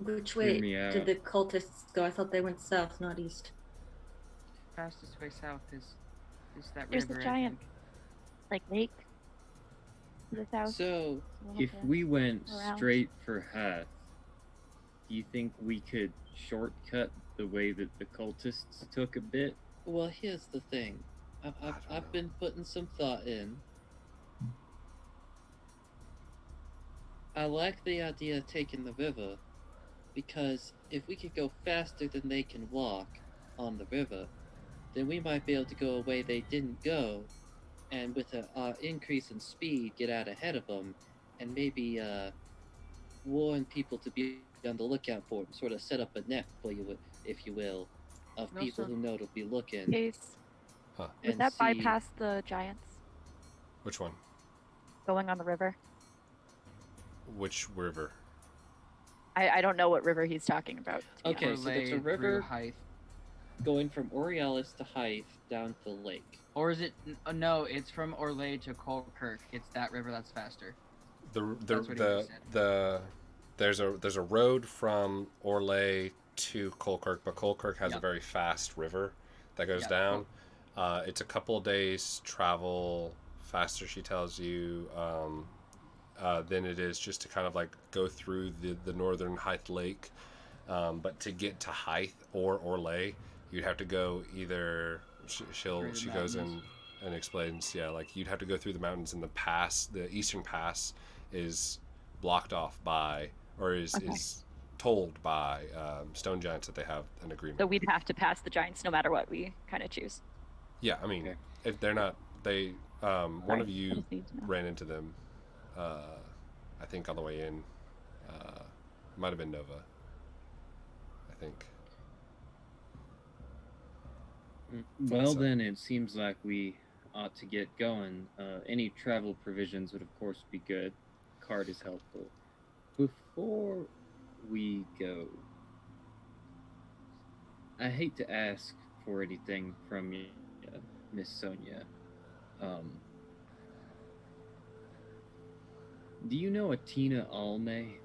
Which Hear way me out. did the cultists go? I thought they went south, not east. Fastest way south is that There's river. the I giant, think. like, lake to the south. So, a little If bit we went around. straight for Hath, do you think we could shortcut the way that the cultists took a bit? well, here's the thing. I've been putting some thought in. I like the idea of taking the river, because if we could go faster than they can walk on the river, then we might be able to go a way they didn't go, and with an increase in speed, get out ahead of them, and maybe warn people to be on the lookout for them, sort of set up a net for you, if you will, of No, people sir. who know to be looking. Case. Huh. Would and that see- bypass the giants Which one? going on the river? Which river? I don't know what river he's talking about. to be Okay, honest. so there's a Orlais through river- Hythe. Going from Aurealis to Hythe down to the lake. Or is it? No, it's from Orlais to Colkirk. It's that river that's faster. That's what he just There's a road from Orlais to Colkirk, but Colkirk has a Yep. very fast river that goes Yep. down. It's a couple of days travel faster, she tells you, than it is just to kind of like go through the northern Hythe Lake. But to get to Hythe or Orlais, you'd have to go either. She Through the goes in mountains. and explains, yeah, like you'd have to go through the mountains, and the eastern pass is blocked off by, or is told by stone giants that they have an agreement. So we'd have to pass the giants no matter what we kind of choose. Yeah, I mean, Okay. if they're not, one Right, of I you just need to know. ran into them, I think on the way in. Might have been Nova, I think. Well, So- then it seems like we ought to get going. Any travel provisions would, of course, be good. Card is helpful. Before we go, I hate to ask for anything from you, Miss Sonia. Do you know a Tina Alme?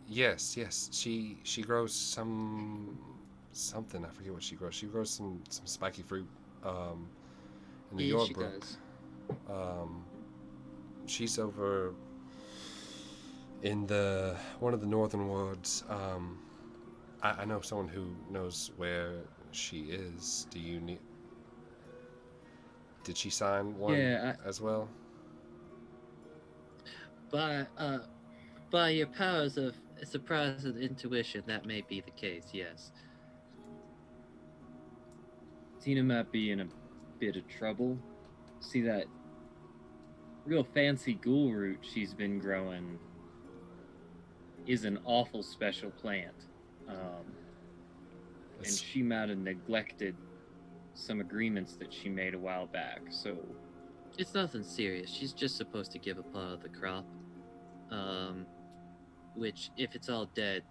Yes. She grows something. I forget what she grows. She grows some spiky fruit. In the Yeah, she Yorbrook. does. She's over in one of the northern wards. I know someone who knows where she is. Do you need? Did she sign one as well? By your powers of surprise and intuition, that may be the case, yes. Tina might be in a bit of trouble. See that real fancy ghoul root she's been growing is an awful special plant. And It's- she might have neglected some agreements that she made a while back. So It's nothing serious. She's just supposed to give a part of the crop. Which, if it's all dead,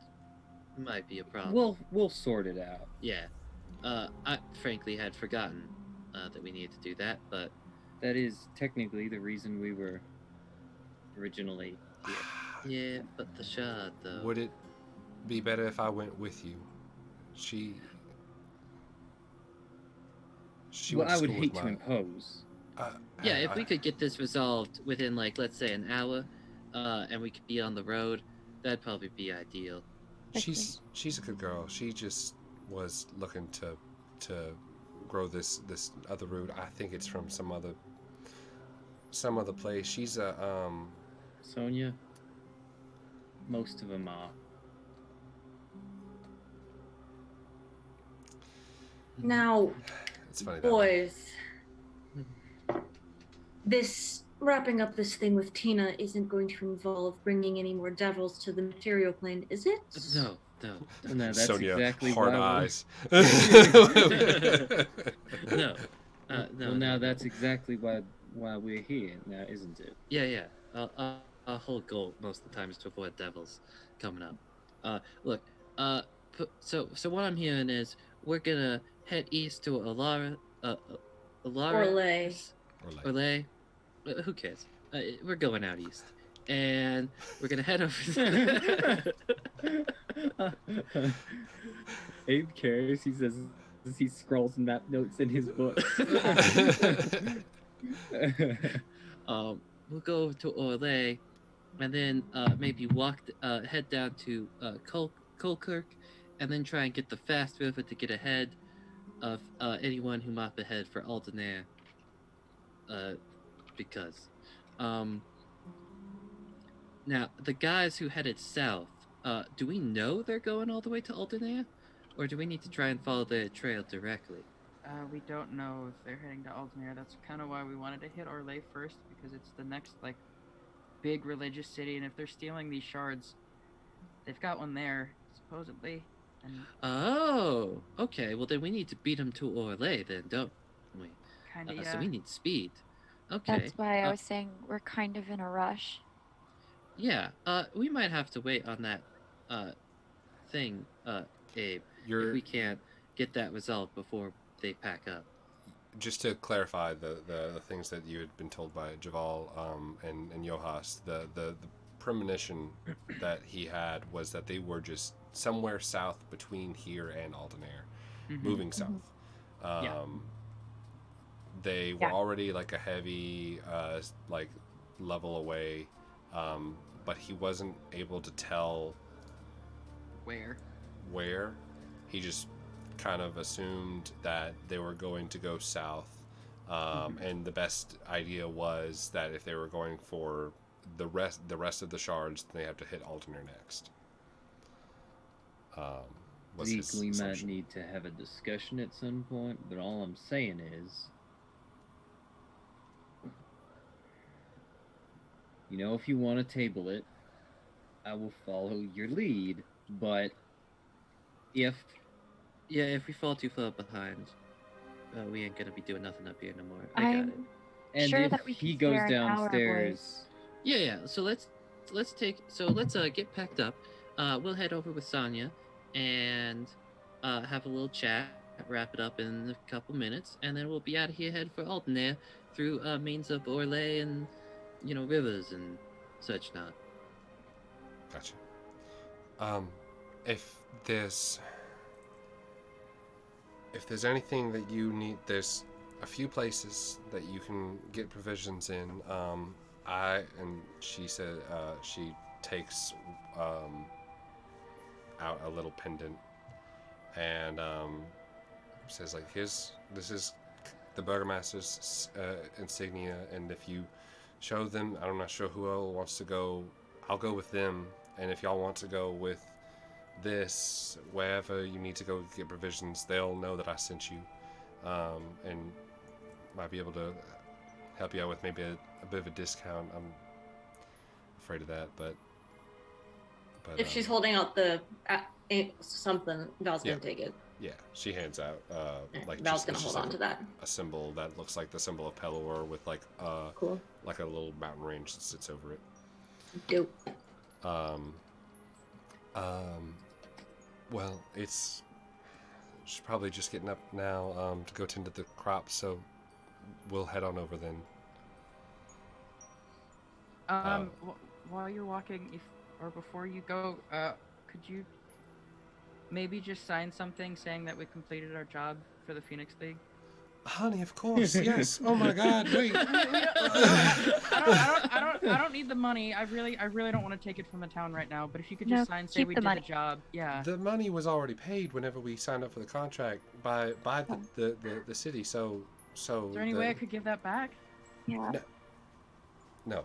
might be a problem. we'll sort it out. Yeah. I frankly had forgotten that we needed to do that, but That is technically the reason we were originally here. yeah, but the shard though. Would it be better if I went with you? She Well, went I would school hate with to my- impose. Yeah, if we could get this resolved within, like, let's say an hour, and we could be on the road, that'd probably be ideal. She's a good girl. She just was looking to grow this other root. I think it's from some other place. She's a Sonia, most of them are. Now, it's funny that boys, this wrapping up this thing with Tina isn't going to involve bringing any more devils to the material plane, is it? No. No, that's Sonia, exactly hard why eyes. No. Well, now that's exactly why why we're here now, isn't it? Yeah. Our whole goal most of the time is to avoid devils coming up. Look, so what I'm hearing is we're gonna head east to Orlais. Orlais. Who cares? We're going out east, and we're gonna head over. Abe cares. He says as he scrolls map notes in his book. We'll go over to Orlais, and then maybe head down to Colkirk, and then try and get the fast river to get ahead of anyone who might be ahead for Aldenair. Because now the guys who headed south, do we know they're going all the way to Aldenair, or do we need to try and follow their trail directly? We don't know if they're heading to Aldenair. That's kind of why we wanted to hit Orlais first, because it's the next, like, big religious city, and if they're stealing these shards, they've got one there, supposedly. And Oh, okay. Well, then we need to beat them to Orlais, then, don't we? kind of, yeah. So we need speed. Okay. That's why I was saying we're kind of in a rush. Yeah. We might have to wait on that thing, Abe, if we can't get that resolved before they pack up. Just to clarify the things that you had been told by Javal and Johas, the premonition that he had was that they were just somewhere south between here and Aldenair, moving south. They were already like a heavy like level away, but he wasn't able to tell where. He just kind of assumed that they were going to go south, and the best idea was that if they were going for the rest of the shards, they have to hit Aldenair next. We might need to have a discussion at some point, but all I'm saying is, if you want to table it, I will follow your lead, but if we fall too far behind, we ain't gonna be doing nothing up here no more. I got it. And sure if that we he can goes spare an hour, downstairs, Yeah. So let's get packed up. We'll head over with Sonia and have a little chat, wrap it up in a couple minutes, and then we'll be out of here, head for Aldenair through means of Orlais and rivers and such not. Gotcha. If there's anything that you need, there's a few places that you can get provisions in. She said she takes out a little pendant and says like, this is the burgomaster's insignia, and if you show them, I'm not sure who else wants to go, I'll go with them, and if y'all want to go with this, wherever you need to go get provisions, they'll know that I sent you, and might be able to help you out with maybe a bit of a discount. I'm afraid of that, but if she's holding out the something, Val's gonna take it. Yeah, she hands out like Val's gonna hold on to that. A symbol that looks like the symbol of Pelor with like cool, like a little mountain range that sits over it. Dope. Well, she's probably just getting up now to go tend to the crops, so we'll head on over then. While you're walking, before you go, could you maybe just sign something saying that we completed our job for the Phoenix League? Honey, of course, yes. Oh my God, wait. I don't need the money. I really don't want to take it from the town right now. But if you could just say we did the job, yeah. The money was already paid whenever we signed up for the contract by the city. So. Is there any way I could give that back? Yeah. No.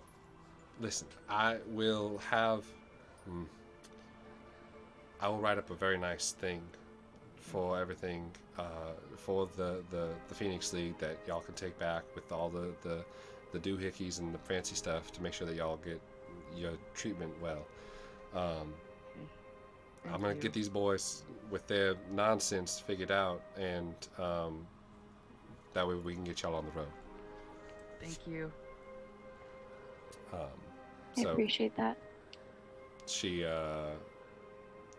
Listen, I will write up a very nice thing for everything, for the Phoenix League that y'all can take back with all the doohickeys and the fancy stuff to make sure that y'all get your treatment well. I'm gonna get these boys with their nonsense figured out, and that way we can get y'all on the road. Thank you. I So appreciate that. she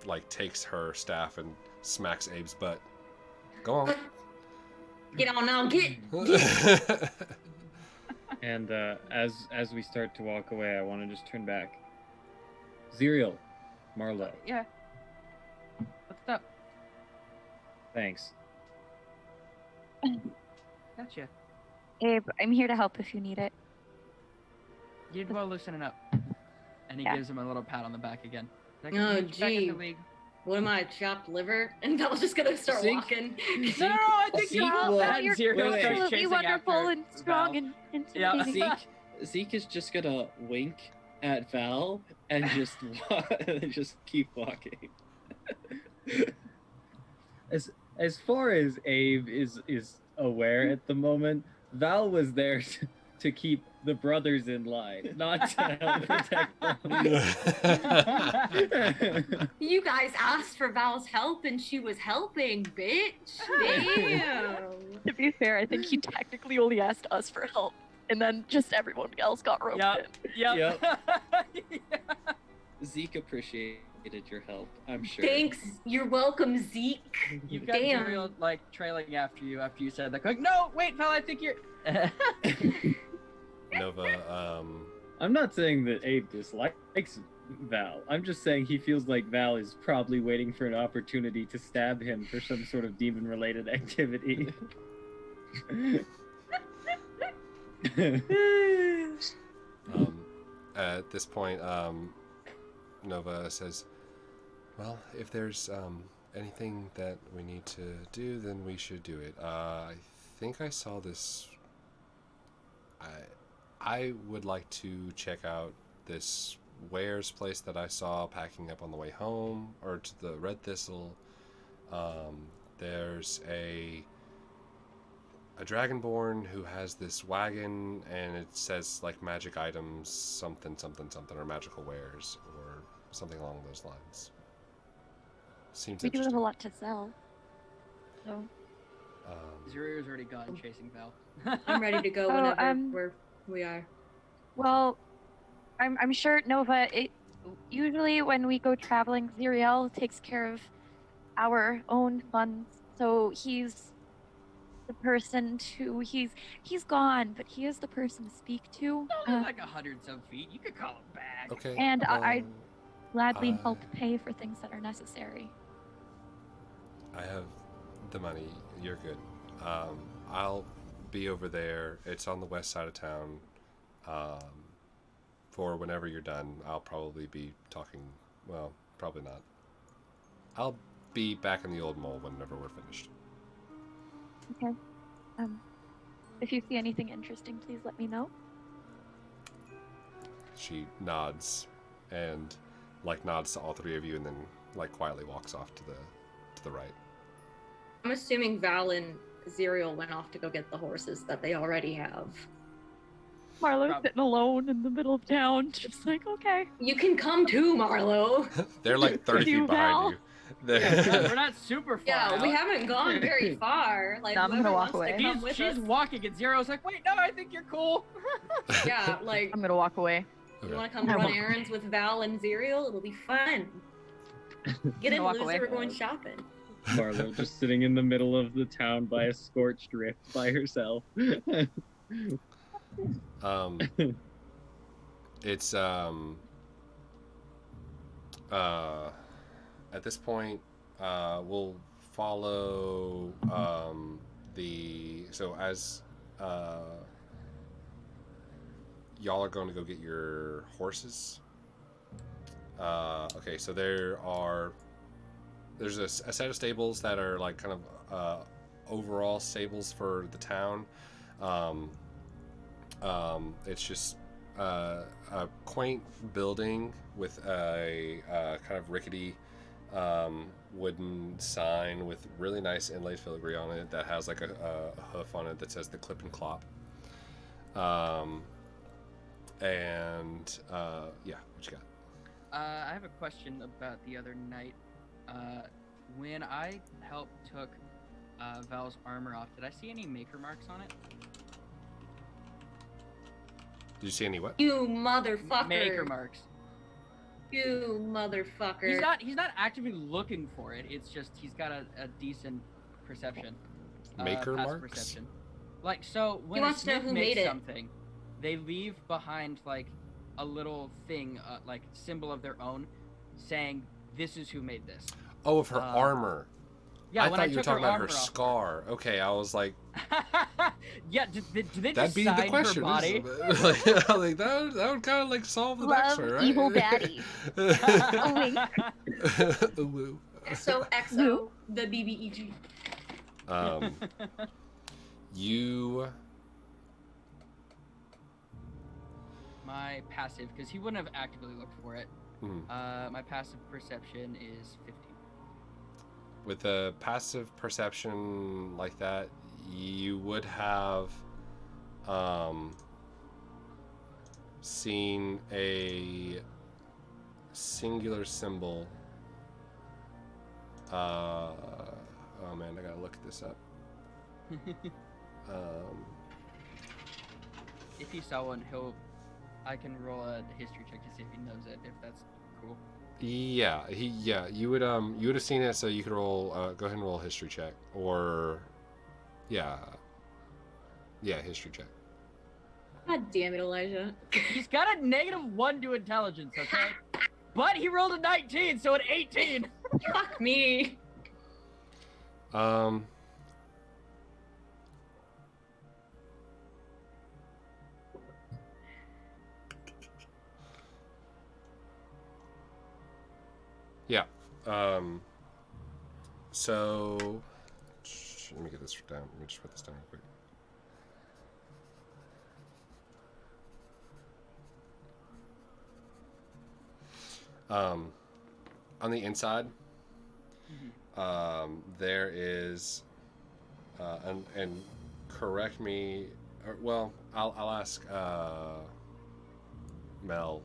like takes her staff and smacks Abe's butt. Go on. Get on now, get. And as we start to walk away, I want to just turn back. Xyriel, Marlow, Yeah. What's up? thanks. Gotcha. Abe, I'm here to help if you need it. You did well loosening up. And he Yeah. gives him a little pat on the back again. Like, Oh, "Get you back in the gee. league." What am I, chopped liver? And Belle's just gonna start Zeke? walking. No, I think Zeke you will- that you're Xyriel starts absolutely chasing wonderful after and strong Val. and intimidating. Zeke is just gonna wink at Val and just and just keep walking. As far as Abe is aware at the moment, Val was there to keep the brothers in line, not to help protect them. You guys asked for Val's help and she was helping, bitch. Damn. To be fair, I think he technically only asked us for help, and then just everyone else got roped Yep. in. Yep. Zeke appreciated your help, I'm sure. Thanks. You're welcome, Zeke. You've got Damn. Xyriel, like trailing after you said that. Like, no, wait, Val, I think you're. Nova, I'm not saying that Abe dislikes Val. I'm just saying he feels like Val is probably waiting for an opportunity to stab him for some sort of demon-related activity. at this point, Nova says, well, if there's anything that we need to do, then we should do it. I think I saw this. I would like to check out this Ware's place that I saw packing up on the way home, or to the Red Thistle. There's a Dragonborn who has this wagon, and it says like magic items, something, or magical wares, or something along those lines. Seems We do have interesting. a lot to sell. So Xyriel's already gone chasing Val. I'm ready to go Oh, whenever we are. well, I'm sure Nova. Usually when we go traveling, Xyriel takes care of our own funds. So he's the person to he's gone, but he is the person to speak to. Only like 100 some feet. You could call him back. Okay. And I'd gladly uh, help pay for things that are necessary. I have the money. You're good. I'll be over there. It's on the west side of town. For whenever you're done, I'll probably be talking. Well, probably not. I'll be back in the old mole whenever we're finished. Okay. If you see anything interesting, please let me know. She nods, and like nods to all three of you, and then like quietly walks off to the right. I'm assuming Val and Xyriel went off to go get the horses that they already have. Marlow's Prob- sitting alone in the middle of town, just like, okay. You can come too, Marlow. They're like 30 You, feet behind you. We're not super far Yeah, out. we haven't gone very far. Like, No, I'm gonna whoever walk wants to away. come with She's us. walking and Zero's like, wait, no, I think you're cool. Yeah, like, I'm gonna walk away. you Okay. want to come I run walk errands with Val and Xyriel? It'll be fun. Get in, walk loser, away. we're going shopping. Marlow just sitting in the middle of the town by a scorched rift by herself. It's at this point we'll follow so as y'all are going to go get your horses. Okay, so there's a set of stables that are like kind of overall stables for the town. It's just a quaint building with a kind of rickety wooden sign with really nice inlaid filigree on it that has like a hoof on it that says the Clip and Clop. Yeah, what you got? I have a question about the other night. When I took Val's armor off, did I see any maker marks on it? Did you see any what? You motherfucker. Maker marks. You motherfucker. He's not actively looking for it. It's just he's got a decent perception. Maker passive marks? Perception. Like, so when He a wants to know smith who makes made it. something, they leave behind like a little thing, like symbol of their own, saying this is who made this. Oh, of her armor. Yeah, I when thought you were took her talking about armor her off scar. Okay, I was like, yeah, did they that'd be the decide question. her body? Like, I was like, that would kind of like solve the Love, backstory, right? evil baddie. Ooh. So XO, the BBEG. You. My passive, because he wouldn't have actively looked for it. Mhm. My passive perception is 15. With a passive perception like that, you would have seen a singular symbol. Oh man, I gotta look this up. If you saw one, I can roll a history check to see if he knows it, if that's cool. Yeah, you would have seen it, so you could roll. Go ahead and roll a history check, or yeah, history check. God damn it, Elijah. He's got a -1 to intelligence, okay? But he rolled a 19, so an 18. Fuck me. Yeah. So let me get this down. Let me just put this down real quick. On the inside, there is, and correct me, or, well, I'll ask Mel,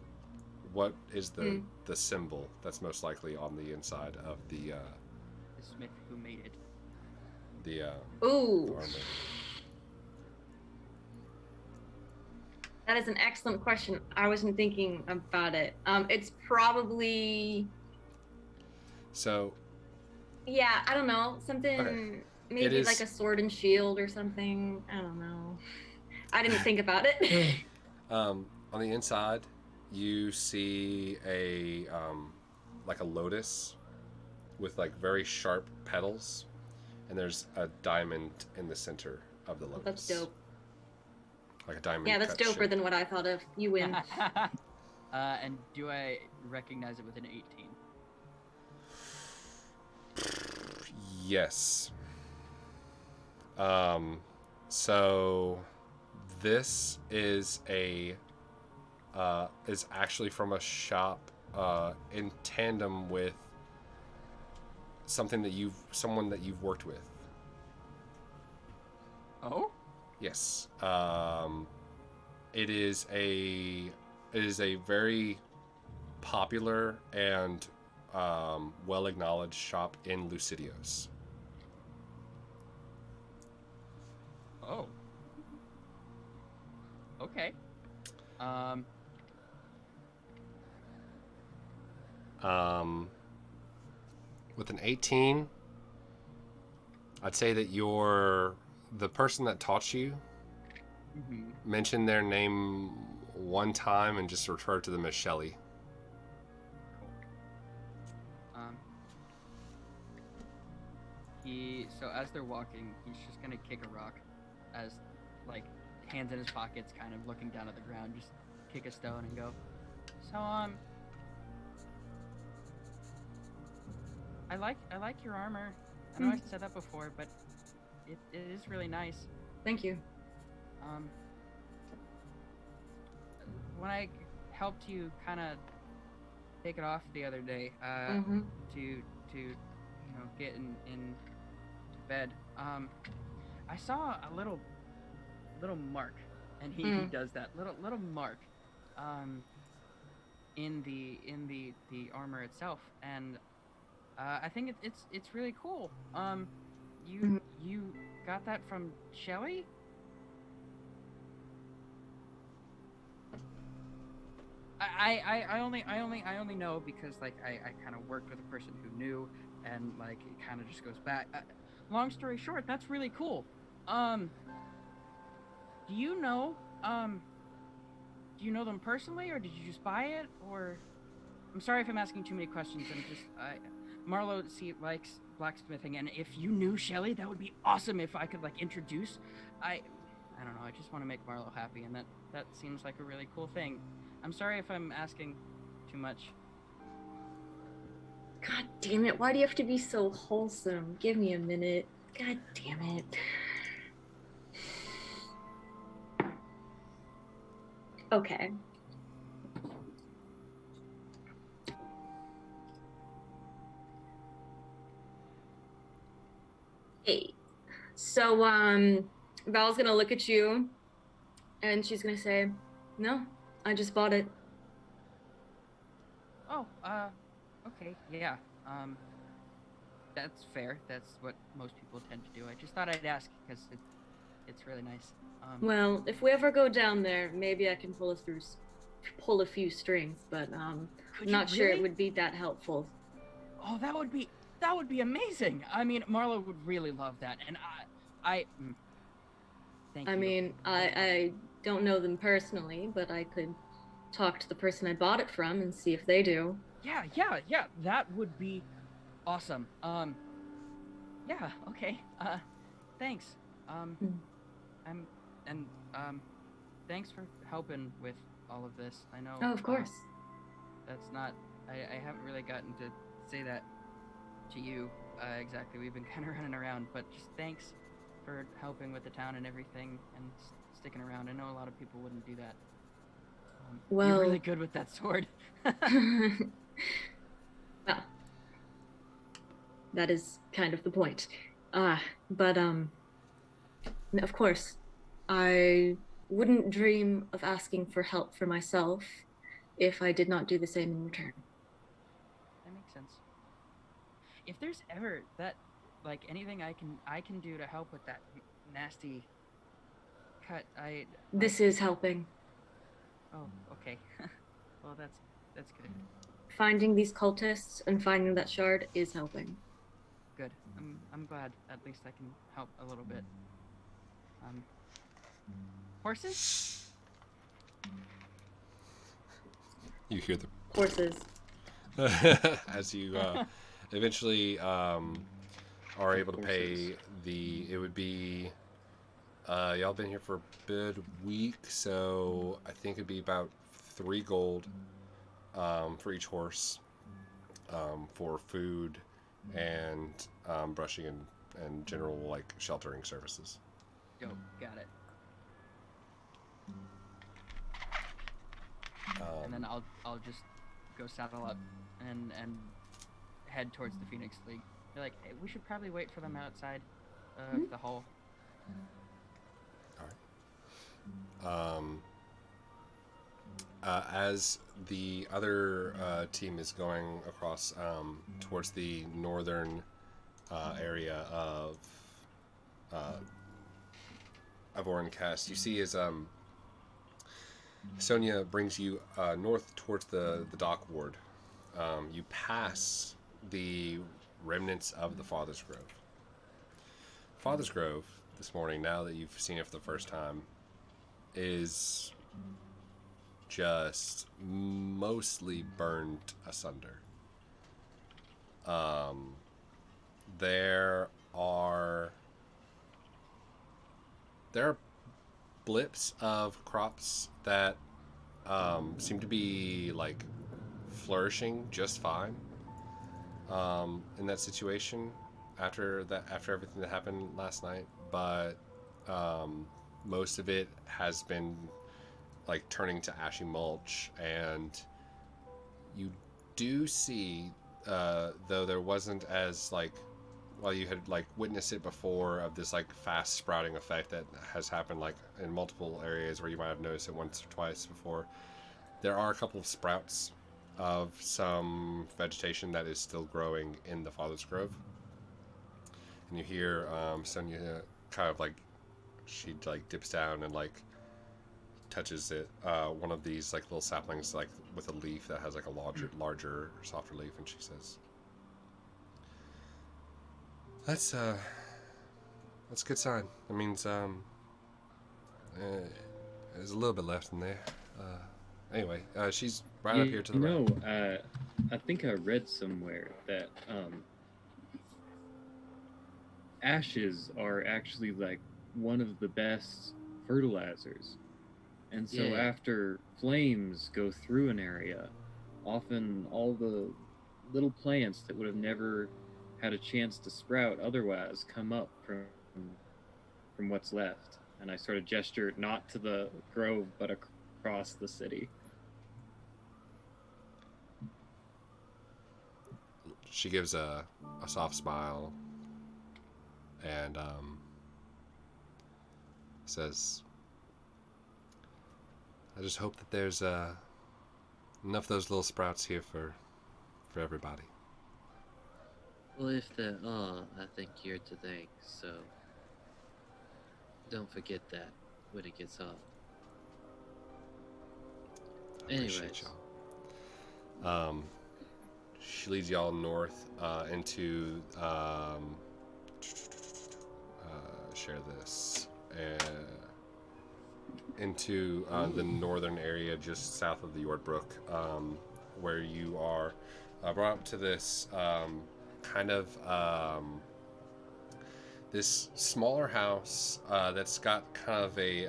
what is the symbol that's most likely on the inside of the Smith who made it. the Ooh. armor? That is an excellent question. I wasn't thinking about it. It's probably, So yeah, I don't know, something, Okay. maybe is- like a sword and shield or something. I don't know. I didn't think about it. on the inside, you see a like a lotus with like very sharp petals, and there's a diamond in the center of the lotus. That's dope. Like a diamond. Yeah, that's cut doper shape. than what I thought of. You win. And do I recognize it with an 18? Yes. So this is is actually from a shop in tandem with someone that you've worked with. Oh? Yes. It is a very popular and well-acknowledged shop in Lucidios. Oh. Okay. With an 18, I'd say that the person that taught you mentioned their name one time and just referred to them as Shelly. So as they're walking, he's just gonna kick a rock, as like hands in his pockets, kind of looking down at the ground, just kick a stone and go. So I like your armor. I know I said that before, but it is really nice. Thank you. When I helped you kind of take it off the other day, to get in to bed, I saw a little mark, and he does that little mark, in the armor itself, and I think it's really cool. You got that from Shelly? I only know because like I kind of worked with a person who knew, and like it kind of just goes back. Long story short, that's really cool. Um, do you know do you know them personally, or did you just buy it, or? I'm sorry if I'm asking too many questions. Marlow likes blacksmithing, and if you knew Shelly, that would be awesome. If I could like introduce, I don't know. I just want to make Marlow happy, and that seems like a really cool thing. I'm sorry if I'm asking too much. God damn it, why do you have to be so wholesome? Give me a minute. God damn it. Okay. Hey. So, Val's gonna look at you and she's gonna say, "No, I just bought it." Oh, okay, yeah. That's fair. That's what most people tend to do. I just thought I'd ask because it's really nice. Well, if we ever go down there, maybe I can pull a few strings, but I'm not sure it would be that helpful. Oh, that would be amazing. I mean, Marlow would really love that, and thank you. I mean, I don't know them personally, but I could talk to the person I bought it from and see if they do. Yeah, that would be awesome. Yeah, okay. Thanks. Thanks for helping with all of this. I know. Oh, of course. That's not. I haven't really gotten to say that to you exactly. We've been kind of running around, but just thanks for helping with the town and everything and sticking around. I know a lot of people wouldn't do that. Well, you're really good with that sword. Well, that is kind of the point. But of course, I wouldn't dream of asking for help for myself if I did not do the same in return. That makes sense. If there's ever like anything I can do to help with that nasty cut, This is helping. Oh, okay. Well, that's good. Finding these cultists and finding that shard is helping. Good. I'm glad. At least I can help a little bit. Horses? You hear the horses as you eventually are able to pay the. It would be y'all been here for a good week, so I think it'd be about 3 gold for each horse for food and brushing and general like sheltering services. Yo, got it. And then I'll just go saddle up and head towards the Phoenix League. They're like, hey, we should probably wait for them outside of the hall. All right. As the other team is going across towards the northern area of Orncast, you see as Sonia brings you north towards the dock ward. You pass the remnants of the Father's Grove. Father's Grove this morning, now that you've seen it for the first time, is just mostly burned asunder. There are blips of crops that seem to be like flourishing just fine in that situation after everything that happened last night, but most of it has been like turning to ashy mulch. And you do see though there wasn't as like, while you had like witnessed it before, of this like fast sprouting effect that has happened like in multiple areas where you might have noticed it once or twice before, there are a couple of sprouts of some vegetation that is still growing in the Father's Grove. And you hear Sonia kind of like, she like dips down and like touches it, one of these like little saplings, like with a leaf that has like a larger, softer leaf, and she says, "That's a good sign. That means there's a little bit left in there. Anyway, she's right up here to the right." I think I read somewhere that ashes are actually like one of the best fertilizers. And so Yeah. after flames go through an area, often all the little plants that would have never had a chance to sprout otherwise come up from what's left. And I sort of gestured not to the grove, but across the city. She gives a soft smile and says, "I just hope that there's enough of those little sprouts here for everybody." Well, if there are, I think you're to thank, so don't forget that when it gets hot. I appreciate Anyways. y'all. She leads y'all north into share this into the northern area just south of the Yordbrook, where you are brought up to this kind of this smaller house that's got kind of a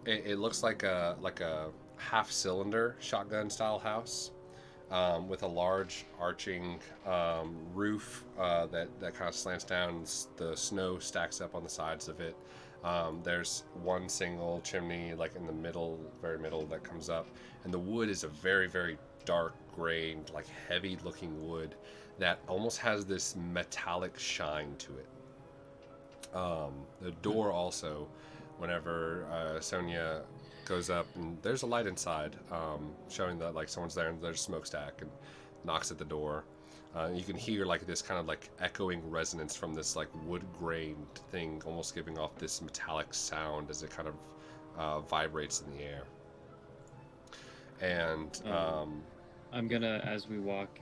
it looks like a half cylinder shotgun style house. With a large arching roof that kind of slants down. The snow stacks up on the sides of it. There's one single chimney like in the middle, very middle, that comes up, and the wood is a very, very dark gray, like heavy looking wood that almost has this metallic shine to it. The door also, whenever Sonia goes up, and there's a light inside, showing that like someone's there, and there's a smokestack, and knocks at the door. You can hear like this kind of like echoing resonance from this like wood grained thing, almost giving off this metallic sound as it kind of vibrates in the air. And I'm gonna, as we walk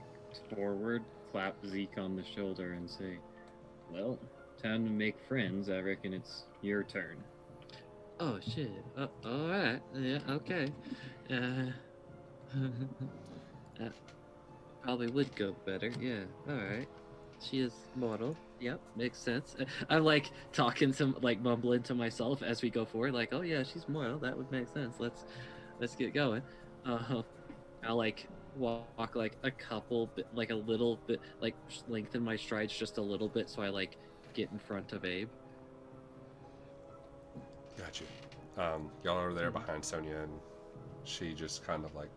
forward, clap Zeke on the shoulder and say, "Well, time to make friends. I reckon it's your turn." Oh shit. All right. Yeah. Okay. That probably would go better. Yeah. All right. She is mortal. Yep. Makes sense. I'm like talking to, like mumbling to myself as we go forward. Like, oh yeah, she's mortal. That would make sense. Let's get going. I'll like walk like a couple bit, like a little bit, like lengthen my strides just a little bit, so I like get in front of Abe. got you. Y'all are there behind Sonia, and she just kind of like,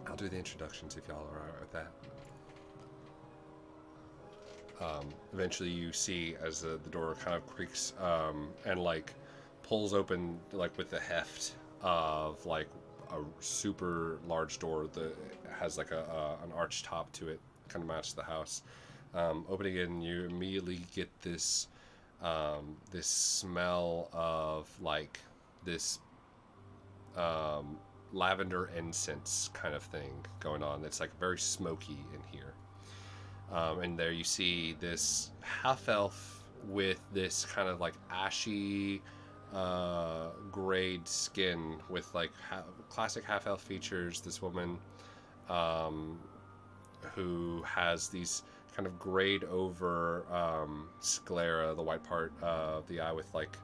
"I'll do the introductions if y'all are alright with that." Eventually you see as the door kind of creaks and like pulls open, like with the heft of like a super large door that has like an arch top to it, kind of matches the house. Opening it, and you immediately get this this smell of like this lavender incense kind of thing going on. It's like very smoky in here. And there you see this half elf with this kind of like ashy grayed skin with like classic half elf features. This woman who has these kind of grayed over sclera, the white part of the eye, with like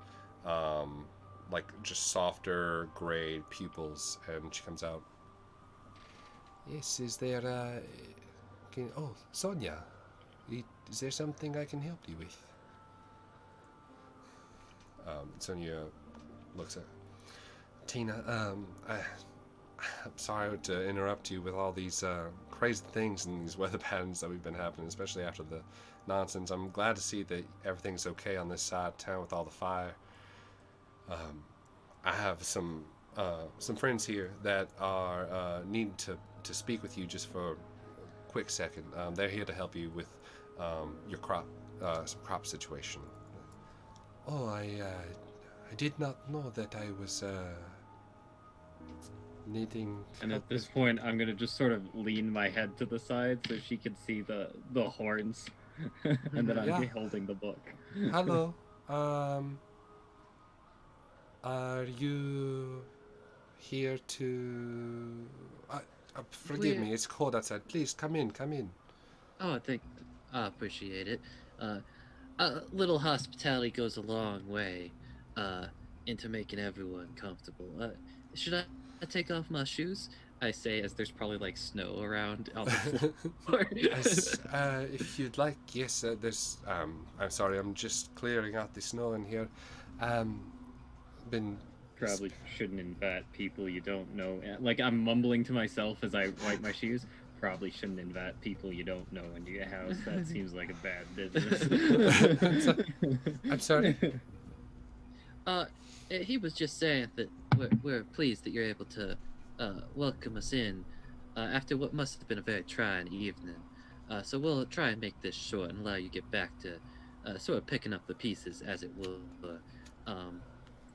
just softer grayed pupils, and she comes out. "Yes, is there oh, Sonia, is there something I can help you with?" Sonia looks at Tina. I'm sorry to interrupt you with all these crazy things and these weather patterns that we've been having, especially after the nonsense. I'm glad to see that everything's okay on this side of town with all the fire. I have some friends here that are needing to speak with you just for a quick second. They're here to help you with your crop situation. "Oh, I I did not know that I was needing. And help at this with- point, I'm gonna just sort of lean my head to the side so she can see the horns, and then I'm Yeah. holding the book. Hello. Are you here to? Forgive We're- me. It's cold outside. Please come in. Come in. Oh, I appreciate it. A little hospitality goes a long way into making everyone comfortable. Should I take off my shoes? I say as there's probably like snow around on the floor. If you'd like, yes. There's. I'm sorry. I'm just clearing out the snow in here. Been. Probably shouldn't invite people you don't know. Like I'm mumbling to myself as I wipe my shoes. Probably shouldn't invite people you don't know into your house. That seems like a bad business. I'm sorry. He was just saying that we're pleased that you're able to welcome us in after what must have been a very trying evening. So we'll try and make this short and allow you to get back to sort of picking up the pieces, as it were.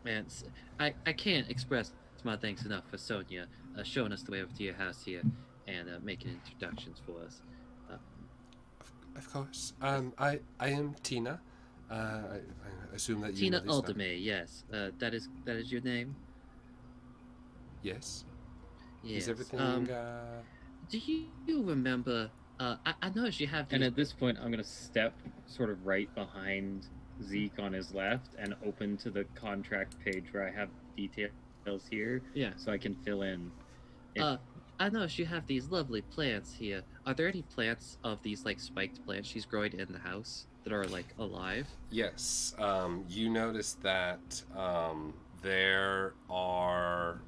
And I can't express my thanks enough for Sonia showing us the way over to your house here and making introductions for us. Of course. I am Tina. I assume that you Tina know this now. Aldame, yes. That is your name? Yes. Yes. Is everything? Do you remember? I noticed you have. And These... at this point, I'm gonna step sort of right behind Zeke on his left and open to the contract page where I have details here, Yeah. so I can fill in. I noticed you have these lovely plants here. Are there any plants of these like spiked plants she's growing in the house that are like alive? Yes. You notice that there are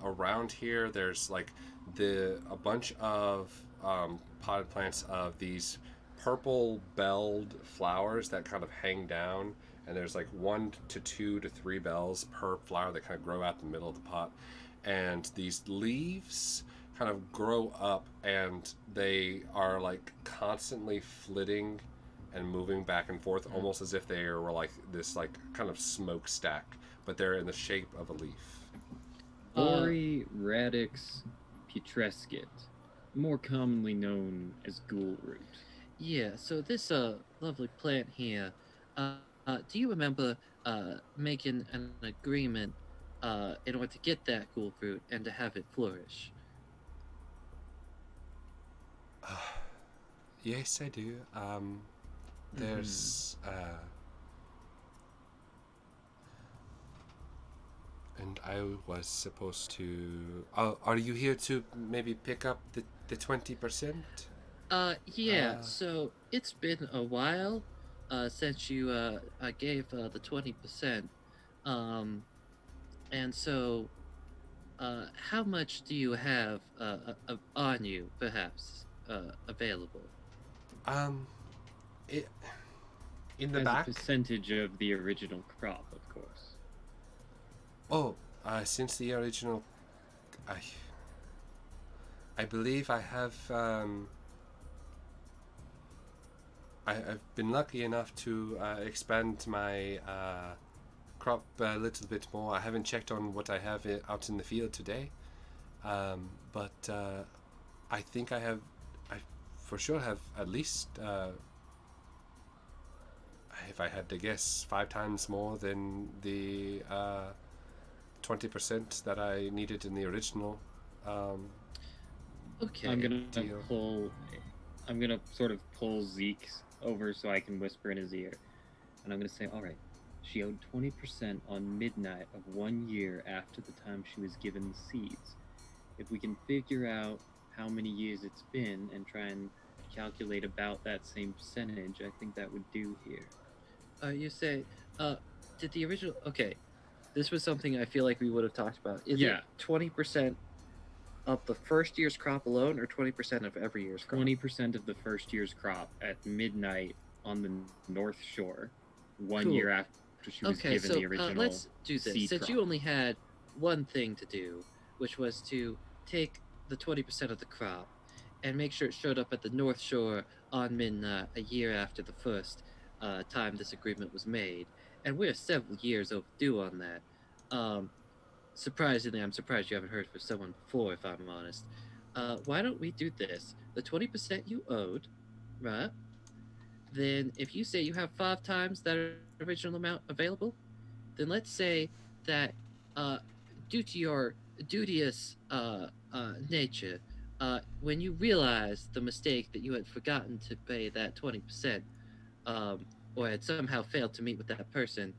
around here. There's like a bunch of potted plants of these purple belled flowers that kind of hang down, and there's like 1 to 2 to 3 bells per flower that kind of grow out the middle of the pot, and these leaves kind of grow up and they are like constantly flitting and moving back and forth, almost as if they were like this like kind of smokestack, but they're in the shape of a leaf. Ori radix putrescit, more commonly known as ghoul root. Yeah. So this lovely plant here. Do you remember making an agreement in order to get that ghoul fruit and to have it flourish? Yes, I do. There's and I was supposed to. Are you here to maybe pick up the 20%? Yeah. So it's been a while since you gave the 20%. And so how much do you have on you, perhaps, available? In the As back. a percentage of the original crop, of course. Oh, since the original, I believe I have. I've been lucky enough to expand my crop a little bit more. I haven't checked on what I have out in the field today, but I think I for sure have at least, if I had to guess, 5 times more than the 20% that I needed in the original. Okay. I'm gonna deal. I'm gonna sort of pull Zeke over so I can whisper in his ear, and I'm gonna say, "All right, she owed 20% on midnight of 1 year after the time she was given the seeds. If we can figure out how many years it's been and try and calculate about that same percentage, I think that would do here." You say, did the original? Okay, this was something I feel like we would have talked about. Is Yeah. it 20% of the first year's crop alone, or 20% of every year's crop? 20% of the first year's crop at midnight on the North Shore, 1 Cool. year after she was Okay, given so the original. let's do this. seed Since crop. you only had one thing to do, which was to take the 20% of the crop and make sure it showed up at the North Shore on midnight a year after the first time this agreement was made, and we're several years overdue on that. Surprisingly, I'm surprised you haven't heard from someone before, if I'm honest. Why don't we do this? The 20% you owed, right? Then if you say you have 5 times that original amount available, then let's say that uh, due to your duteous nature, when you realize the mistake that you had forgotten to pay that 20%, or had somehow failed to meet with that person,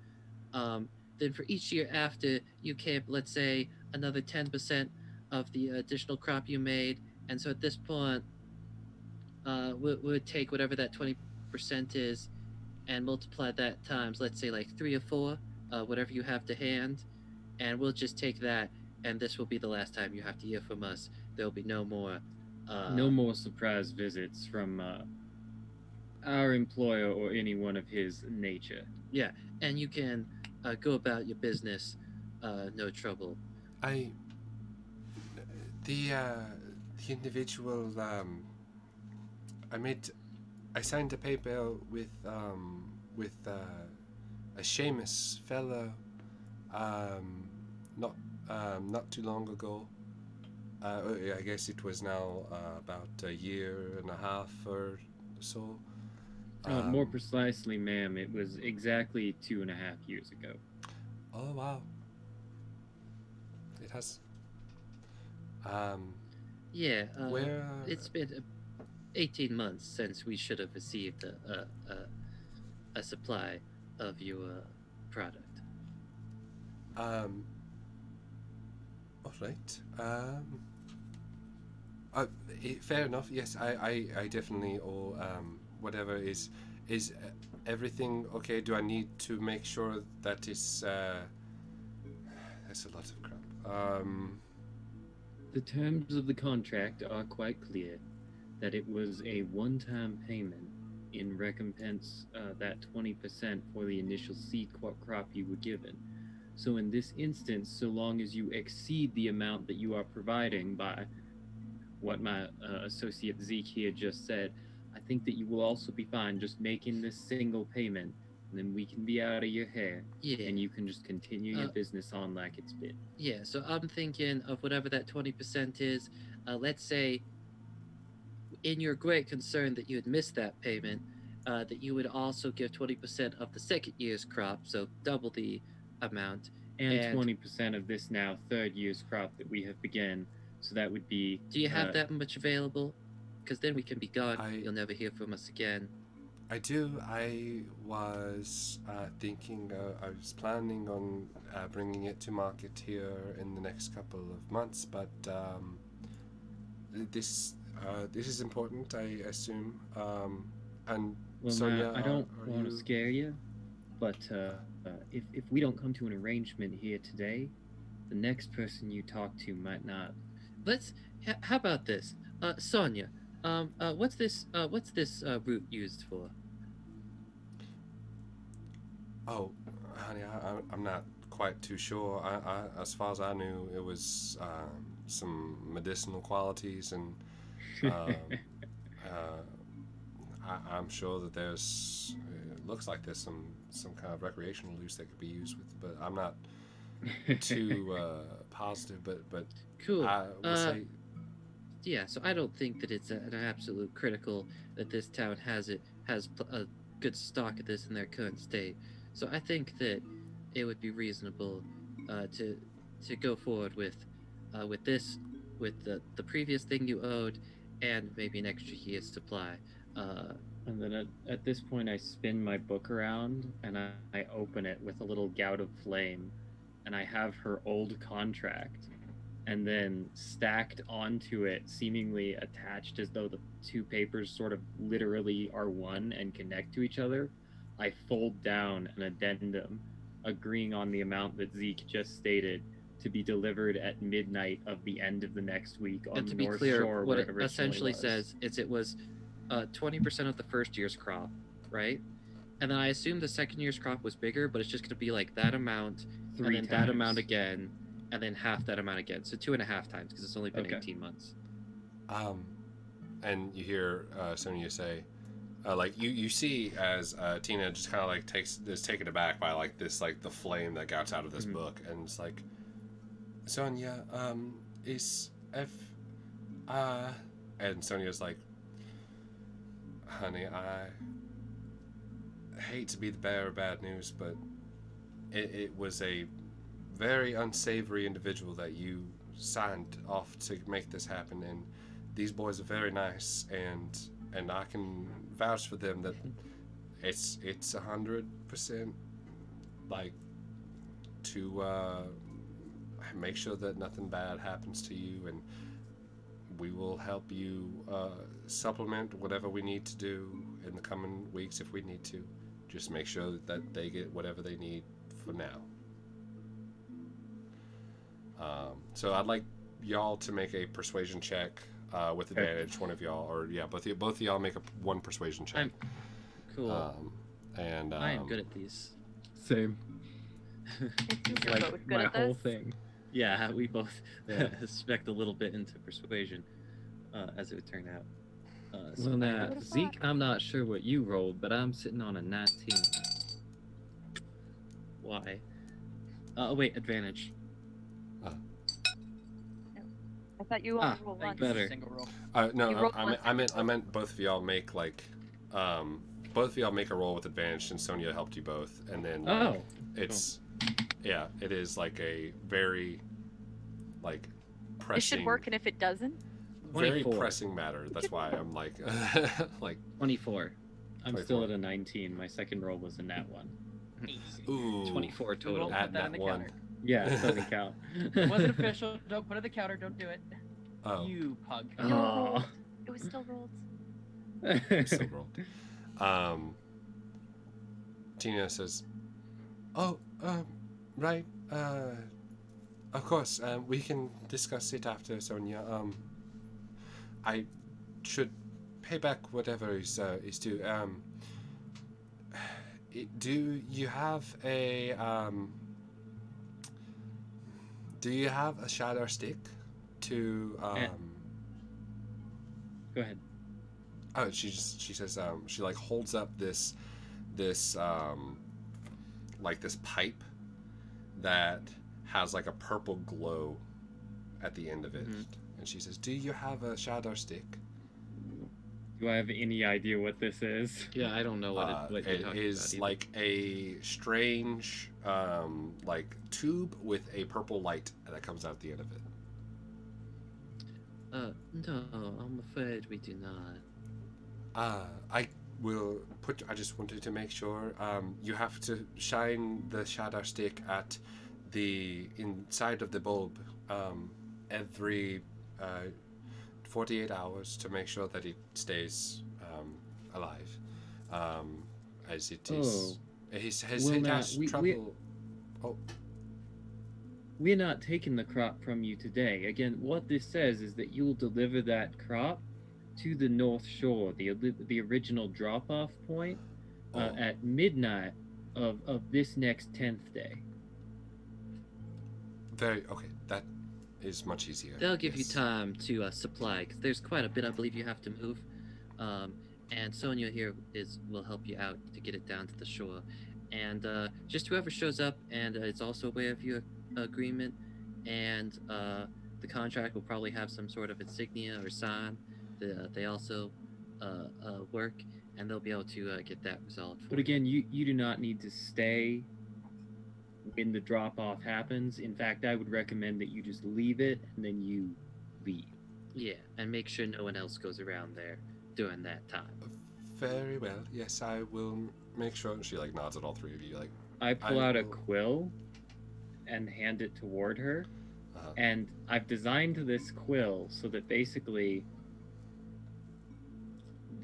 then for each year after you camp, let's say, another 10% of the additional crop you made. And so at this point, we would take whatever that 20% is and multiply that times, let's say, like 3 or 4, whatever you have to hand. And we'll just take that, and this will be the last time you have to hear from us. There'll be no more. No more surprise visits from our employer or anyone of his nature. Yeah, and you can go about your business, no trouble. The individual I signed a paper with a Seamus fellow not too long ago. I guess it was now about a year and a half or so. More precisely, ma'am, it was exactly 2.5 years ago. Oh wow. It has. Yeah, Where? it's been 18 months since we should have received a supply of your product. All right. Fair enough. Yes, I definitely owe whatever is everything okay? Do I need to make sure that it's that's a lot of crap. The terms of the contract are quite clear that it was a one-time payment in recompense that 20% for the initial seed crop you were given. So in this instance, so long as you exceed the amount that you are providing by what my associate Zeke here just said, I think that you will also be fine just making this single payment, and then we can be out of your hair, Yeah. and you can just continue your business on like it's been. Yeah, so I'm thinking of whatever that 20% is. Let's say, in your great concern that you had missed that payment, that you would also give 20% of the second year's crop, so double the amount. And 20% of this now third year's crop that we have begun. So that would be. Do you have that much available? Because then we can be gone. You'll never hear from us again. I do. I was thinking. I was planning on bringing it to market here in the next couple of months, but this is important, I assume. And well, Sonia, I don't want to scare you, but if we don't come to an arrangement here today, the next person you talk to might not. How about this, Sonia? What's this route used for? Oh, honey, I'm not quite too sure. As far as I knew, it was some medicinal qualities, and I'm sure that there's. It looks like there's some kind of recreational use that could be used with, but I'm not too positive. But cool. I will say. Yeah, so I don't think that it's an absolute critical that this town has a good stock of this in their current state. So I think that it would be reasonable to go forward with this, with the previous thing you owed, and maybe an extra year's supply. And then at this point, I spin my book around and I open it with a little gout of flame, and I have her old contract. And then stacked onto it, seemingly attached as though the two papers sort of literally are one and connect to each other, I fold down an addendum agreeing on the amount that Zeke just stated to be delivered at midnight of the end of the next week on the North Shore. What it essentially says is it was 20% of the first year's crop, right? And then I assume the second year's crop was bigger, but it's just going to be like that amount, and then that amount again, and then half that amount again. So 2.5 times, because it's only been 18 months. And you hear Sonia say, like you see as Tina just kind of like is taken aback by like this like the flame that gets out of this book, and it's like, Sonia, is and Sonia's like, honey, I hate to be the bearer of bad news, but it was a very unsavory individual that you signed off to make this happen, and these boys are very nice, and I can vouch for them that it's 100% like to make sure that nothing bad happens to you, and we will help you supplement whatever we need to do in the coming weeks if we need to. Just make sure that they get whatever they need for now. So I'd like y'all to make a persuasion check with advantage. One of y'all, or yeah, both of y'all make one persuasion check. Cool. And I am good at these. Same. You're Like both good my at whole this. thing. Yeah, we both spec a little bit into persuasion, as it would turn out. Well, now, What is Zeke, I'm not sure what you rolled, but I'm sitting on a 19. Why? Oh, wait, advantage. I thought you only rolled Thank once. you for Better. single roll. No, You rolled I meant both of y'all make like, both of y'all make a roll with advantage, and Sonia helped you both, and then like, Oh, it's, yeah, it is like a very, like, pressing. It should work, and if it doesn't, Very 24. pressing matter. That's why I'm like, like, 24. I'm 24. still at a 19. My second roll was a nat 1. ooh, 24 We total. won't Add put that in that the one. counter. Yeah, it doesn't count. It wasn't official. Don't put it in the counter. Don't do it. Oh, You pug. Oh. It was still rolled. so rolled. Tina says, "Oh, right. Of course. We can discuss it after, Sonia. I should pay back whatever is due. Do you have a shadow stick to Go ahead. Oh, she says she like holds up this like this pipe that has like a purple glow at the end of it, and she says, "Do you have a shadow stick?" Do I have any idea what this is? Yeah, I don't know what you're It talking is about like a strange like tube with a purple light that comes out at the end of it. No, I'm afraid we do not. I just wanted to make sure. You have to shine the shadow stick at the inside of the bulb every 48 hours to make sure that it stays alive. As it is, Well, it now, has we- trouble. Oh, We're not taking the crop from you today. Again, what this says is that you will deliver that crop to the North Shore, the original drop-off point, at midnight of this next 10th day. very okay. That is much easier. They'll give you Yes. time to supply, because there's quite a bit I believe you have to move. And Sonia here will help you out to get it down to the shore. And just whoever shows up and is also aware of your agreement, and the contract will probably have some sort of insignia or sign that they also work, and they'll be able to get that resolved for But again, you do not need to stay when the drop-off happens. In fact, I would recommend that you just leave it and then you leave. you. Yeah, and make sure no one else goes around there during that time. Very well. Yes, I will make sure. She like nods at all three of you. Like, I pull I out a will- quill and hand it toward her. uh, And I've designed this quill so that basically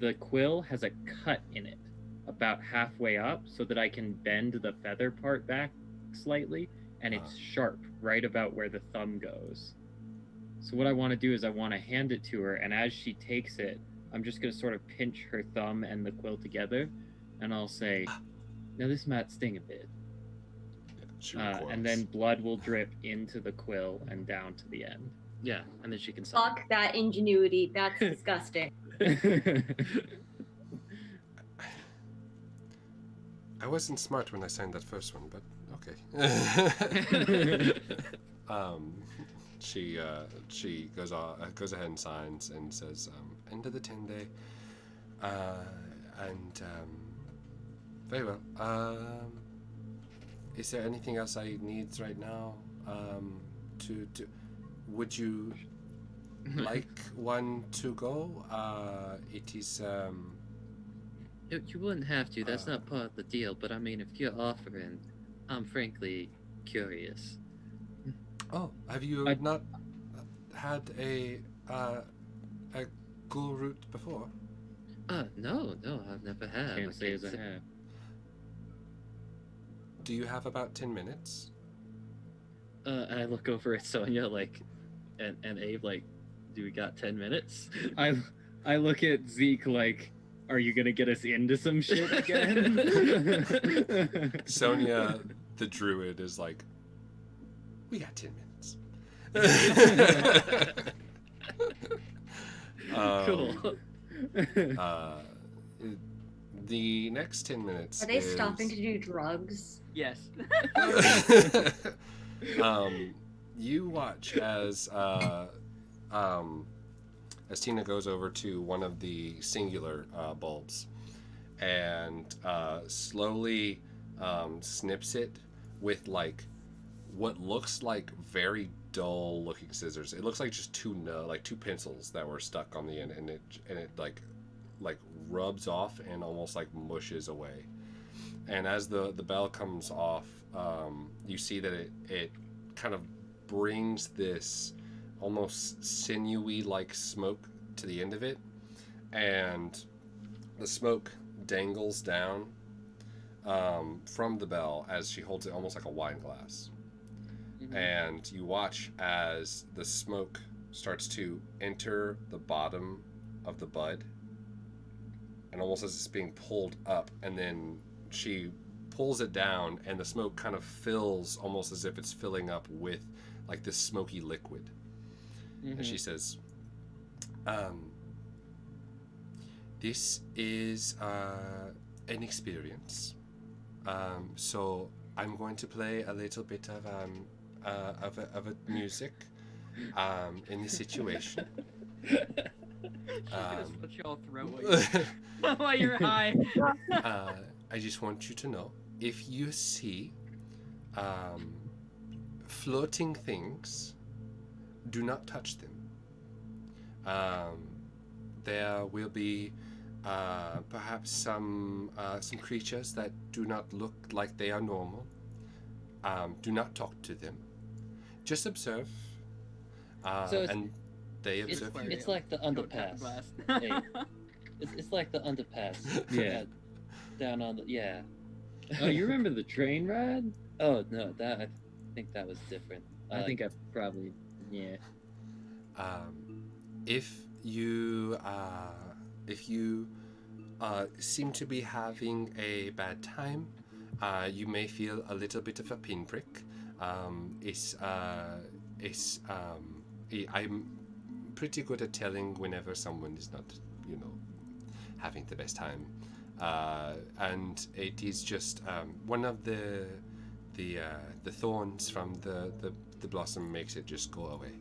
the quill has a cut in it about halfway up so that I can bend the feather part back slightly, and it's sharp right about where the thumb goes. So what I want to do is I want to hand it to her, and as she takes it, I'm just going to sort of pinch her thumb and the quill together, and I'll say, now this might sting a bit. yeah, she And recoils. then blood will drip into the quill and down to the end. Yeah, and then she can sign. Fuck that ingenuity. That's disgusting. wasn't smart when I signed that first one, but okay. She goes ahead and signs and says, end of the 10-day. Very well. Is there anything else I need right now? Would you like one to go? It is. You wouldn't have to. That's not part of the deal. But I mean, if you're offering, I'm frankly curious. Oh, have you not had a ghoul root before? No, I've never had. Can't say as I have. Do you have about 10 minutes? I look over at Sonia and Abe do we got 10 minutes? I look at Zeke like, are you gonna get us into some shit again? Sonia, the druid, is like, we got 10 minutes. Cool. The next 10 minutes. Are they stopping to do drugs? Yes. You watch as Tina goes over to one of the singular bulbs and slowly snips it with what looks like very dull looking scissors. It looks like just two pencils that were stuck on the end, and it rubs off and almost mushes away. And as the bell comes off, you see that it kind of brings this almost sinewy smoke to the end of it, and the smoke dangles down from the bell as she holds it almost like a wine glass. Mm-hmm. And you watch as the smoke starts to enter the bottom of the bud, and almost as it's being pulled up, and then she pulls it down, and the smoke kind of fills almost as if it's filling up with this smoky liquid. Mm-hmm. And she says, this is an experience. So I'm going to play a little bit of a music in this situation. She's gonna slit your throat while you're high. I just want you to know, if you see floating things, do not touch them. There will be perhaps some creatures that do not look like they are normal. Do not talk to them. Just observe. And they observe you. It's like the underpass. Hey, it's like the underpass. Yeah. Down on the Oh, you remember the train ride? Oh no, I think that was different. I think I probably If you seem to be having a bad time, you may feel a little bit of a pinprick. I'm pretty good at telling whenever someone is not, having the best time. And it is just one of the thorns from the blossom makes it just go away.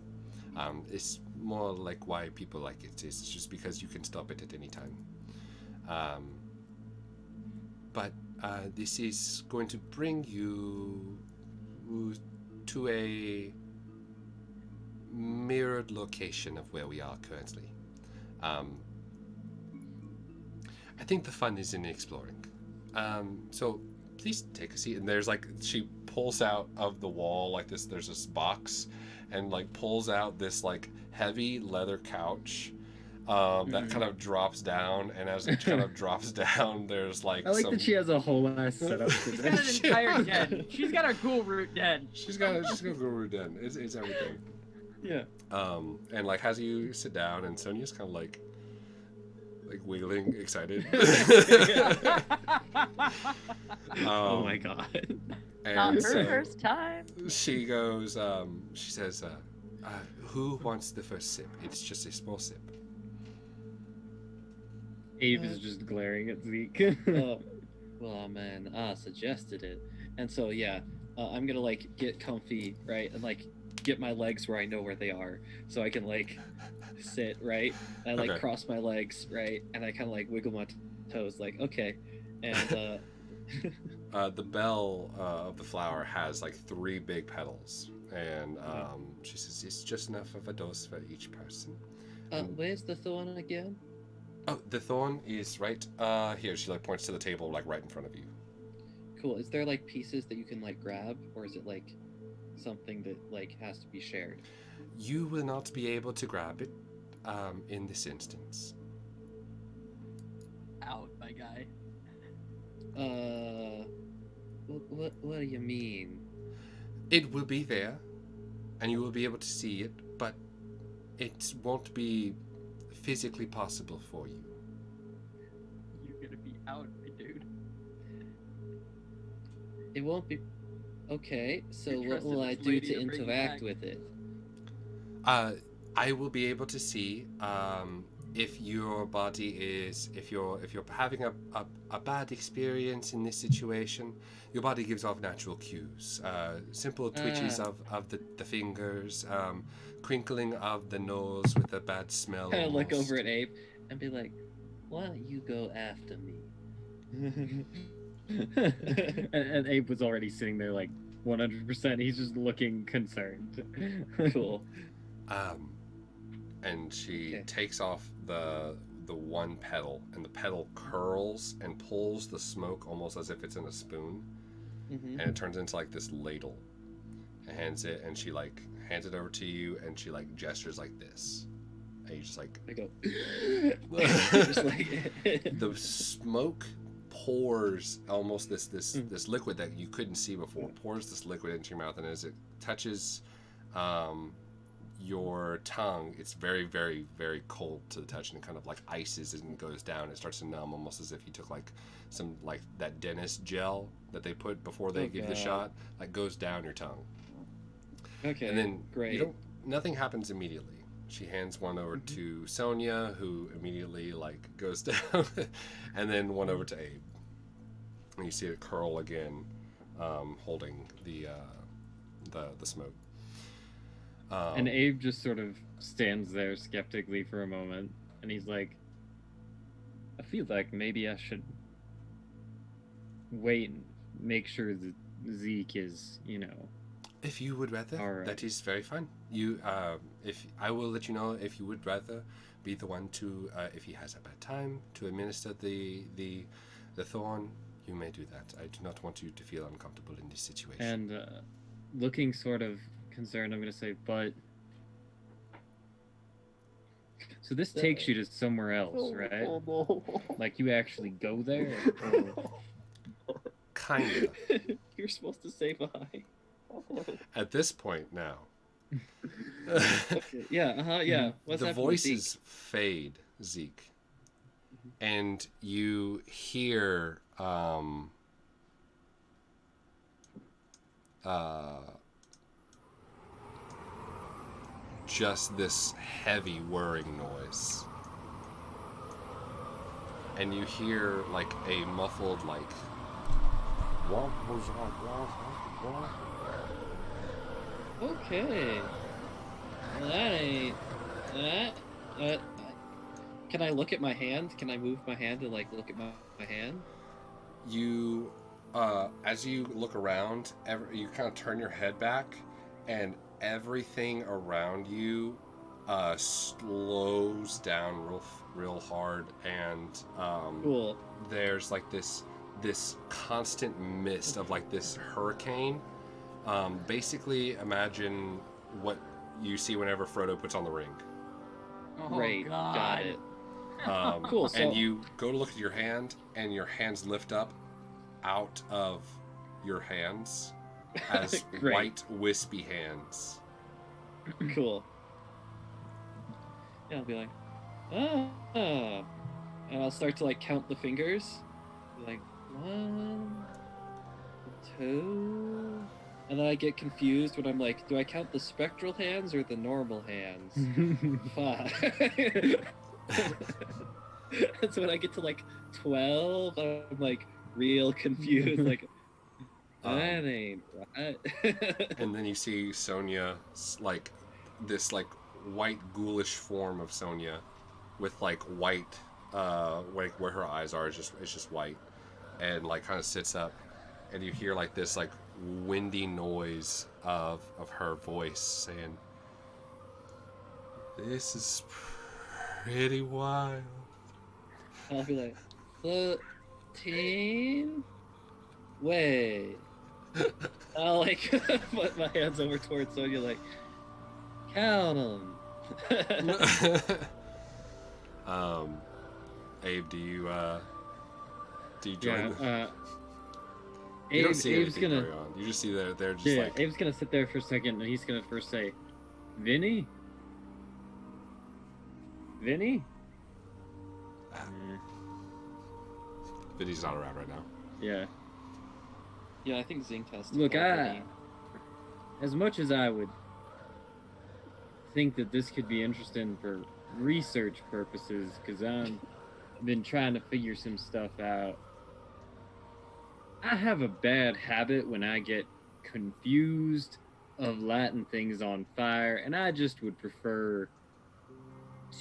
It's more like why people like it. It's just because you can stop it at any time. But this is going to bring you to a mirrored location of where we are currently. I think the fun is in exploring. So please take a seat. And there's she pulls out of the wall there's this box, and pulls out this heavy leather couch that kind of drops down, and as it kind of drops down, there's I like that she has a whole ass setup. She's got an entire den. She's got a ghoul root den. She's got a ghoul root den. It's everything. Yeah. And as you sit down, and Sonia's kind of wiggling, excited. Oh my god. Not her so first time. she goes, she says, who wants the first sip? It's just a small sip. Abe is just glaring at Zeke. Well, man, suggested it. And so, yeah, I'm gonna, like, get comfy, right? And, like, get my legs where I know where they are. So I can, like, sit, right? I, like, Okay. cross my legs, right? And I kind of, like, wiggle my toes, like, okay. And, The bell of the flower has like 3 big petals, and she says it's just enough of a dose for each person. where's the thorn again? Oh, the thorn is right here. She like points to the table like right in front of you. Cool. Is there, like, pieces that you can, like, grab? Or is it, like, something that, like, has to be shared? You will not be able to grab it in this instance. Out, my guy. What do you mean? It will be there, and you will be able to see it, but it won't be physically possible for you. You're gonna be out, my dude. It won't be. Okay, so You what trusted will I this do lady to to bring you interact back. with it? I will be able to see if your body is if you're having a bad experience in this situation. Your body gives off natural cues, simple twitches of the fingers, crinkling of the nose with a bad smell. Kind of look almost. over at Abe and be like, "Why don't you go after me?" And Abe was already sitting there like 100%. He's just looking concerned. Cool. And she Okay. takes off the one petal, and the petal curls and pulls the smoke almost as if it's in a spoon, Mm-hmm. and it turns into like this ladle. And hands it, and she like hands it over to you, and she like gestures like this, and you just like I go. Just like. the smoke pours almost this liquid that you couldn't see before, pours this liquid into your mouth, and as it touches your tongue, it's very, very, very cold to the touch, and it kind of like ices and goes down. It starts to numb, almost as if you took like some like that dentist gel that they put before they give the God. shot, like goes down your tongue. Okay. And then great. nothing happens immediately. She hands one over to Sonia, who immediately like goes down, and then one over to Abe. And you see it curl again, holding the smoke. And Abe just sort of stands there skeptically for a moment, and he's like, I feel like maybe I should wait and make sure that Zeke is, If you would rather, All right. that is very fine. You, if I will let you know if you would rather be the one to, if he has a bad time, to administer the thorn, you may do that. I do not want you to feel uncomfortable in this situation. And looking sort of concerned, I'm going to say, but... So this takes you to somewhere else, right? Like you actually go there? Or... Kinda. You're supposed to say bye. At this point now, Okay. Yeah. Yeah. What's the happening with Zeke? voices fade, Zeke, and you hear just this heavy whirring noise, and you hear like a muffled like Okay. Well, that ain't that. Can I look at my hand? Can I move my hand to like look at my hand? you as you look around, you kind of turn your head back, and everything around you slows down real hard, and Cool. there's like this constant mist of like this hurricane. Basically imagine what you see whenever Frodo puts on the ring. Oh, Great. God. Got it. And Cool, so- you go to look at your hand, and your hands lift up out of your hands as Great. white wispy hands. Cool. Yeah, I'll be like, ah, and I'll start to like count the fingers, like 1, 2, and then I get confused when I'm like, do I count the spectral hands or the normal hands? 5. And so when I get to like 12, I'm like, real confused, like that ain't right. And then you see Sonia, like this like white ghoulish form of Sonia, with like white, like where her eyes are is just white, and like kind of sits up, and you hear like this like windy noise of her voice saying, "This is pretty wild." I'll be like, "Look, team, wait." I'll like put my hands over towards Sonia, like, count them. Abe, do you join? You Abe, don't see Abe's anything gonna, going on. You just see they're just yeah, like. Abe's gonna sit there for a second, and he's gonna first say, "Vinny, Vinny." Vinny's not around right now. Yeah. Yeah, I think Zinc has to Look, call Vinny. as much as I would think that this could be interesting for research purposes, because I've been trying to figure some stuff out, I have a bad habit when I get confused of lighting things on fire, and I just would prefer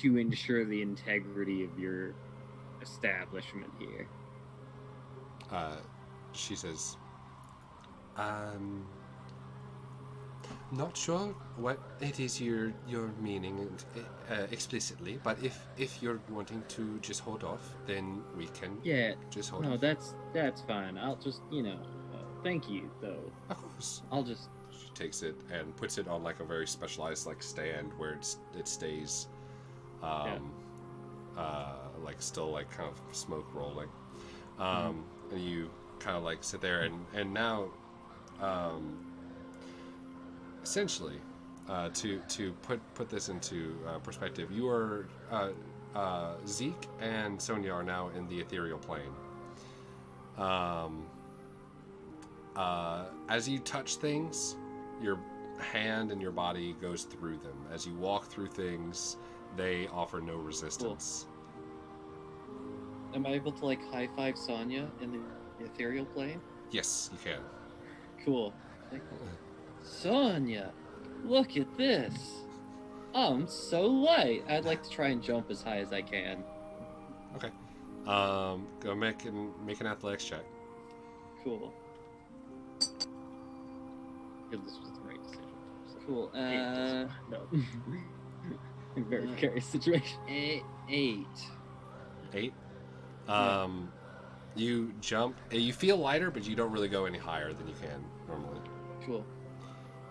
to ensure the integrity of your establishment here. She says, not sure what it is you're meaning explicitly, but if you're wanting to just hold off, then we can just hold off. No, that's fine. I'll just, thank you, though. Of course. I'll just... She takes it and puts it on like a very specialized like stand where it stays, like still like kind of smoke rolling, and you kind of like sit there and now, essentially, to put this into perspective, you are Zeke and Sonia are now in the ethereal plane. As you touch things, your hand and your body goes through them. As you walk through things, they offer no resistance. Cool. Am I able to like high five Sonia in the ethereal plane? Yes, you can. Cool. Like, Sonia, look at this. I'm so light. I'd like to try and jump as high as I can. Okay. Go make an athletics check. Cool. If this was the right decision. So Cool. no. Very precarious situation. 8. 8. Yeah. You jump. You feel lighter, but you don't really go any higher than you can normally. Cool.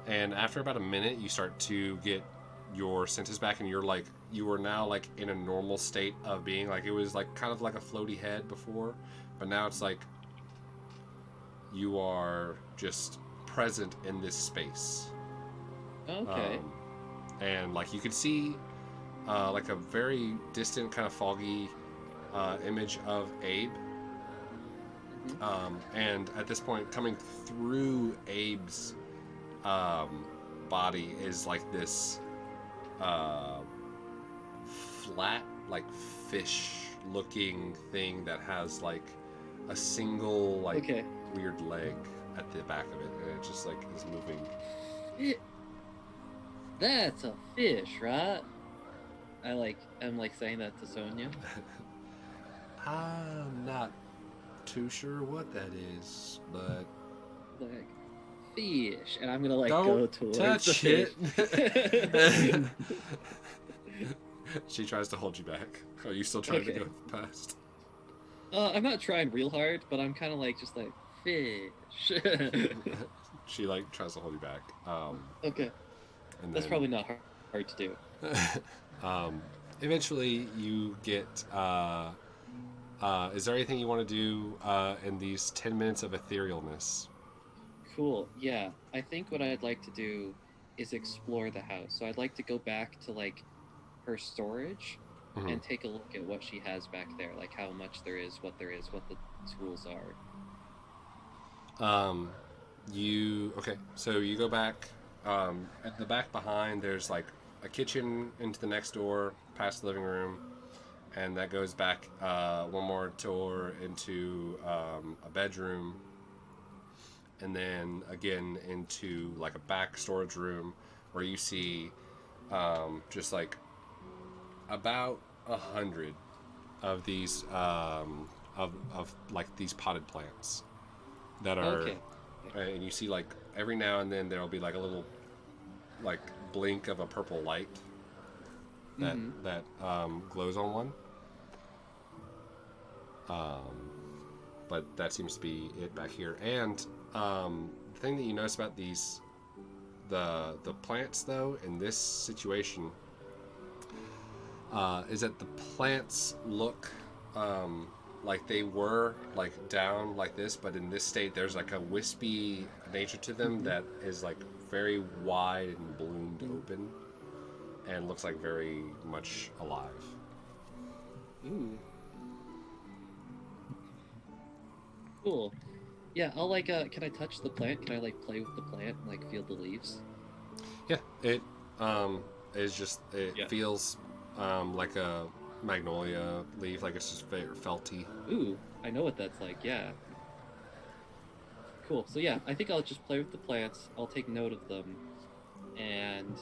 And after about a minute, you start to get your senses back, and you are now like in a normal state of being. Like it was like kind of like a floaty head before, but now it's like you are just present in this space. Okay. And like you could see like a very distant kind of foggy image of Abe. And at this point, coming through Abe's body is like this flat, like fish-looking thing that has like a single like weird leg at the back of it, and it just like is moving. That's a fish, right? I'm like saying that to Sonia. I'm not too sure what that is, but Like fish, and I'm gonna like don't go towards touch the fish. it. She tries to hold you back. Are you still trying to go past? I'm not trying real hard, but I'm kind of like just like fish. She like tries to hold you back. Okay, And that's then, probably not hard to do. Eventually, you get. Is there anything you want to do in these 10 minutes of etherealness? Cool. Yeah, I think what I'd like to do is explore the house. So I'd like to go back to like her storage and take a look at what she has back there, like how much there is, what the tools are. So you go back. At the back behind, there's like a kitchen into the next door, past the living room, and that goes back one more tour into a bedroom, and then again into like a back storage room where you see just like about 100 of these of like these potted plants that are Okay. and you see like every now and then there'll be like a little like blink of a purple light that glows on one, but that seems to be it back here. And the thing that you notice about these the plants though in this situation is that the plants look like they were like down like this, but in this state there's like a wispy nature to them that is like very wide and bloomed open and looks like very much alive. Ooh. Cool. Yeah, I'll like can I touch the plant? Can I like play with the plant and like feel the leaves? Yeah, it is just it feels like a magnolia leaf, like it's just very felty. Ooh, I know what that's like, yeah. Cool. So yeah, I think I'll just play with the plants. I'll take note of them, and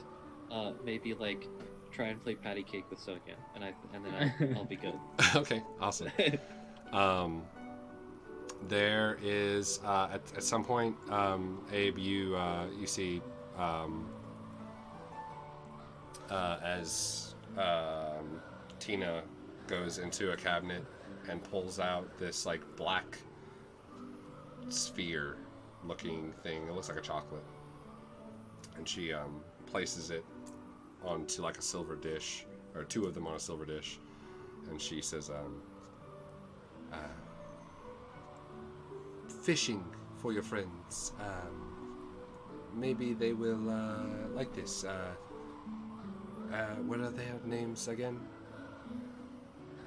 maybe like try and play patty cake with Sonia, and then I'll be good. Okay, awesome. There is at some point, Abe, you see as Tina goes into a cabinet and pulls out this like black sphere looking thing. It looks like a chocolate, and she places it onto like a silver dish, or two of them on a silver dish, and she says fishing for your friends, maybe they will like this. What are their names again?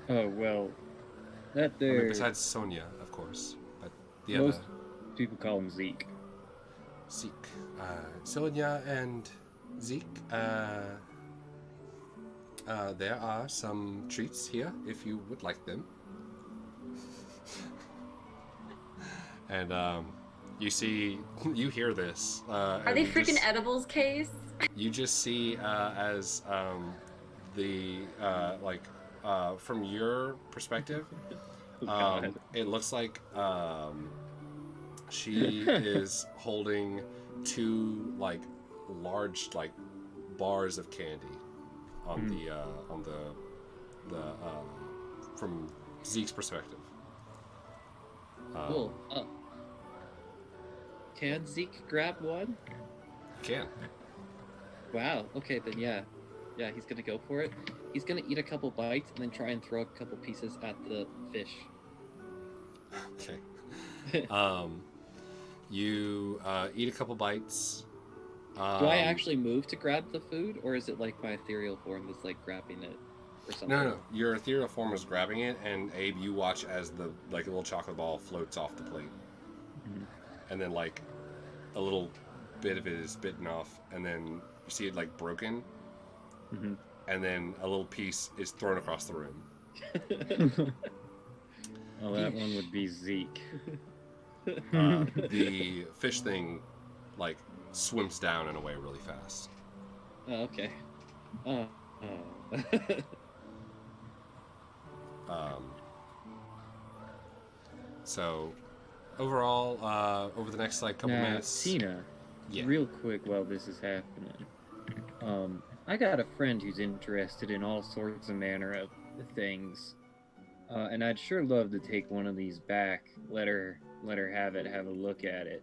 Oh, well, that I there... mean, besides Sonia, of course, but the Most other... people call him Zeke. Zeke. Sonia and Zeke, there are some treats here if you would like them. And you hear this. Are they freaking edibles, Case? You just see as from your perspective, it looks like she is holding two like large like bars of candy on the from Zeke's perspective. Cool. Can Zeke grab one? Can. Wow. Okay, then yeah, he's gonna go for it. He's gonna eat a couple bites and then try and throw a couple pieces at the fish. Okay. You eat a couple bites. Do I actually move to grab the food, or is it like my ethereal form that's like grabbing it or something? No. Your ethereal form is grabbing it, and Abe, you watch as the like a little chocolate ball floats off the plate, and then like a little bit of it is bitten off, and then you see it like broken, and then a little piece is thrown across the room. Well, that one would be Zeke. The fish thing like swims down and away really fast. Oh, okay. So overall, over the next like couple Now, minutes, Tina, real quick while this is happening, I got a friend who's interested in all sorts of manner of things, and I'd sure love to take one of these back. Let her have a look at it.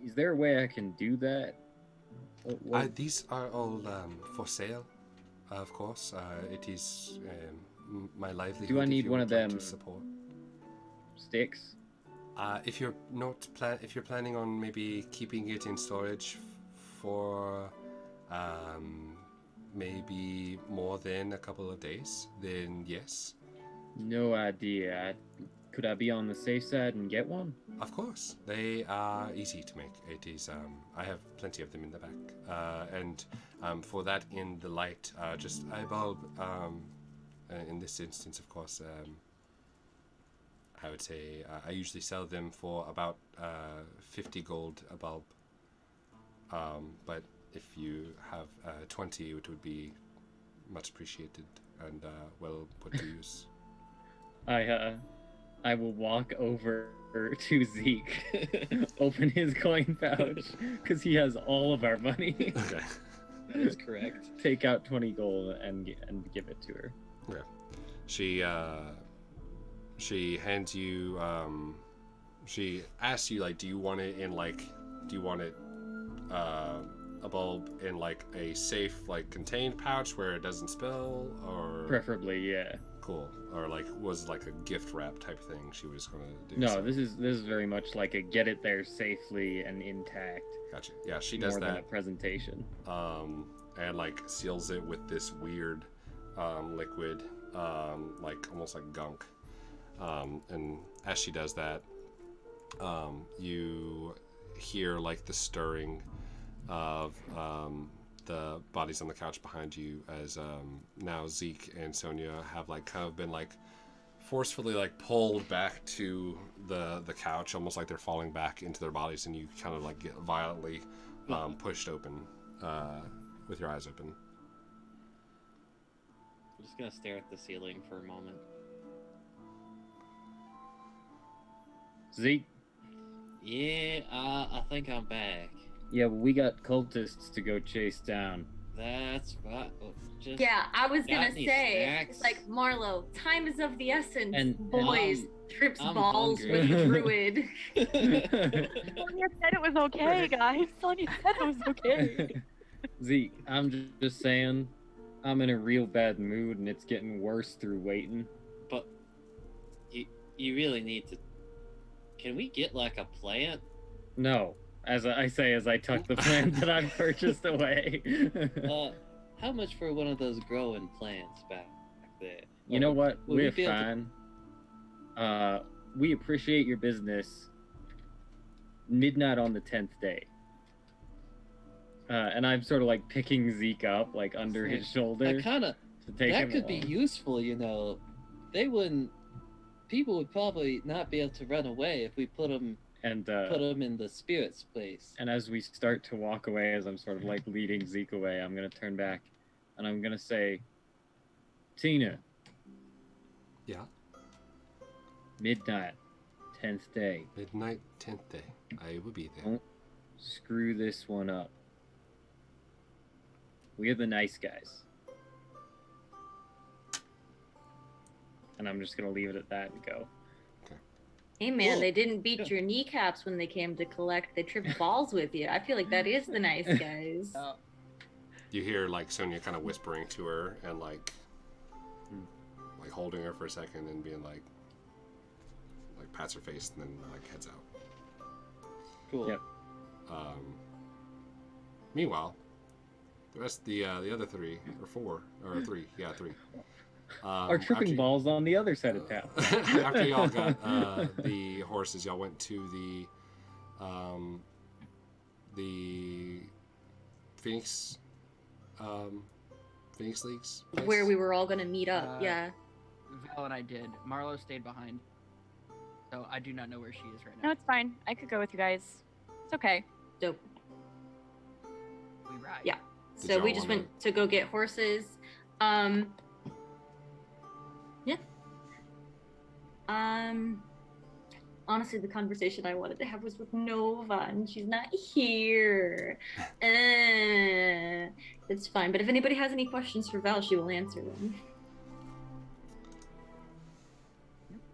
Is there a way I can do that? these are all for sale, of course. It is my livelihood. Do I need if you one would of like them to support? Sticks? If you're not if you're planning on maybe keeping it in storage for maybe more than a couple of days, then yes. No idea. Could I be on the safe side and get one? Of course, they are easy to make. It is. I have plenty of them in the back, and for that in the light, just eyeball in this instance, of course, I would say I usually sell them for about 50 gold a bulb. But if you have 20, it would be much appreciated and well put to use. I will walk over to Zeke, open his coin pouch, because he has all of our money. Okay. That is correct. Take out 20 gold and give it to her. Okay. She hands you. She asks you like, do you want it a bulb in like a safe like contained pouch where it doesn't spill, or Preferably, yeah. cool, or like was it like a gift wrap type thing she was gonna do? No, so- this is very much like a get it there safely and intact. Gotcha. Yeah, she does more than a that. presentation. And like seals it with this weird liquid, like almost like gunk. And as she does that, you hear like the stirring of the bodies on the couch behind you as now Zeke and Sonia have like kind of been like forcefully like pulled back to the couch, almost like they're falling back into their bodies, and you kind of like get violently pushed open with your eyes open. I'm just gonna stare at the ceiling for a moment. Zeke, Yeah, I think I'm back. yeah, well, we got cultists to go chase down. That's right. Just Yeah, I was got gonna any say, snacks? it's like Marlow, time is of the essence. And Boys, trips I'm balls hungry. with a druid. Sonia said it was okay, guys. Sonia said it was okay. Zeke, I'm just saying, I'm in a real bad mood and it's getting worse through waiting. But you really need to. Can we get like a plant? No, as I say as I tuck the plant that I've purchased away. How much for one of those growing plants back there? You know what? Will we We're be able fine. We appreciate your business. Midnight on the 10th day. And I'm sort of like picking Zeke up, like under his shoulder. I kind of. to take That him could be along. useful, you know. They wouldn't. People would probably not be able to run away if we put them And in the spirits place. and as we start to walk away, as I'm sort of like leading Zeke away, I'm gonna turn back, and I'm gonna say, Tina, Yeah. midnight, 10th day. Midnight, 10th day. I will be there. Don't screw this one up. We're the nice guys. And I'm just gonna leave it at that and go. Hey man, Whoa. they didn't beat your kneecaps when they came to collect. They tripped balls with you. I feel like that is the nice guys. You hear like Sonia kind of whispering to her and like holding her for a second and being like pats her face and then like heads out. Cool. Yep. Meanwhile, the rest, the other three three. Are tripping after- balls on the other side of town. After y'all got the horses, y'all went to the Phoenix Leagues place? Where we were all gonna meet up. Yeah. Val and I did. Marlow stayed behind. So I do not know where she is right No, now. it's fine. I could go with you guys. It's okay. Dope. We ride. Yeah. Did So y'all we just wanna- went to go get horses. Yeah. Honestly, the conversation I wanted to have was with Nova, and she's not here. It's fine. But if anybody has any questions for Val, she will answer them.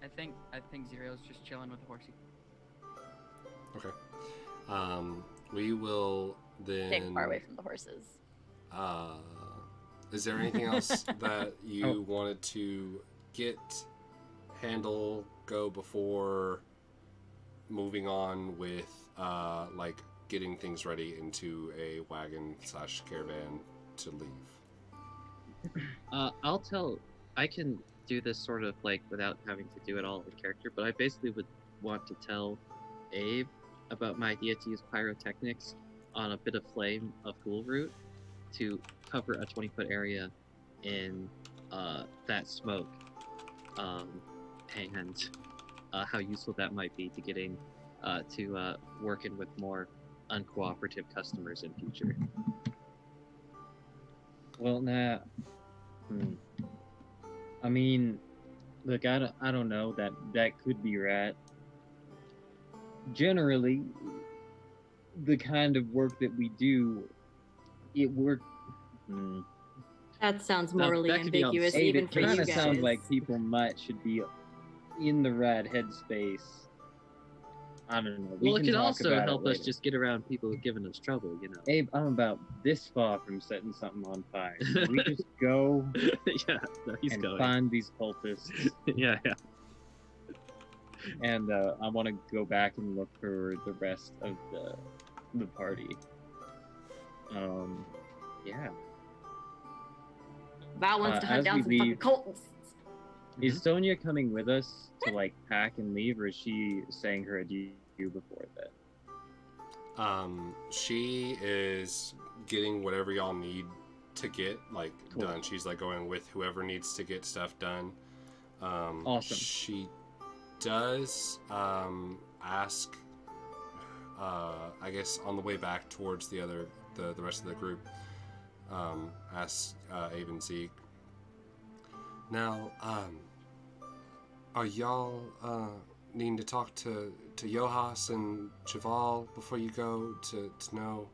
I think Xyriel's just chilling with the horsey. Okay. We will then. Staying far away from the horses. Is there anything else that you wanted to get, handle, go before moving on with like getting things ready into a wagon / caravan to leave? I'll tell. I can do this sort of like without having to do it all in character, but I basically would want to tell Abe about my idea to use pyrotechnics on a bit of flame of ghoul root to cover a 20-foot area in that smoke, and how useful that might be to getting to working with more uncooperative customers in future. Well, nah. I mean, look, I don't know. That could be right. Generally, the kind of work that we do, it work. That sounds morally that could be ambiguous, unsafe. even It for you kind guys. of sounds like people should be in the right headspace. I don't know. Well, it can could talk also about help it us later. just get around people giving us trouble, you know. Abe, I'm about this far from setting something on fire. Can we just go Yeah, no, he's and going. find these cultists? Yeah. And I want to go back and look for the rest of the party. Yeah. Val wants to as hunt down we some fucking leave- cultists. Is Sonia coming with us to like pack and leave, or is she saying her adieu before that? She is getting whatever y'all need to get Cool. done. She's like going with whoever needs to get stuff done. Awesome. She does ask, I guess on the way back towards the rest of the group, asks Abe and Zeke. Now, are y'all needing to talk to Johas and Xyriel before you go to know?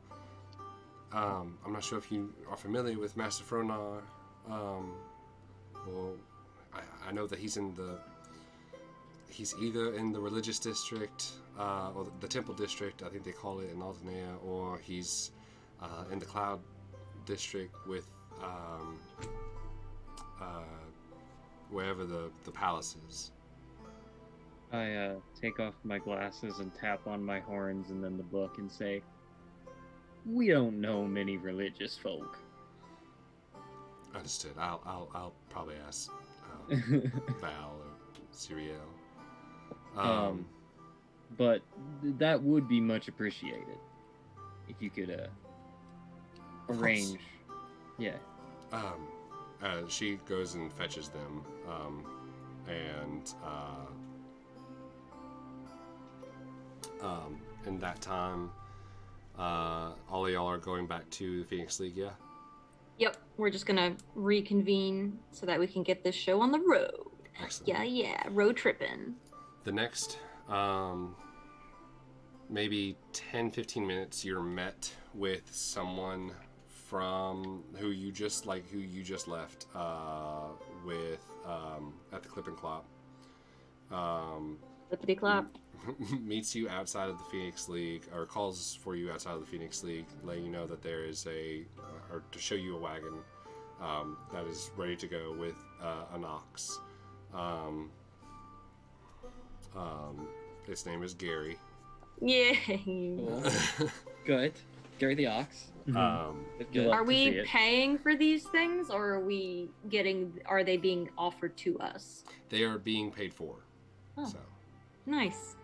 I'm not sure if you are familiar with Master Fronar. Well, I know that he's either in the religious district, or the temple district, I think they call it in Altanea, or he's in the cloud district with wherever the palace is. I take off my glasses and tap on my horns and then the book and say, "We don't know many religious folk." Understood. I'll probably ask Val or Xyriel. But that would be much appreciated if you could arrange. Yeah. She goes and fetches them, and in that time, all of y'all are going back to the Phoenix League, yeah? Yep, we're just gonna reconvene so that we can get this show on the road. Excellent. Yeah, road tripping. The next, maybe 10-15 minutes, you're met with someone from who you just left with at the Clip and Clop. Flippity clap. Meets you outside of the Phoenix League, or calls for you outside of the Phoenix League, letting you know that there is or to show you a wagon that is ready to go with an ox. Its name is Gary. Yay. Good. Gary the Ox. Mm-hmm. Good. Are we paying for these things, or are they being offered to us? They are being paid for. Oh. So. Nice.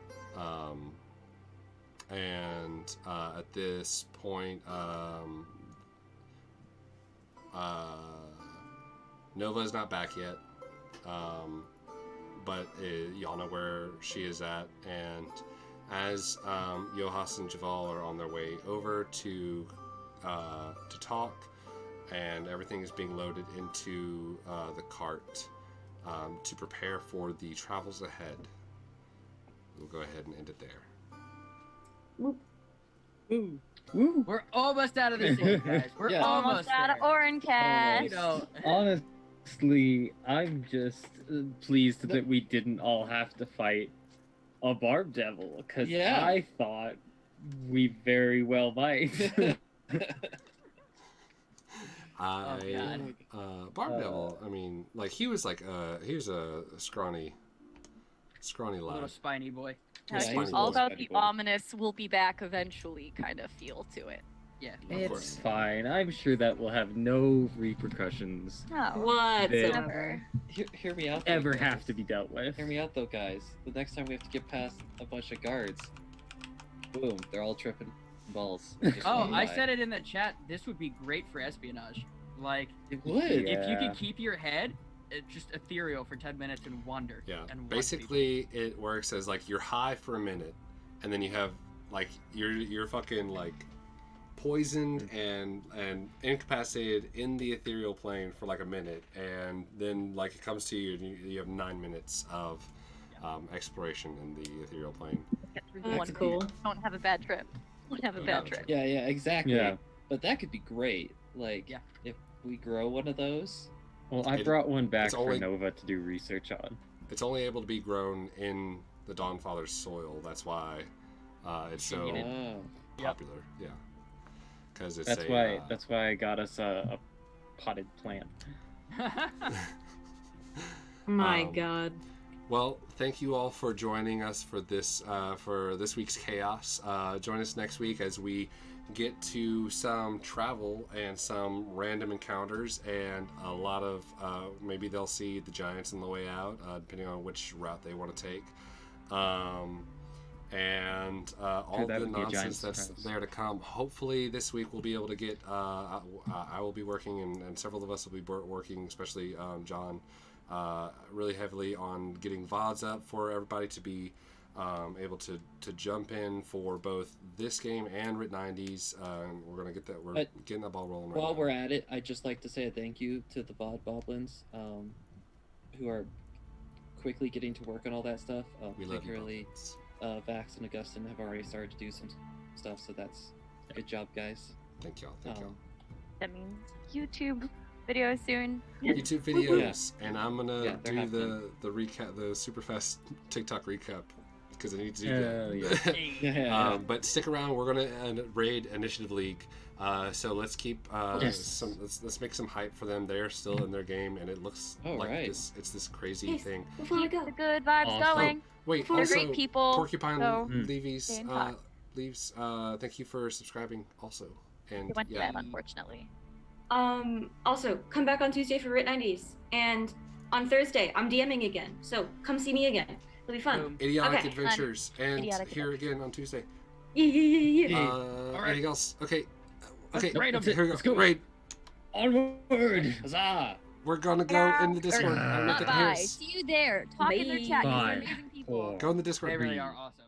And at this point, Nova is not back yet, but y'all know where she is at. And as Johas and Xyriel are on their way over to talk, and everything is being loaded into the cart to prepare for the travels ahead. We'll go ahead and end it there. Woo. We're almost out of the city, guys. We're Yeah. almost out of there. Orencast. You know, Honestly, I'm just pleased that we didn't all have to fight a barb devil, because Yeah. I thought we very well might. God. Barb Devil, I mean, like he was a scrawny little lad. spiny boy. Has Yeah, he's all a about little the spiny boy. ominous "we'll be back eventually" kind of feel to it. Yeah. Of course. It's fine. I'm sure that will have no repercussions No. Whatsoever. Hear me out. though, ever guys. have to be dealt with. Hear me out, though, guys. The next time we have to get past a bunch of guards, boom, they're all tripping balls. Just Oh, walking I by. said it in the chat. This would be great for espionage. Like, It would. if you Yeah. could keep your head, it's just ethereal for 10 minutes and wander. Yeah. And watch Basically, it works as like you're high for a minute, and then you have like you're fucking like poisoned and incapacitated in the ethereal plane for like a minute, and then like it comes to you and you have 9 minutes of exploration in the ethereal plane. Get through That's one cool. Don't have a bad trip. Don't have a bad trip. Yeah, exactly. Yeah. But that could be great. Like, Yeah. if we grow one of those. Well, I It- brought one back it's for only- Nova to do research on. It's only able to be grown in the Dawnfather's soil. That's why it's so Convenient. Oh. popular. Yeah, because it's That's why. That's why I got us a potted plant. My Um, God. Well, thank you all for joining us for this week's chaos. Join us next week as we get to some travel and some random encounters, and a lot of maybe they'll see the giants on the way out, depending on which route they want to take, and all that the would be a giant nonsense that's surprise. there to come. Hopefully this week we'll be able to get I will be working, and several of us will be working, especially John, really heavily on getting VODs up for everybody to be able to jump in for both this game and Writ 90s. We're gonna get that. We're getting that ball rolling right While now. we're at it, I'd just like to say a thank you to the Bod Boblins, who are quickly getting to work on all that stuff. We love you, Particularly, Bob. Vax and Augustin have already started to do some stuff, so that's good job, guys. Thank y'all. Thank y'all. That means YouTube video soon. YouTube videos, and I'm gonna Yeah, they're do happening. the recap, the super fast TikTok recap, because I need to do Hell that. Yeah. But stick around. We're gonna raid Initiative League, so let's keep Yes. let's make some hype for them. They're still in their game, and it looks All like right. it's this crazy Yes. thing. Before we Keep go, the good vibes Awesome. going. Wait, They're also great people. Porcupine so Leaves stay in touch. leaves. Thank you for subscribing also, and They went to yeah, bed, unfortunately. also come back on Tuesday for Writ 90s, and on Thursday I'm DMing again. So come see me again. It'll be fun. Boom. Idiotic Okay. Adventures, and Idiotic here again on Tuesday. Yeah. All right. Anything else? Okay. Okay. Right, Here we go. let's go. Right. Onward! Huzzah! We're gonna go in the Discord. I don't know if Not they can hear bye. us. See you there. Talk in their chat. 'cause they're Bye. amazing people. Go in the Discord. They really are awesome.